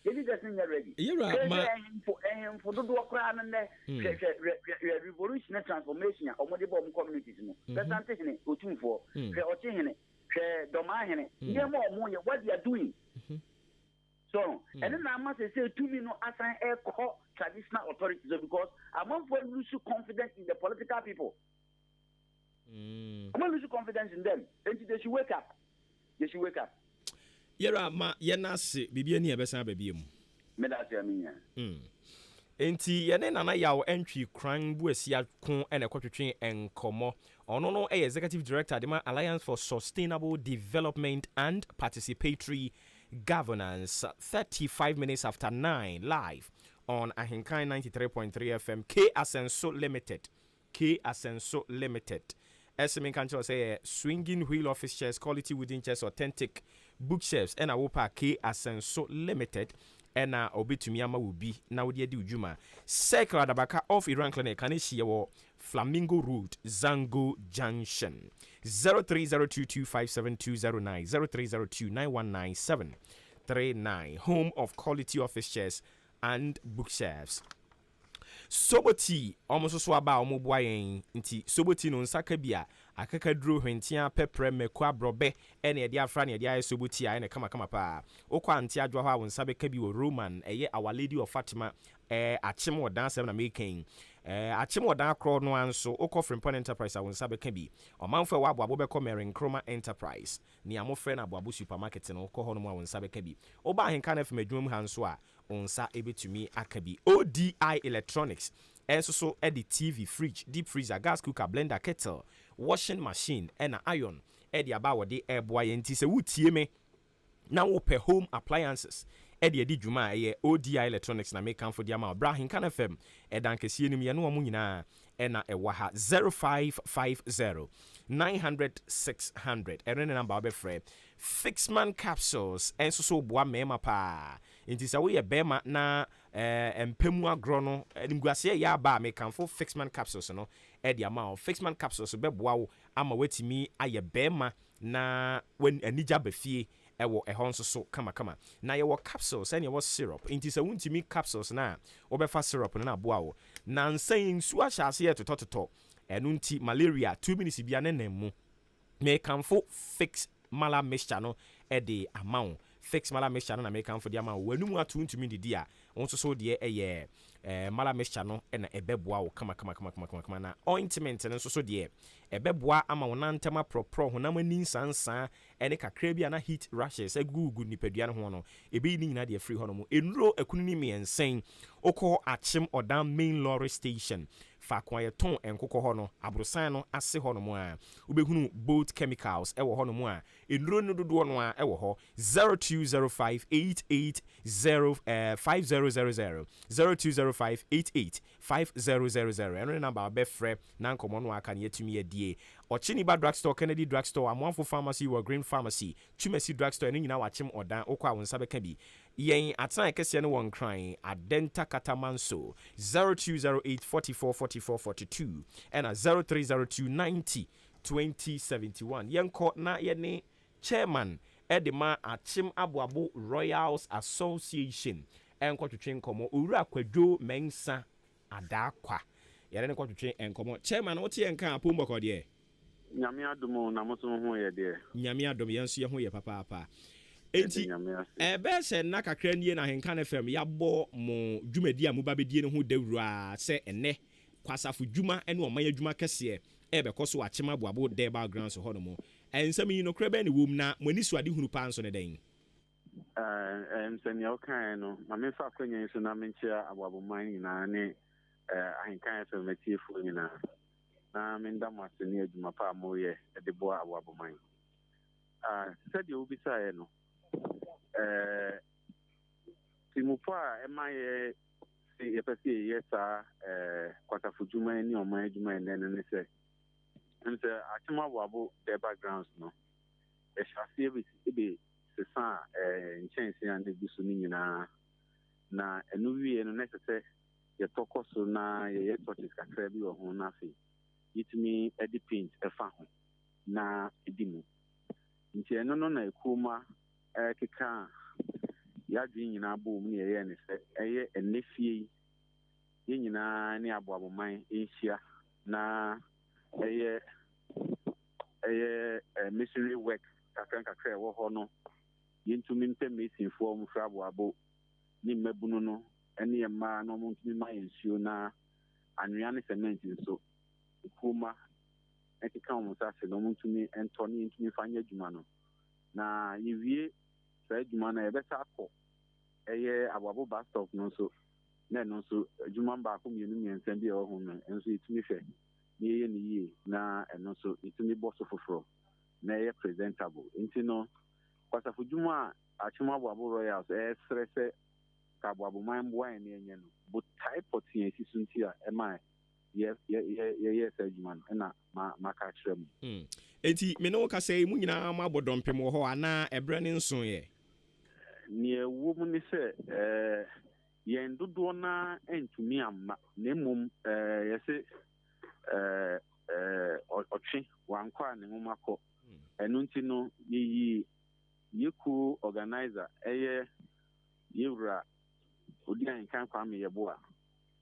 Ready. You're right, for the Ukraine and the revolutionary transformation of the bomb communities. That's something to for Domahine. What they are doing. So, and then I must say to me, no, assign air call traditional authorities because I'm not going to lose confidence in the political people. I'm not losing confidence in them. Then they should wake up. They should wake up. Yera ma yenase bibia ni ebesa babiem medase aminya enti yene nana yawo entry kran buasia kon ene kwatwetwe enkomo ono no executive director de Alliance for Sustainable Development and Participatory Governance 35 minutes after 9 live on Ahinkai 93.3 FM K Asenso Limited SMN Council say swinging wheel office chairs, quality wooden chairs, authentic bookshelves, and a wopa K Asenso Limited, and a obitumi ama will be now the Juma. Second Adabaka of Iran Clinic, can she Flamingo Road, Zango Junction. 0302257209 0302919739. Home of quality office chairs and bookshelves. Soboti almost so about omoboyen nti soboti no nsaka bia akakaduro hwentia pepre mekwa brobe ene ye dia fra ne dia soboti a ene kama pa okwa anti adwo ha won sabe ka bi wo Roman eye Our Lady of Fatima achim odan sem na making achim odan akro no anso okọ Frimpon Enterprise a won sabe ka bi omanfo wa abo be Merin Chroma Enterprise ni amofre na abo supermarket no okọ hono mo won sabe ka bi oba henka na fem adwum ha nso a onsa ebetumi akabi. ODI Electronics enso so edi TV, fridge, deep freezer, gas cooker, blender, kettle, washing machine and iron edi abawo de airboy enti se wutie me na wo pe home appliances edi dwuma ODI Electronics na make am for dia ma Brahim kan FM edankesie nim ye no mo nyina ena ewa ha 0550 900 600 ene number be frɛ Fixman capsules enso so boa mema pa nti sa wo ye bema na empemu agro no nimguase ya ba make am for Fixman capsules no edi ama Fixman capsules be boa wo ama watimi aye bema na when anija befie ewo ehon so kama na ye wo capsules and ye wo syrup nti sa wuntimi capsules na obefa syrup na boa wo na nsan su ahase ye tototo enu nti malaria 2 minutes bia na nemu me kamfo fix mala mixture no ede amount fix mala mixture no na me kamfo di amount wanu mu atu ntumi didi a wonso so de eye mala mixture no na ebeboa wo kama na ointment no so de ebeboa ama wonantama propro honam ani sansan ene kakra bia na heat rashes agugu nipadua no ho no ebe ni nyina de free ho no mu enuro akunini miensen okọ achim odan main lorry station fa kwaye ton enkoko ho no abrosan no ase ho no mu a ubehunu both chemicals ewo ho no mu a enuro no dodo no a ewo ho 0205885000 0205885000 eno number be frɛ na nkomo no aka ne yetumi adie Ochiniba drugstore, Kennedy drugstore, Amwanfo pharmacy, or Green pharmacy, Chumesi drugstore, and you know what him or down Okwa on Sabekabi. Yen at time Kessian one crying at Denta Catamanso 0208 44 44 42 and at 0302 90 2071. Yen court na yene chairman Edema at Chim Abuabu Royals Association and to train como Ura Kwedo Mensa Adakwa. Yere ko to train and como chairman what yen kan apumbo ko de Nyame adomo na moto ho ye de. Nyame adom yenso ye ho ye papa. Enti ebe se na kakra nie na henka na fam ya bo mo dwumadi a mo ba bedie ne ho dawura se ene kwasafo dwuma ene o man adwuma kese ebe koso achema boabo de background so hono mo ensam yi no kra be ne wom na mo ani so ade hunu pa nso ne den ensam ya okan no ma me fa kwanya so na me nchia aboabo man nyina ne ahenka fam matiefo nyina na menda masini adwuma pa moye de boa aboaboman said you be say no timupa emaye se pese yesa kwatafudwuma ni oman adwuma ne se nse atima aboabo the backgrounds no e shafe be sesa nchense ande bisu ni nyina na enu wie no necessary ye tokoso na ye touches kakra bi wo ho na fi itimi edi paint efa ho na edimu nti eno no na ekuma keka ya dwi nyina bo mu ne ye ne se eye enefie ye nyina ne aboaboman ehia na eye missionary work kakra e wo ho no yentumi mpɛ mesinfo mu fra aboabo ni mabunu no ene ye ma no mu ntumi ma yensuo na anwea ne cement nso kuma ekeka mu sase no ntumi entoni ntumi fanya adwuma no na yewie sa adwuma na yebesa akọ eye aboabo bus stop no so na no so adwuma ba akọ mienu miensa bi e ho no enso itumi hwɛ ni ye ni ye na eno so itumi boso foforo na ye presentable nti no kwasafo dwuma achima aboabo royals srese ka aboabo man boa ene enye no but type of thing sisunti a ema yes adwuma na maka kyerem enti me no ka say mu nyina ma bodompem wo ho ana ebre ne nso ye ni ewo mu ni se yen dodo na entumi amma na mum yese ɔtwe wankɔ a ne nwoma kɔ ɛno nti no yɛku organizer ɛyɛ yɛwura odi ankan Kwame Yeboah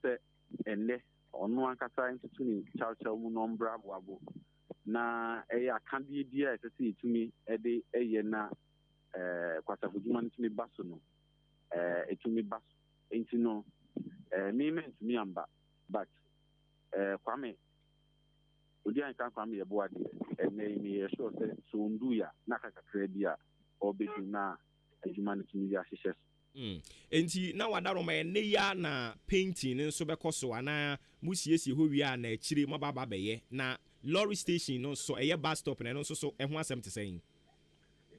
sɛ ɛnɛ ɔno ankasa ntutu ne kyawkyaw mu no ɔmbra aboabo na ɛyɛ akadeɛ bi a ɛsɛ sɛ yɛtumi ɛde ɛyɛ na kwasafodwuma no tumi ba so no ɛtumi ba so nti no me ntumi amba but Kwame odi ankan Kwame Yeboah deɛ ɛnɛ ne yɛ sure sɛ so ndu ya na kakra bi a ɔbɛdu na adwuma no tumi bi ahyehyɛ so. Enti na wadaroma ene ya na painting nso bɛkɔ so ana musiesie ho wi a na akyire mababa bɛyɛ na lorry station no so ɛyɛ bus stop na no so ɛho asɛm te sɛn.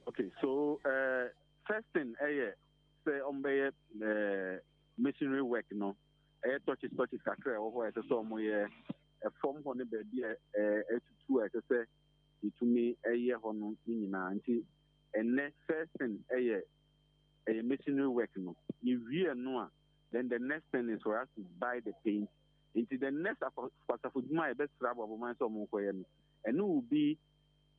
Okay, so first thing say ombeye machinery work no touches kakra ɛwɔ hɔ ɛsɛ sɛ ɔmo yɛ form hɔ ne baabi ɛtutu ɛsɛ sɛ itumi ɛyɛ hɔ no nyinaa nti ɛnɛ first thing a machinery work no you no a then the next thing is for us to buy the paint into the next kwasafodwuma a best rabo aboman so mo koye no and will be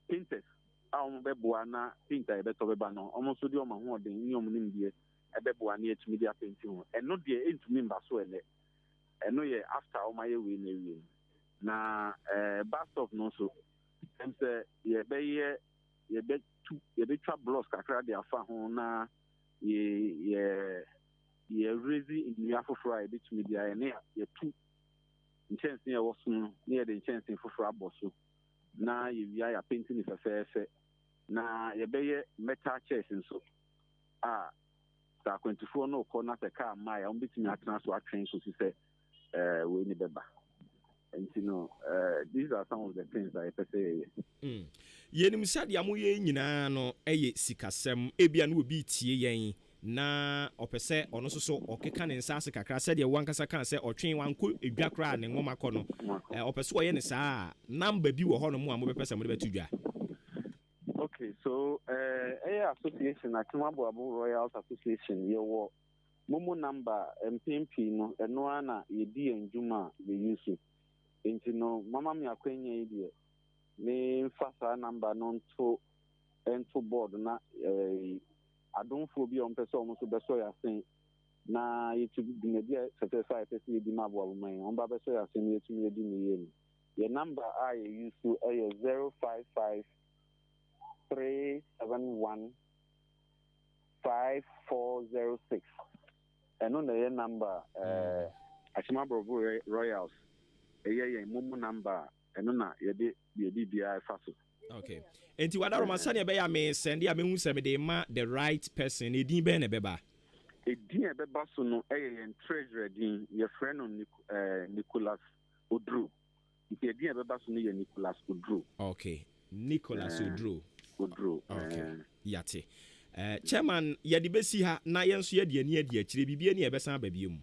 painters a omo beboa na painter beto beba no omo so de omo ho den ni omo nim die ebeboa na etumi dia painting ho eno de entumi mba so ele eno ye after omo ye we na we na bus stop no so em say ye be twa blocks kakra de afa ho na ye raising in the afofra a bit media and ye two chance near was near the chance in for bosso. Now you are painting is a fair na ye be metal chairs and so going to phone no corner the car my own bit me at transfer train so she said we need the and you know these are some of the things I say. Yenim sadia mo ye nyina no eye sikasem ebia no obi tie yen na opese ono so okeka ne nsa ase kakra se de wankasa kan se otwen wanko edwa kra ne ngoma kɔ no opese wo ye ne saa number bi wo hɔ no mo a mo bepese mo de betudwa. Okay, so association Atimabo Royals Association ye wo momo number MPP no eno ana ye di enjuma ye use enti no mama mi akwenye idie me fasa number non to board na adonfo bi on person mo so beso ya sen na yitu bi dia certified person bi mabo abuman on ba beso ya sen yitu mi di mi ye your number I use to 055 371 5406 and on the number Atimabo Royals mumu number and na ye BI faso. Okay. Enti wadaroma sane be ya me send ya me hu se me de ma the right person edin be na beba. Edin e beba so no en treasurer din your friend on Nicholas Odru. Edin e beba so no ye Nicholas Odru. Okay. Nicholas Odru. Okay. Yate. Chairman ya di besi ha na yenso ye de ani adi akire bibie ne e besan ba biem.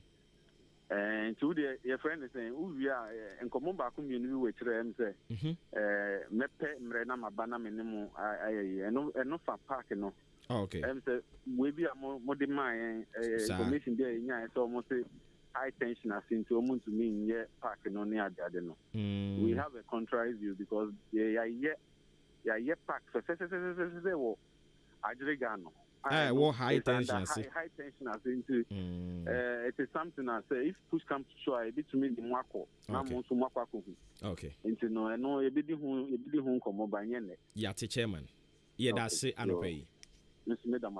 To the your friend is saying, we are in common back community which I'm saying, Mepe Mrena Mabana minimum, and no for park, no. Okay. And we be a more demand information there, yeah, it's almost high tension as into almost to mean, yeah, park no near Gardeno. We have a contrary view because yeah, park, so Adrigano. High tension. High tension as into it is something I say if push comes to show a bit to me the Mwako. Okay. Into no, I know a bit home come over yene. Yate chairman. Yeah, that's it. Anopay. Miss Madam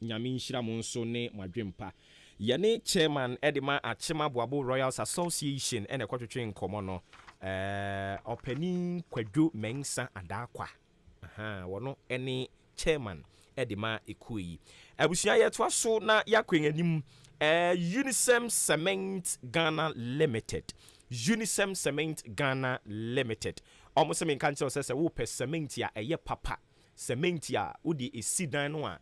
Yamin Shramon so ne Madrimpa. Yane chairman Edima at Chimabwabo Royals Association and a quarter train commono. Opening Quadru Mensa Adakwa. Wano any chairman. Edima Ekui. Abusia yetwa so na yakwen anim Unisem Cement Ghana Limited. Unisem Cement Ghana Limited. Almost me kan tell say wo pe cement ya eye papa. Cement ya wo di esidan no a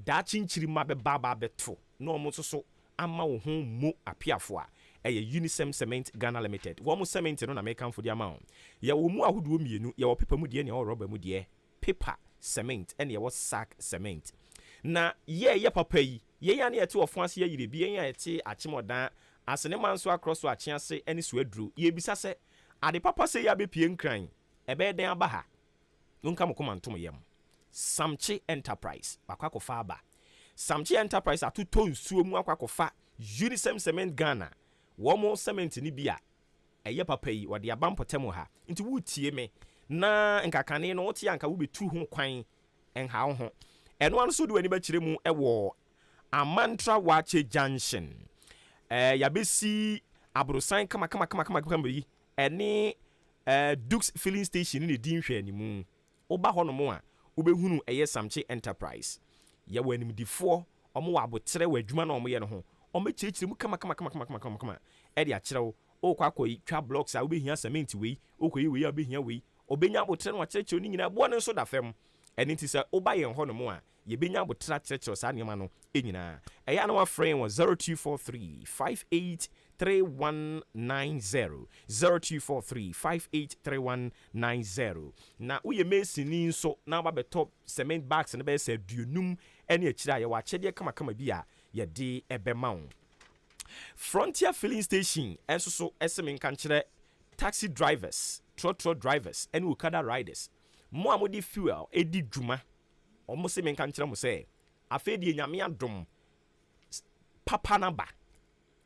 da chinchiri ma be baba beto. No mo so ama wo ho mo apiafo a eye Unisem Cement Ghana Limited. Wo mo cement no na me kan fo di ama. Ye wo mu ahodo mienu, ye wo paper mu die ne wo rubber mu die. Paper cement and ye was sack cement. Na ye papa yi ye ya na ye te ofan ye yire bi ye ya te achimodan asene man so across so achiase eni so adru ye bisa se ade papa say ya be pie nkran ebe den aba ha nka mo komantom yam Samche Enterprise akwakofa aba Samche Enterprise atuto nsuo mu akwakofa Unisem Cement Ghana womo cement ni bia eye papa yi wode abampotem ha nti wutie me na nkakane no wote anka wo betu ho kwan enha ho eno anu so de wani ba kire mu ewo Amantra Wache Junction yabesi abrosan kama yi ene Dukes Filling Station ni din hwe animu oba ho no mo a obehunu eye Samche Enterprise ya wanimdifo omo wa abotre wa adwuma na omo ye no ho omo chirichiri mu kama e de akyerew okwa akoyi twa blocks a obehia cement wei okoyi wei a obehia wei obenya abotre no akyerekyere ni nyina bo ne so da fam eni ti se oba ye ho no mo a ye benya abotre akyerekyere sa ne ma no enyina eya na wa frame was 0243583190 0243583190 na uye mesini nso na ba beto cement bags ne be se duonum ene akira ye wa kyede kama bia ye de ebema wo Frontier Filling Station enso so eseme nka nkire taxi drivers trotro drivers ene okada riders mo amodi fuel edi dwuma omo se nka nkire mo se afedi nyame adom papa naba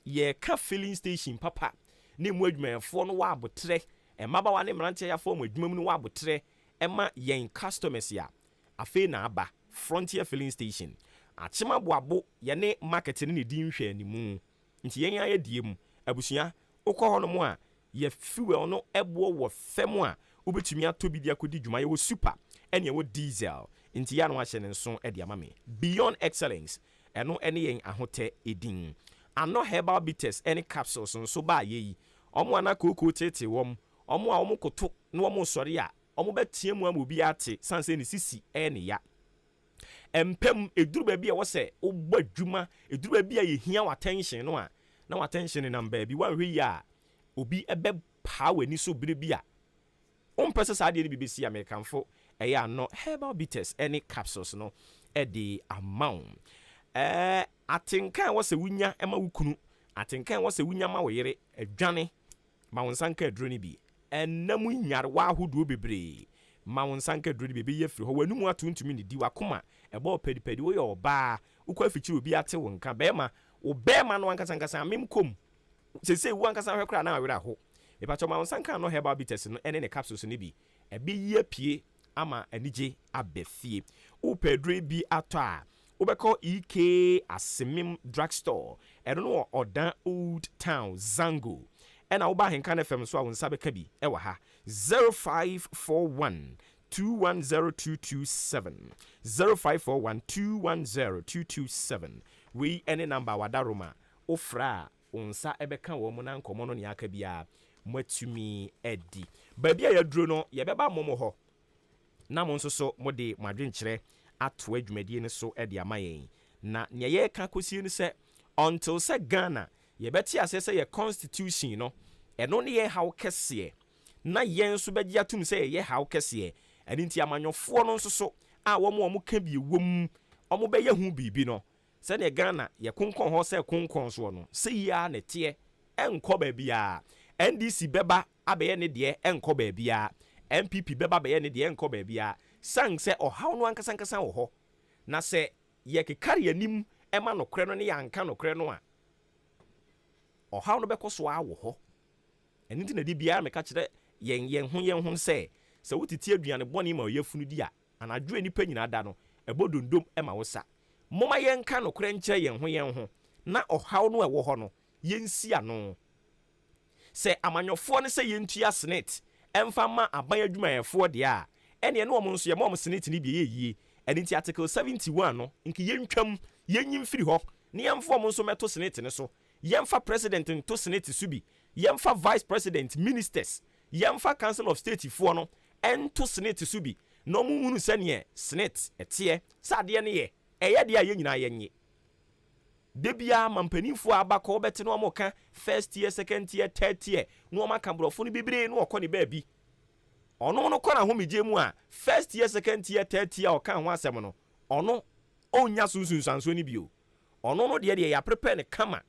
ye ka filling station papa ne mu adwumayefo no wa abotre emaba wa ne mranche ya fo mu adwuma mu no wa abotre ema yen customers ya afi na aba Frontier Filling Station achima boabo ye ne market ne din hwe animu nti yen ya diem abusua ukọ ho no mo a ye fuel no ebo wo fem a obetumi atobi dia kodi dwuma ye wo super ene wo diesel nti ya no ahye ne nso e dia mame Beyond Excellence eno ene yen ahote edin ano herbal bitters any capsules nso ba ye omo ana koko tete wom omo a omo koto na omo sori a omo betie mu amobi ate sanse ne sisi ene ya empem eduru ba bia wo se obba dwuma eduru ba bia ye hia wa attention no a na wa attention na mba bi wa hwe ya obi ebe power ni so bire bia ompese sa de ni BBC Americanfo eya no herbal bitters any capsules no e the amount atenkan wo se wunya ema wukunu atenkan wo se wunya ma wo yere adwane ma wonsanka aduro ni bi enam nyare wa ahodo bebre ma wonsanka aduro ni bi ye firi ho wanumu atuntumi ni di wakoma ebo pedipedi wo ye oba ukwa fichiri obi ate wonka bema wo bema no ankasa memkom sese wo ankasa hwekra na awere aho epacho ma wonsanka no herbal bitters no ene ne capsules ni bi ebe ye pie ama anije abefie wo pedro bi ato a Ubeko EK Asimim Drugstore no Odan Old Town Zango ena uba henkan FM so a wonsa beka bi ewa ha 0541 210227 0541 210227 we any number wadaroma ofra onsa ebeka wo mo na nkomo no ne aka bia mwatumi edi babia ya duro no ye beba momo ho na mo nso so mode madwenkyere ato adwumadie ne so de amayen na nya ye ka kosie ne se until se Ghana ye beti ase se ye constitution no eno ne ye haw kese na yen so begia tum se ye haw kese eni nti amanyofo no nso so a wo mo ka bi wom omo be ye hu bibi no se ne Ghana ye konkon ho se konkon so no se ya ne te enko ba bia NDC beba abeye ne de enko ba bia MPP beba be ye ne de enko ba bia sang se ohaw no ankasa wo ho na se ye kekare anim ema no kre no ne yanka no kre no a ohaw no bekoso a wo ho eni nti na di bia me ka kire yen ho se wotiti aduane boni ma yefunu di a anadwo enipa nyina da no ebodondom ema wo sa moma yenka no kre nche yen ho na ohaw no ewo ho no yensi ano se amanyofo ne se yentua snit emfa ma aban adwumayefo de a ene no omo nso ye mom snit ni bi yeye eni nti article 71 no nki yentwam yenyim firi ho ne yemfo omo nso meto snit ne so yemfa president nto snit subi yemfa vice president ministers yemfa council of state fo no ento snit subi no mumunu sene snit etie sade ne ye eye de a yenyina yenye debia mampanifo abaka obete no amoka first year second year third year no amaka brofo no bibre no okọ ne baabi ono no kọ na homije mu a first year second year third year oka ho asem no ono onya sunsunsanso ni bio ono no de ya prepare ne kama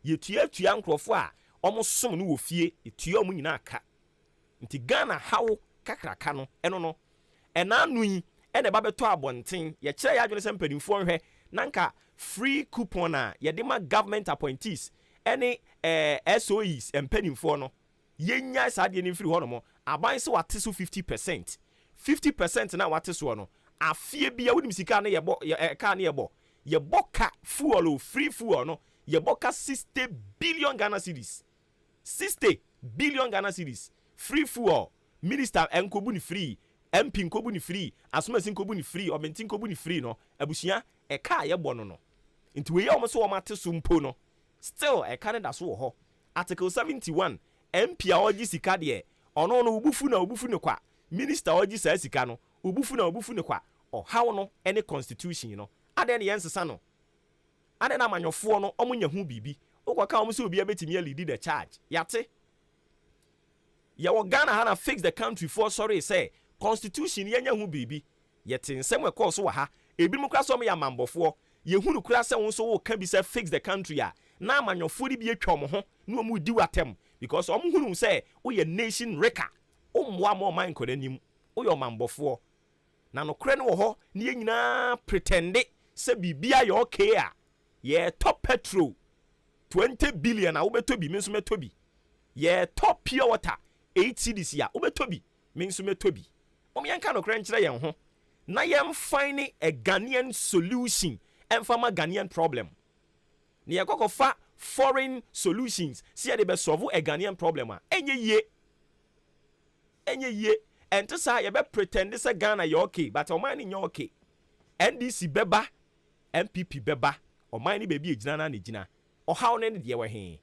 yetua nkrofo a ɔmo som no wɔ fie etua ɔmo nyinaa ka nti Ghana hawo kakraka no ɛno no ɛna anu yi ɛna ɛba bɛtɔ abɔnten yɛkyerɛ yɛ adwene sɛ mpanimfoɔ nhwɛ nanka free coupon a yɛde ma government appointees ɛne SOEs mpanimfoɔ no yɛnya saa deɛ no mfiri hɔ no mo aban sɛ wate so 50% na wate so no afie bia wonim sika no yɛbɔ ka fuel o free fuel no yɛbɔ ka 60 billion Ghana cedis 60 billion Ghana cedis free fuel minister enkobu ni free MP nkobu ni free asomasi nkobu ni free obenti nkobu ni free no abusua eka yɛbɔ no nti we yɛ ɔmo so ɔmo ate so mpo no still eka ne da so wɔ hɔ article 71 MP a ɔgye sika deɛ ɔno no ubufu ne kwa minister ɔgye saa sika no ubufu ne kwa ɔhaw no ɛne constitution no ade ne yɛnsesa no ade na amanyofoɔ no ɔmo nya hu bibi okɔka ɔmo sɛ obi abetimi lead the charge yate yɛwɔ Ghana ha na fix the country for sorry say constitution yɛnya hu bibi yɛte nsɛm ɛkɔɔ so wɔ ha ebi mu kura sɛ ɔmo yɛ amambɔfoɔ yɛhunu kura sɛ wɔn nso wɔ ka bi sɛ fix the country a na amanyofoɔ di bi atwa ɔmo ho na ɔmo di watem because ɔmo hunu sɛ woyɛ nation wrecker ɔmmoa ma ɔman nkɔ n'anim woyɛ ɔmambɔfoɔ na nokora no wɔ hɔ ne yɛn nyinaa pretende sɛ bibia yɛ okay a yɛ top petrol 20 billion a wobɛtɔ bi me nso mɛtɔ bi yɛ top pure water 8 cedis a wobɛtɔ bi me nso mɛtɔ bi yɛnka nokora nkyerɛ yɛn ho na yɛmfine a Ghanaian solution ɛmfa ma Ghanaian problem ne yɛkɔkɔfa foreign solutions si yɛde bɛsolve a Ghanaian problem a ɛnyɛ yie ɛnte saa yɛbɛ pretend sɛ Ghana yɛ okay but ɔman ne nyɛ okay NDC bɛba MPP bɛba ɔman ne baabi egyina na ne gyina ɔhaw ne deɛ wɔ he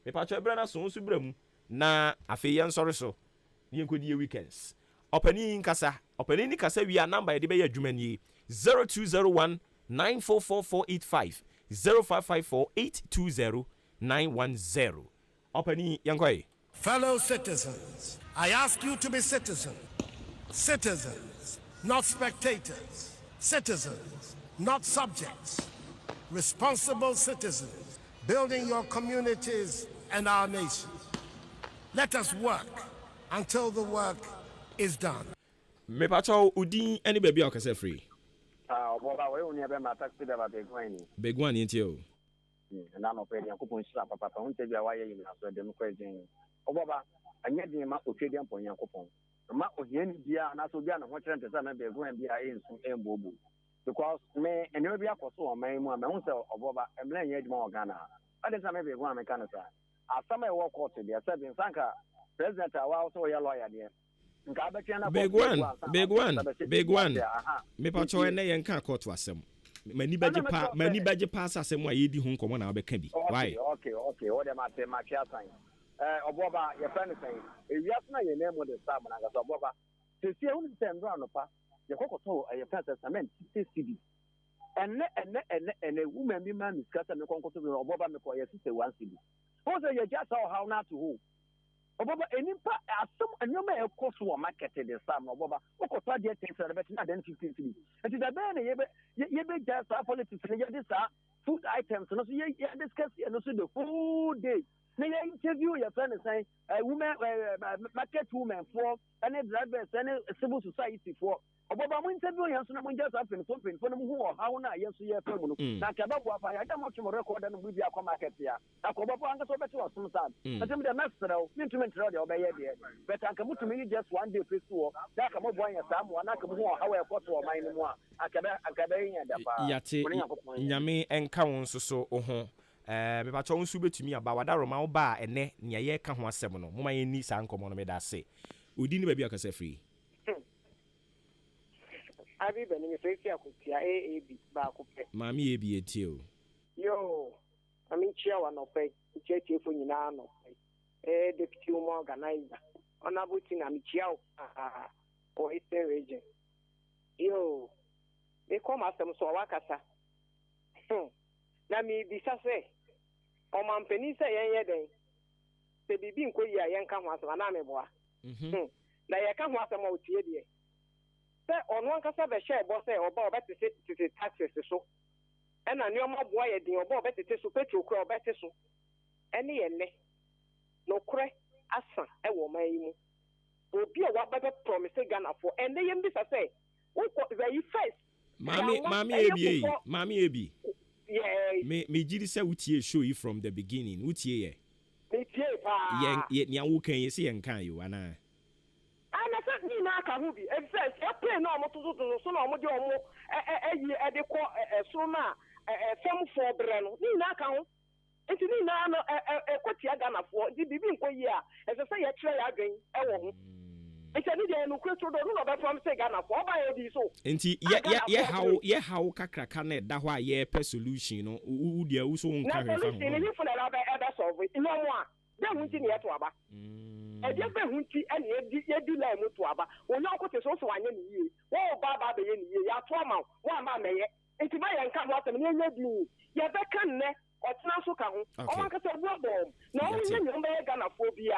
mepatwɛ brɛ na so nso brɛ mu na afei yɛn sɔre so yɛnkɔdi yɛ weekends ɔpani nkasa ɔpani ni kasa wi a number yɛde bɛyɛ adwuma nie 0201 94445 0554 820 910 ɔpani yɛnkɔye. Fellow citizens, I ask you to be citizens. Citizens, not spectators. Citizens, not subjects. Responsible citizens, building your communities and our nation. Let us work until the work is done. Me pacho udi any baby o kase free. Obuoba we uni be ma taxi driver Begwani. Begwani enti o. Na no pe Yankopon sira papa hunte bia waye yi na so dem kwedin. Obuoba anya din ma otwedi ampon Yankopon. Ma ohiani bia na so bia na ho kyerɛ ntesa na Begwan bia ensu embobu. Because me enyo bia koso o man mu a me hu se Obuoba emle nya adwuma o Ghana. Ade sa me Begwan me kan sa. Asama e wo court bia se bin sanka president awa so ya lawyer de. Begwan me pacho ene yenka court asem mani baje pass asem a yedi hu nkomo na obeka bi why okay o dem ate Maakye sign Obuoba ye friend sign e wias na ye name de star na ga Obuoba se sie hu se ndra no pa ye kokoto ye friend cement cd ene woman bi man miskata me konkoto bi Obuoba me ko ye 61 cd o se ye just how na to who Obuoba enipa asem anyoma e koso o market de sam Obuoba okoto de things na bet na den 15 cedi enti da be na ye be just politics na ye dis food items no so ye discuss no so the full day na ye interview your friend say women market women for any drivers any civil society for Obuoba mo interview yan so na mo just happen for no hu o how na ye so ye fam no na ka ba bua fa ya da mo twem record no bi akọ market ya Obuoba anga so beti o som sad atem de mesrel mintument real de obeye de but anka mutumi just one day face to da ka mo bua yan sa mo na ka mo hu o how e koto o man mu a aka be yin da pa yate nyame enka won so so ho me pa cho nsu betumi aba wada roma wo ba ene ne ye ka ho asem no mo ma ye ni sa nkomo no me da se odi ni ba bi akasa free Abi beni mi fesi akutia AAB ba akupe. Mami ebi etio. Yo, ami chia wa no pe, chia fo nyina no pe. Deputy organizer. Honorable Ting ami chia o Eastern region. Yo, me come asem so wakasa. Na mi bisa se o mampeni se yen den. Se bibi nkoyi a yen ka ho asem na me boa. Na ye ka ho asem o tie de. Say on one cassa be share boss say oba obeti se taxes so e na nioma boa ye din oba obeti so petrol kro obeti so ene ye ne no kore asa e wo man yi mu obi a wa ba promise Ghana for and they mbisa say wo the first Mami Ebi. Yeah. Me jiri say utie show you from the beginning. Utie ye. Utie pa. Yen wo kan ye say yen kan you ana. Ana sa ni na aka hu bi. E first e play na omo tutu so na omo de omo e de ko so na fam for bre no. Ni na aka hu. Enti ni na no kwatia Ghana for di bibi nko yi a e se ye kire ya adwen e wo ho. Enti ni de no kweto do no be from say Ghana for ba ye di so. Enti ye how kakraka na da ho a ye per solution no u dia wo so nka hwe fa ho. Na solution ni fu na ba e solve. No mo a de hunti ni eto aba. E de be hunti e na ye di la mu to aba. Onye okote so so anye ni yie. Wo ba be ye ni yie. Ya to ama wo ma meye. Enti ba ye nka ho atem ni enya di. Ye be kan ne ọtena so ka ho ọma nkata bọbọm na onye nyom be Ghana phobia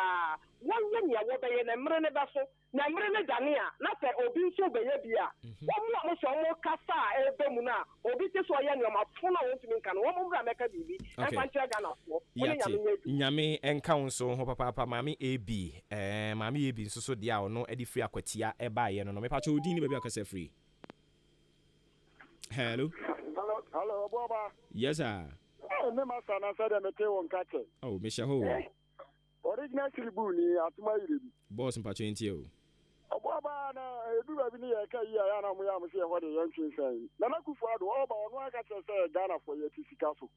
wonye nya wo be na mmere ne ba so na mmere ne dane a na se obi nso be ye bia wo mo so mo kasa ebe mu na obi te so ye nyom afo na won timi nka no wo mo bra meka bibi e fa nche Ghana fo nyame enka wonso ho papa mami ebi nso so dia ono edi free akwatia e ba ye no mepa cho odin ni ba bi akasa free. Hello Obuoba. Yes sir. Ne masa na sada mete won kake. Oh, Misha ho. Original tribu ni atuma yirebi. Boss mpacho enti o. Obuoba na eduba bi ni ye ka yi ya na mo ya mo se ho de yan twin sai. Na na kufu ado oba ono aka se Ghana for ye tisika so.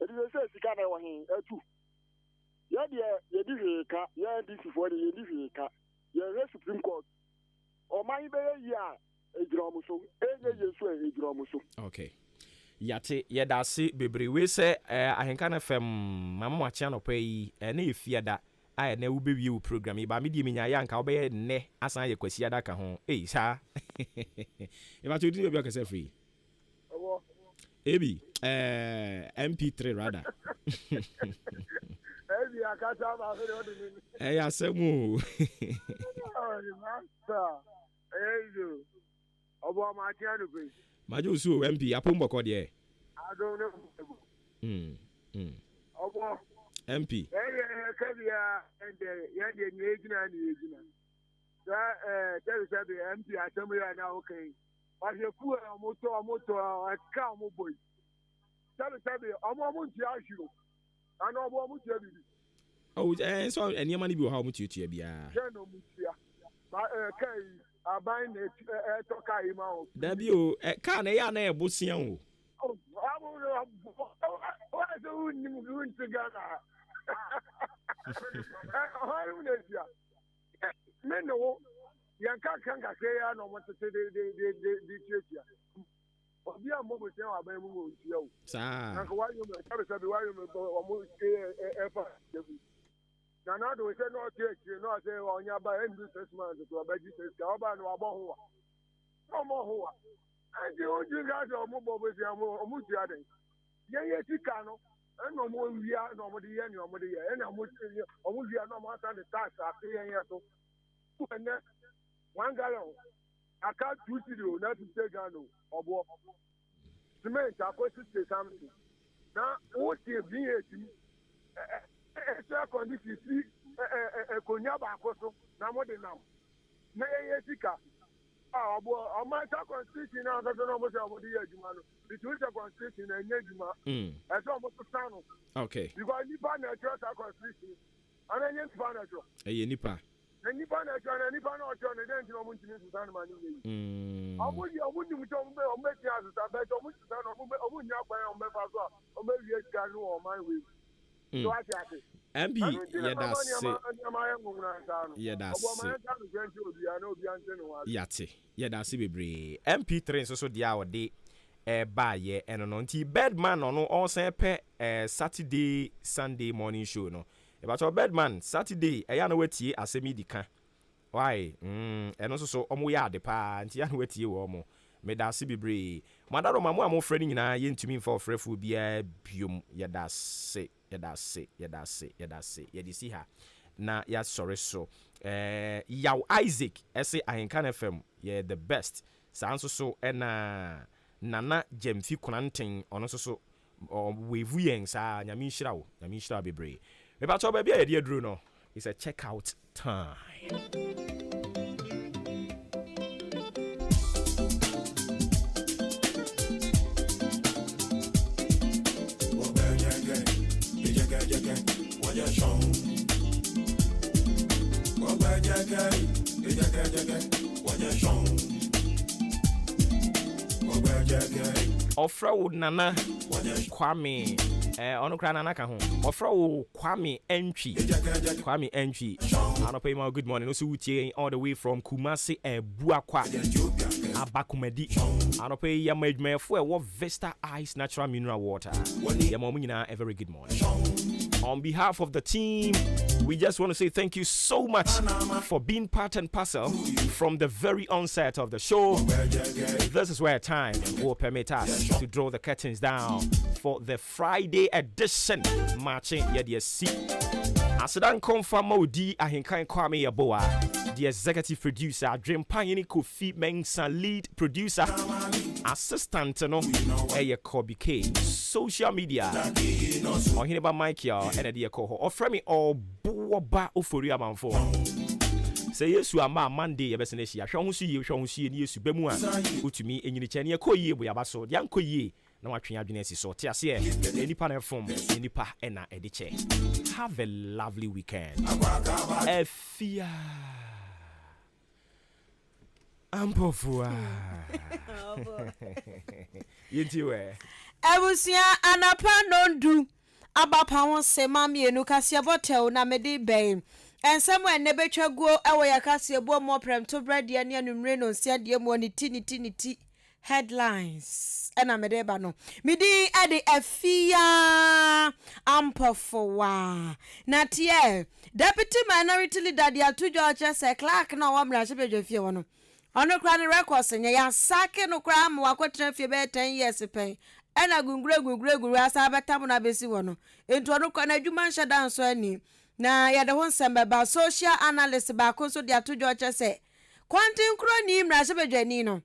Edi se sika na wo hin atu. Ye de ye di hweka, ye di for de ye di hweka. Ye re Supreme Court. O man be ye ya ejiro so. Enye Yesu ejiro so. Okay. Yate yedase bebre we se ahenka na fam mama wacha no pai na efiada a na wo bewie wo program ba me die menya ya nka wo be ne asan ye kwasi ada ka ho sa e ba todi be akase free ebi mp3 rather ebi akata ba fe odi ni ya semu master ejo obo ma ti anu pe Majo so MP apombo ko de. I don't know. Obo MP. Kabia and ya de nyegina ni yegina. Tell sabi MP atamu ya na okay. But you fu moto aka mo boy. Tell sabi omo nti ahiro. Ana obo mo tia bibi. Oh, so enema ni bi how mo tia bia. Ya no mo tia. Ba kai aban na toka ima o dabi o ka na ya na ebosia o wa so ni mu ntugana haru nesia meno yanka kanga ke ya no mo tete de chetia obi a mo bo se wa ban mu o ntia o sa na ko wa yo me sabe wa yo me o mo efa na do se no church no se onya ba end this month to abaji se ka oba no abo ho andi o ju ga do mo bo se o mu ti aden ye tika no no mo wia no mo de ye ni o mo de ye na mo wia no mo asa de tax ake ye so ene 1 gallon aka 2 studio na 50 gallon obo cement akosi something na o ti bi etim air condition si konya ba akoso na mo de nam na ye sika obo o ma ta constitution na so no mo se o de ye adwuma no between the constitution na nye adwuma e so mo to sano okay because nipa na trust constitution ana nye nipa na trust nipa na nipa na trust na nipa na trust na den no mo ntimi su sano ma ni yi obo ni mo to o me ti azu ta be to mo su sano o mo nya kwa o me fa so o me wie sika no o man we so I say MB yedase bebre MP3 nso so dia ode ba ye eno no nti Bedman no on sen pe Saturday Sunday morning show no e ba to Bedman Saturday e ya na watie asemi dika why eno so omo ya ade pa nti ya na watie wo mo medase bebre madaro mamu amo frɛ nyina ye ntumi mfa ofrɛfo bia biom yedase yedisi ha na ya sorry so yaw Isaac ese ahenkan FM ye the best sanso so na nana Jemfi Kunanten ono so wevu yen sa nyame nhira bebre Me ba cho baby e dey dru no. It's a checkout time. Ofra wo nana Kwame ono kra nana ka ho ofra wo Kwame Entry anope ma good morning no so wutie all the way from Kumasi Buakwa Abakumedi anope ya madwumefo wo Vista Ice Natural Mineral Water ya mo nyina a very good morning. On behalf of the team, we just want to say thank you so much for being part and parcel from the very onset of the show. This is where time will permit us to draw the curtains down for the Friday edition. Maakye Yediasi. Asadan confirm Modi Ahinkan Kwame Yaboa, the executive producer, Dream Pioneer Kofi Mensah, lead producer, assistant no Kobe K, social media, Ohineba Maakye and the Koho, or Fremi Obuoba Ofori Amanfo. Say yes to ama Monday yebesene ya hwe ho su ni yesu bemu a utumi enyini chane ekoyie bo yabaso de ankoyie na watwe adwene asi so te ase enipa na form enipa ena ediche. Have a lovely weekend. Efia Ampofua Yintiwe Ebusia anapa nondu abapa won se mamienu kase botel na mede ben ensemo ene betwaguo ewo yakase bo mo prem to bread ne anumre no nsia de mo ni ti headlines ena mede ba no midi ade afia Ampofua na tie deputy minority leader de atujo che Clark na wa mra che bedwafie wono ono kra ne records nya ya sake no kra ma wakotra fie be 10 years pen ena gungure asa betam na besi wono ento ono kwa na adwuma nhya danso ani na ya de ho nsem ba social analyst ba ko so de atojo che se kwantin kro ni mra se bedwani no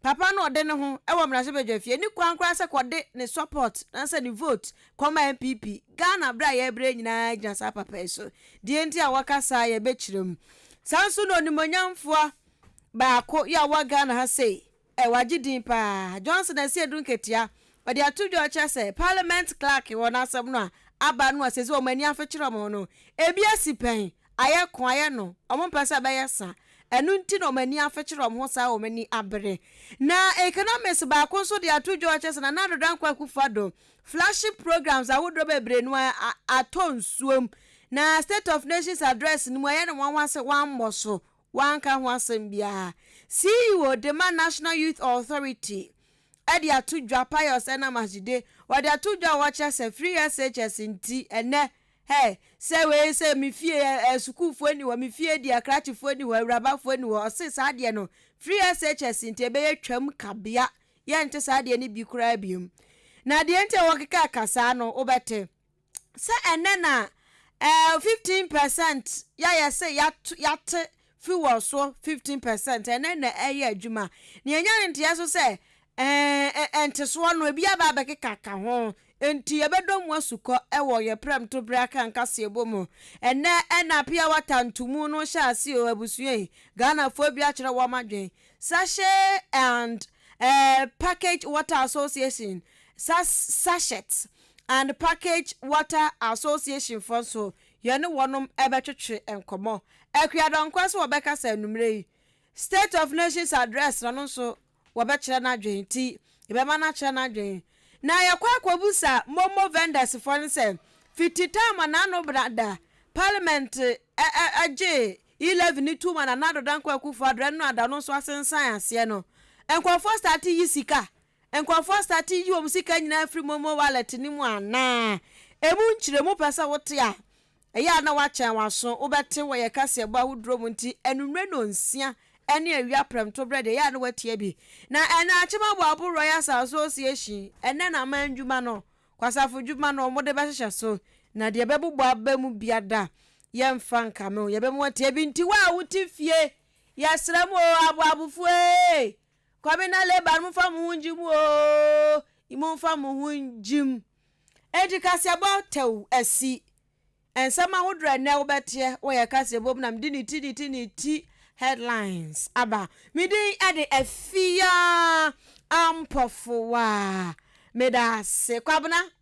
papa no de ne ho e wo mra se bedwafie ni kwankra se kode ne support na se ni vote koma MPP Ghana bra ya bre nyina gina sa papa eso die nti a wakasa ya bechirem sanso no ni monyamfoa ba ko ya wa Ghana ha sei wagidin pa Johnson ase edunketia odi atojo che se parliament clerk won asem no aba no asese o mani afekire mo no ebi asipen aye ko aye no omo pesa ba yesa enu nti no mani afekire mo sa o mani abre na economics ba ko so de atojo che se na nadodan kwa kufado flagship programs awodro bebre no atonsuom na state of nations address ni mo aye no wanwase wanmoso wanka ho asem bia CEO Dema National Youth Authority edi atudwa Pius ena majide wadi atudwa wacha se free SHS nti ene se we se mi fie sukufo ni wa mi fie di akrachifo ni wa awrabafo ni wa osisa ade no free SHS nti ebe yetwam kabia ye nte sa ade ni bi kura bium na de nte wokeka kasa no obete se ene na 15% ya se yate fi wo so 15% ene na eye adwuma ne enya ntia so se ente so no bia ba bekeka ka ho enti ebedom asuko ewo ye prem to braka nkase ebomu ene ena pia watantumu no sha ase o abusue Ghana fo bia kire wo madwen sachet and package water association sachets and package water association for so ye ne wonom ebetwetwe enkomo ekwiadon kwaso obeka sa numre state of nations address no so wobekire na adwen ti ebema na kire na adwen na yakwa kwabusa momo vendors for nse fititama na no brada parliament age 11 ni tuma na nado dan kwa kufu adre no ada no so asensan ase no enkwafo start yi sika enkwafo start yi om sika nyina free momo wallet ni mu ana emu nchire mu pesa wote a eya na wacha waso obete wo ye kase ba hudro mu nti enumre no nsia ene awia prem to bread ya na watie bi na ena achima bo abu Royal Association ene na manjuma no kwasafo djuma no mo de be hye so na de bebubo abamu biada ye mfa nka me ye be mo watie bi nti wa wuti fie ya sram o abuabufu kwame na leba mu fa mu hunjim o imo fa mu hunjim edikase about tew asi and some would read now bet here where Cassia Bob Nam Dinny headlines. Abba, midi ade a fear ampofua. Meda se kwabna